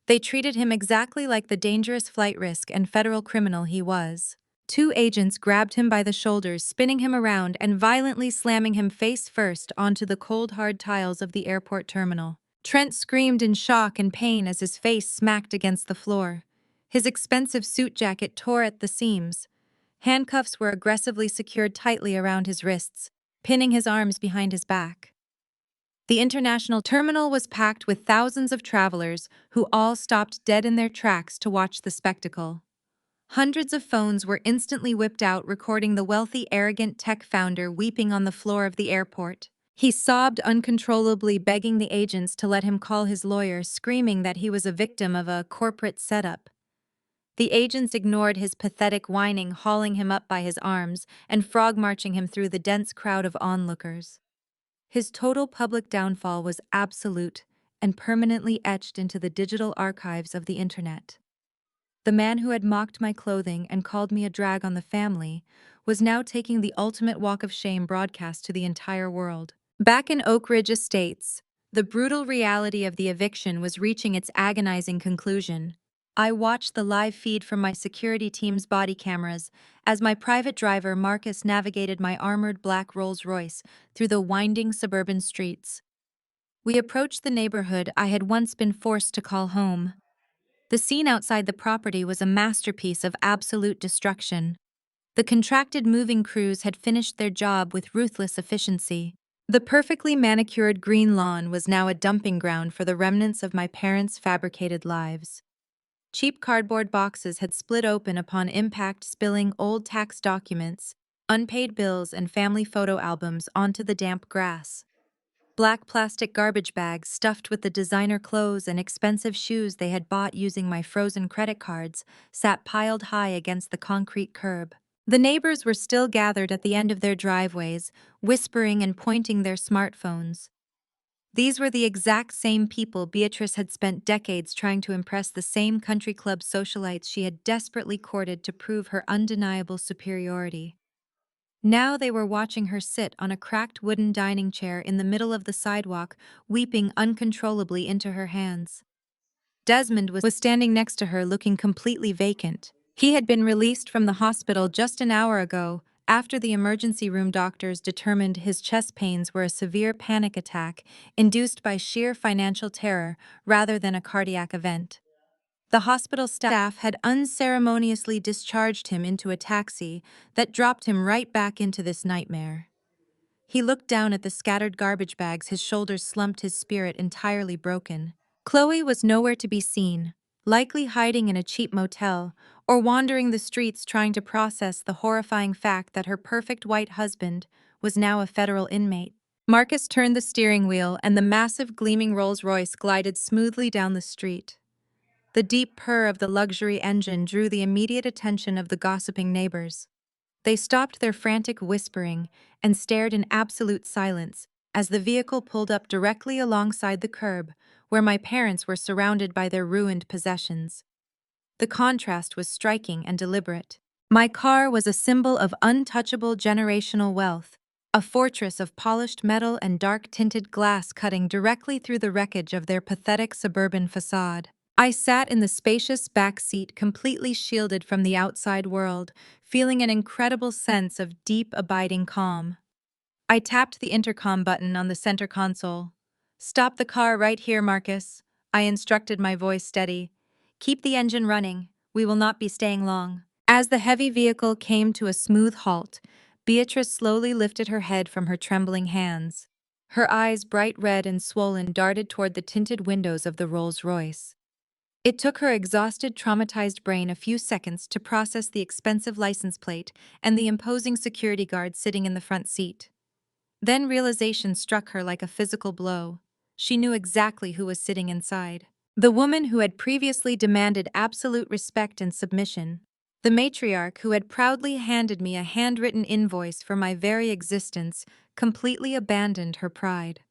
They treated him exactly like the dangerous flight risk and federal criminal he was. 2 agents grabbed him by the shoulders, spinning him around and violently slamming him face first onto the cold, hard tiles of the airport terminal. Trent screamed in shock and pain as his face smacked against the floor. His expensive suit jacket tore at the seams. Handcuffs were aggressively secured tightly around his wrists, pinning his arms behind his back. The international terminal was packed with thousands of travelers who all stopped dead in their tracks to watch the spectacle. Hundreds of phones were instantly whipped out, recording the wealthy, arrogant tech founder weeping on the floor of the airport. He sobbed uncontrollably, begging the agents to let him call his lawyer, screaming that he was a victim of a corporate setup. The agents ignored his pathetic whining, hauling him up by his arms and frog-marching him through the dense crowd of onlookers. His total public downfall was absolute and permanently etched into the digital archives of the internet. The man who had mocked my clothing and called me a drag on the family was now taking the ultimate walk of shame broadcast to the entire world. Back in Oak Ridge Estates, the brutal reality of the eviction was reaching its agonizing conclusion. I watched the live feed from my security team's body cameras as my private driver Marcus navigated my armored black Rolls-Royce through the winding suburban streets. We approached the neighborhood I had once been forced to call home. The scene outside the property was a masterpiece of absolute destruction. The contracted moving crews had finished their job with ruthless efficiency. The perfectly manicured green lawn was now a dumping ground for the remnants of my parents' fabricated lives. Cheap cardboard boxes had split open upon impact, spilling old tax documents, unpaid bills, and family photo albums onto the damp grass. Black plastic garbage bags stuffed with the designer clothes and expensive shoes they had bought using my frozen credit cards sat piled high against the concrete curb. The neighbors were still gathered at the end of their driveways, whispering and pointing their smartphones. These were the exact same people Beatrice had spent decades trying to impress, the same country club socialites she had desperately courted to prove her undeniable superiority. Now they were watching her sit on a cracked wooden dining chair in the middle of the sidewalk, weeping uncontrollably into her hands. Desmond was standing next to her, looking completely vacant. He had been released from the hospital just an hour ago, after the emergency room doctors determined his chest pains were a severe panic attack induced by sheer financial terror rather than a cardiac event. The hospital staff had unceremoniously discharged him into a taxi that dropped him right back into this nightmare. He looked down at the scattered garbage bags, his shoulders slumped, his spirit entirely broken. Chloe was nowhere to be seen, likely hiding in a cheap motel or wandering the streets trying to process the horrifying fact that her perfect white husband was now a federal inmate. Marcus turned the steering wheel and the massive gleaming Rolls-Royce glided smoothly down the street. The deep purr of the luxury engine drew the immediate attention of the gossiping neighbors. They stopped their frantic whispering and stared in absolute silence as the vehicle pulled up directly alongside the curb, where my parents were surrounded by their ruined possessions. The contrast was striking and deliberate. My car was a symbol of untouchable generational wealth, a fortress of polished metal and dark-tinted glass cutting directly through the wreckage of their pathetic suburban facade. I sat in the spacious back seat, completely shielded from the outside world, feeling an incredible sense of deep, abiding calm. I tapped the intercom button on the center console. "Stop the car right here, Marcus," I instructed, my voice steady. "Keep the engine running. We will not be staying long." As the heavy vehicle came to a smooth halt, Beatrice slowly lifted her head from her trembling hands. Her eyes, bright red and swollen, darted toward the tinted windows of the Rolls-Royce. It took her exhausted, traumatized brain a few seconds to process the expensive license plate and the imposing security guard sitting in the front seat. Then realization struck her like a physical blow. She knew exactly who was sitting inside. The woman who had previously demanded absolute respect and submission. The matriarch who had proudly handed me a handwritten invoice for my very existence completely abandoned her pride.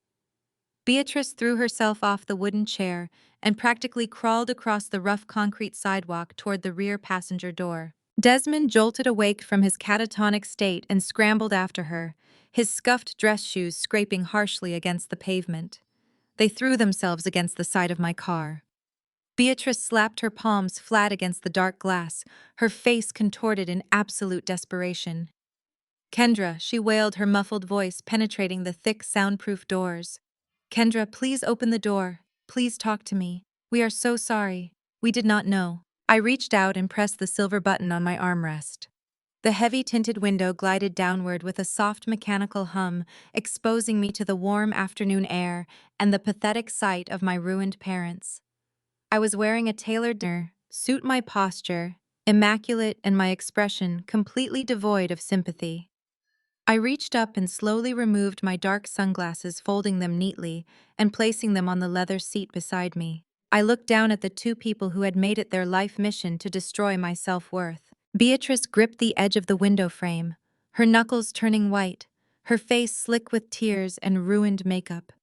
Beatrice threw herself off the wooden chair and practically crawled across the rough concrete sidewalk toward the rear passenger door. Desmond jolted awake from his catatonic state and scrambled after her, his scuffed dress shoes scraping harshly against the pavement. They threw themselves against the side of my car. Beatrice slapped her palms flat against the dark glass, her face contorted in absolute desperation. "Kendra," she wailed, her muffled voice penetrating the thick, soundproof doors. "Kendra, please open the door. Please talk to me. We are so sorry. We did not know." I reached out and pressed the silver button on my armrest. The heavy tinted window glided downward with a soft mechanical hum, exposing me to the warm afternoon air and the pathetic sight of my ruined parents. I was wearing a tailored suit, my posture immaculate and my expression completely devoid of sympathy. I reached up and slowly removed my dark sunglasses, folding them neatly and placing them on the leather seat beside me. I looked down at the two people who had made it their life mission to destroy my self-worth. Beatrice gripped the edge of the window frame, her knuckles turning white, her face slick with tears and ruined makeup.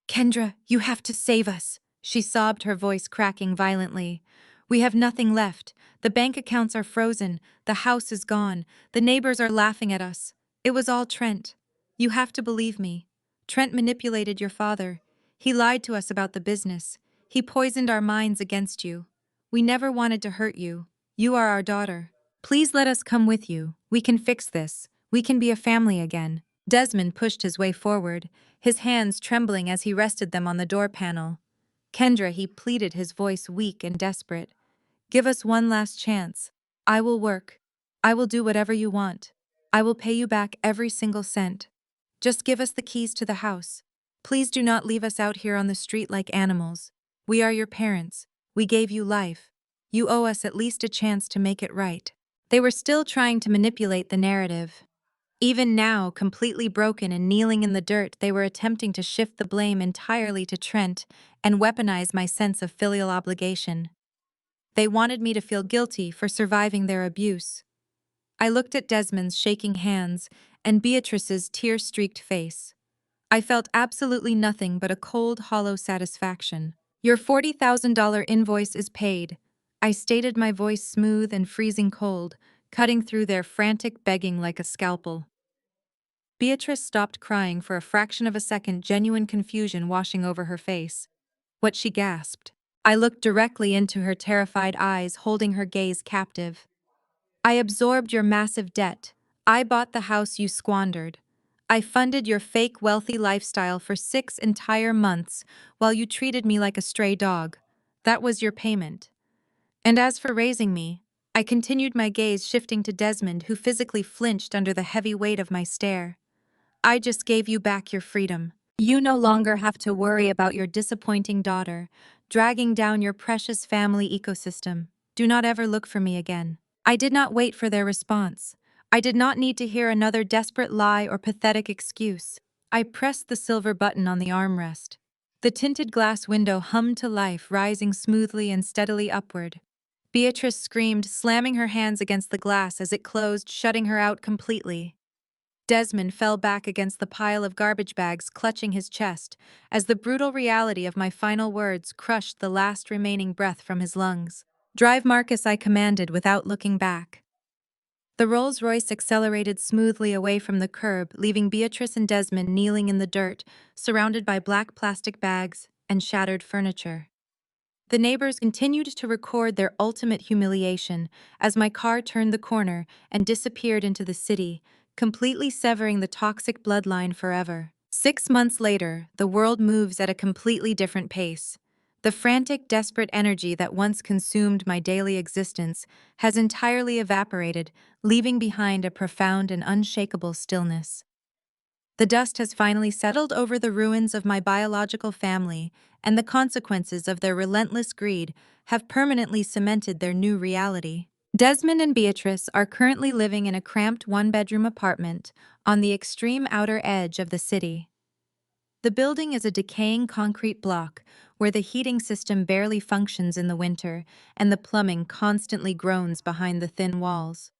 "Kendra, you have to save us," she sobbed, her voice cracking violently. "We have nothing left. The bank accounts are frozen, the house is gone, the neighbors are laughing at us. It was all Trent. You have to believe me. Trent manipulated your father. He lied to us about the business. He poisoned our minds against you. We never wanted to hurt you. You are our daughter. Please let us come with you. We can fix this. We can be a family again." Desmond pushed his way forward, his hands trembling as he rested them on the door panel. "Kendra," he pleaded, his voice weak and desperate. "Give us one last chance. I will work. I will do whatever you want. I will pay you back every single cent. Just give us the keys to the house. Please do not leave us out here on the street like animals. We are your parents. We gave you life. You owe us at least a chance to make it right." They were still trying to manipulate the narrative. Even now, completely broken and kneeling in the dirt, they were attempting to shift the blame entirely to Trent and weaponize my sense of filial obligation. They wanted me to feel guilty for surviving their abuse. I looked at Desmond's shaking hands and Beatrice's tear-streaked face. I felt absolutely nothing but a cold, hollow satisfaction. "Your $40,000 invoice is paid," I stated, my voice smooth and freezing cold, cutting through their frantic begging like a scalpel. Beatrice stopped crying for a fraction of a second, genuine confusion washing over her face. What, she gasped. I looked directly into her terrified eyes, holding her gaze captive. "I absorbed your massive debt. I bought the house you squandered. I funded your fake wealthy lifestyle for 6 entire months while you treated me like a stray dog. That was your payment. And as for raising me," I continued, my gaze shifting to Desmond, who physically flinched under the heavy weight of my stare. "I just gave you back your freedom. You no longer have to worry about your disappointing daughter dragging down your precious family ecosystem. Do not ever look for me again." I did not wait for their response. I did not need to hear another desperate lie or pathetic excuse. I pressed the silver button on the armrest. The tinted glass window hummed to life, rising smoothly and steadily upward. Beatrice screamed, slamming her hands against the glass as it closed, shutting her out completely. Desmond fell back against the pile of garbage bags, clutching his chest, as the brutal reality of my final words crushed the last remaining breath from his lungs. "Drive, Marcus," I commanded without looking back. The Rolls-Royce accelerated smoothly away from the curb, leaving Beatrice and Desmond kneeling in the dirt, surrounded by black plastic bags and shattered furniture. The neighbors continued to record their ultimate humiliation as my car turned the corner and disappeared into the city, completely severing the toxic bloodline forever. 6 months later, the world moves at a completely different pace. The frantic, desperate energy that once consumed my daily existence has entirely evaporated, leaving behind a profound and unshakable stillness. The dust has finally settled over the ruins of my biological family, and the consequences of their relentless greed have permanently cemented their new reality. Desmond and Beatrice are currently living in a cramped one-bedroom apartment on the extreme outer edge of the city. The building is a decaying concrete block where the heating system barely functions in the winter and the plumbing constantly groans behind the thin walls.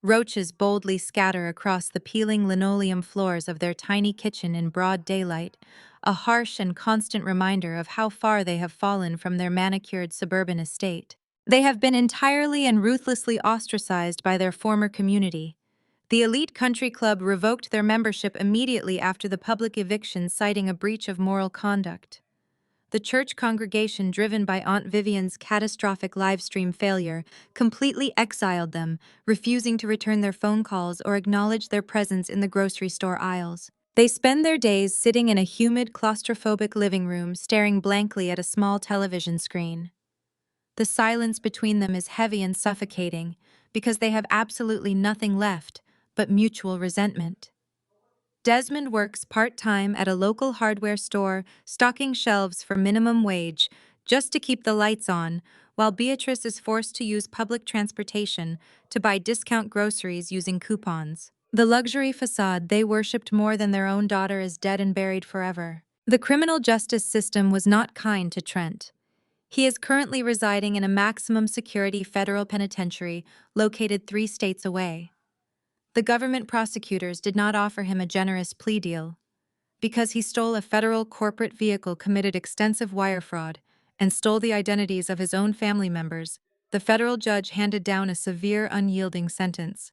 Roaches boldly scatter across the peeling linoleum floors of their tiny kitchen in broad daylight, a harsh and constant reminder of how far they have fallen from their manicured suburban estate. They have been entirely and ruthlessly ostracized by their former community. The elite country club revoked their membership immediately after the public eviction, citing a breach of moral conduct. The church congregation, driven by Aunt Vivian's catastrophic livestream failure, completely exiled them, refusing to return their phone calls or acknowledge their presence in the grocery store aisles. They spend their days sitting in a humid, claustrophobic living room, staring blankly at a small television screen. The silence between them is heavy and suffocating, because they have absolutely nothing left but mutual resentment. Desmond works part-time at a local hardware store, stocking shelves for minimum wage, just to keep the lights on, while Beatrice is forced to use public transportation to buy discount groceries using coupons. The luxury facade they worshipped more than their own daughter is dead and buried forever. The criminal justice system was not kind to Trent. He is currently residing in a maximum security federal penitentiary located 3 states away. The government prosecutors did not offer him a generous plea deal. Because he stole a federal corporate vehicle, committed extensive wire fraud, and stole the identities of his own family members, the federal judge handed down a severe, unyielding sentence.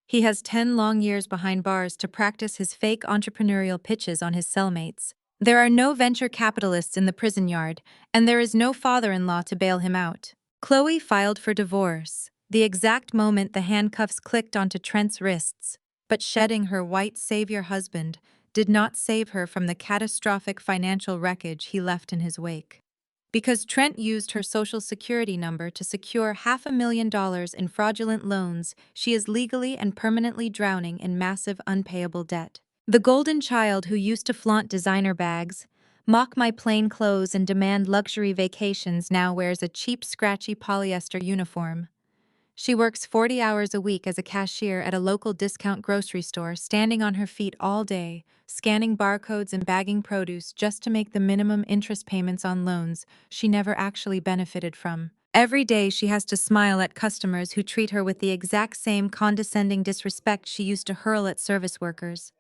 He has 10 long years behind bars to practice his fake entrepreneurial pitches on his cellmates. There are no venture capitalists in the prison yard, and there is no father-in-law to bail him out. Chloe filed for divorce the exact moment the handcuffs clicked onto Trent's wrists, but shedding her white savior husband did not save her from the catastrophic financial wreckage he left in his wake. Because Trent used her social security number to secure $500,000 in fraudulent loans, she is legally and permanently drowning in massive unpayable debt. The golden child who used to flaunt designer bags, mock my plain clothes, and demand luxury vacations now wears a cheap, scratchy polyester uniform. She works 40 hours a week as a cashier at a local discount grocery store, standing on her feet all day, scanning barcodes and bagging produce just to make the minimum interest payments on loans she never actually benefited from. Every day she has to smile at customers who treat her with the exact same condescending disrespect she used to hurl at service workers.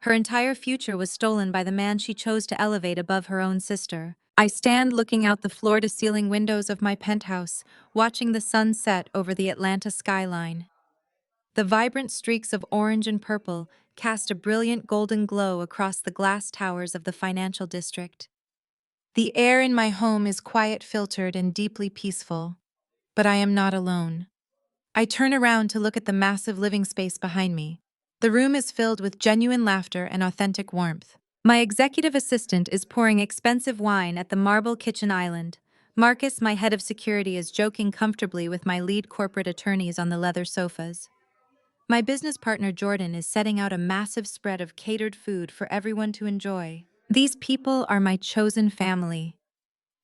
Her entire future was stolen by the man she chose to elevate above her own sister. I stand looking out the floor-to-ceiling windows of my penthouse, watching the sun set over the Atlanta skyline. The vibrant streaks of orange and purple cast a brilliant golden glow across the glass towers of the financial district. The air in my home is quiet, filtered, and deeply peaceful. But I am not alone. I turn around to look at the massive living space behind me. The room is filled with genuine laughter and authentic warmth. My executive assistant is pouring expensive wine at the marble kitchen island. Marcus, my head of security, is joking comfortably with my lead corporate attorneys on the leather sofas. My business partner Jordan is setting out a massive spread of catered food for everyone to enjoy. These people are my chosen family.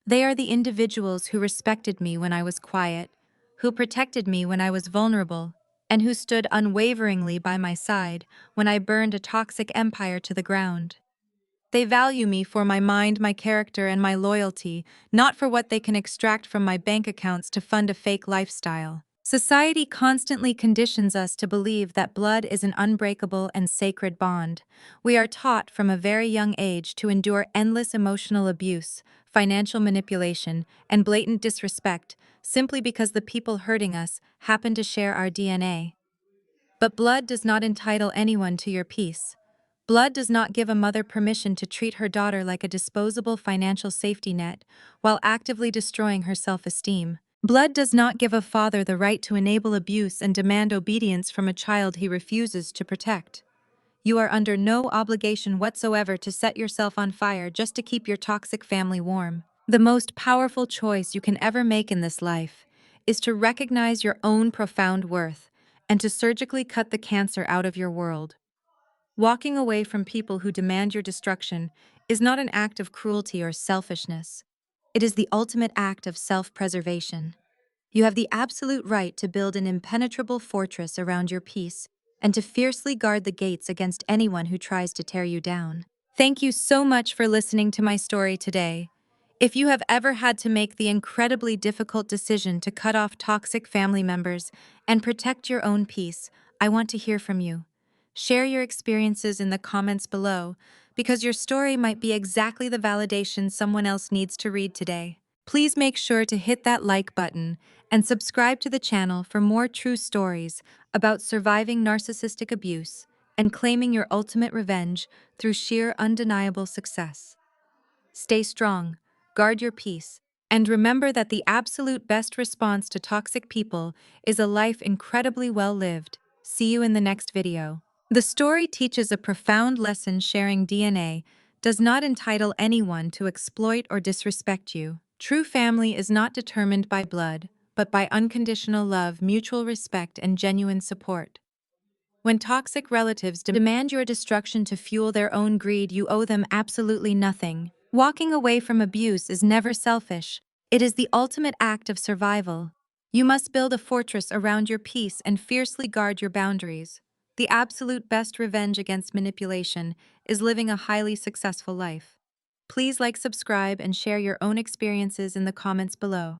They are the individuals who respected me when I was quiet, who protected me when I was vulnerable, and who stood unwaveringly by my side when I burned a toxic empire to the ground. They value me for my mind, my character, and my loyalty, not for what they can extract from my bank accounts to fund a fake lifestyle. Society constantly conditions us to believe that blood is an unbreakable and sacred bond. We are taught from a very young age to endure endless emotional abuse, financial manipulation, and blatant disrespect simply because the people hurting us happen to share our DNA. But blood does not entitle anyone to your peace. Blood does not give a mother permission to treat her daughter like a disposable financial safety net while actively destroying her self-esteem. Blood does not give a father the right to enable abuse and demand obedience from a child he refuses to protect. You are under no obligation whatsoever to set yourself on fire just to keep your toxic family warm. The most powerful choice you can ever make in this life is to recognize your own profound worth and to surgically cut the cancer out of your world. Walking away from people who demand your destruction is not an act of cruelty or selfishness. It is the ultimate act of self-preservation. You have the absolute right to build an impenetrable fortress around your peace and to fiercely guard the gates against anyone who tries to tear you down. Thank you so much for listening to my story today. If you have ever had to make the incredibly difficult decision to cut off toxic family members and protect your own peace, I want to hear from you. Share your experiences in the comments below, because your story might be exactly the validation someone else needs to read today. Please make sure to hit that like button and subscribe to the channel for more true stories about surviving narcissistic abuse and claiming your ultimate revenge through sheer undeniable success. Stay strong, guard your peace, and remember that the absolute best response to toxic people is a life incredibly well lived. See you in the next video. The story teaches a profound lesson: sharing DNA does not entitle anyone to exploit or disrespect you. True family is not determined by blood, but by unconditional love, mutual respect, and genuine support. When toxic relatives demand your destruction to fuel their own greed, you owe them absolutely nothing. Walking away from abuse is never selfish. It is the ultimate act of survival. You must build a fortress around your peace and fiercely guard your boundaries. The absolute best revenge against manipulation is living a highly successful life. Please like, subscribe, and share your own experiences in the comments below.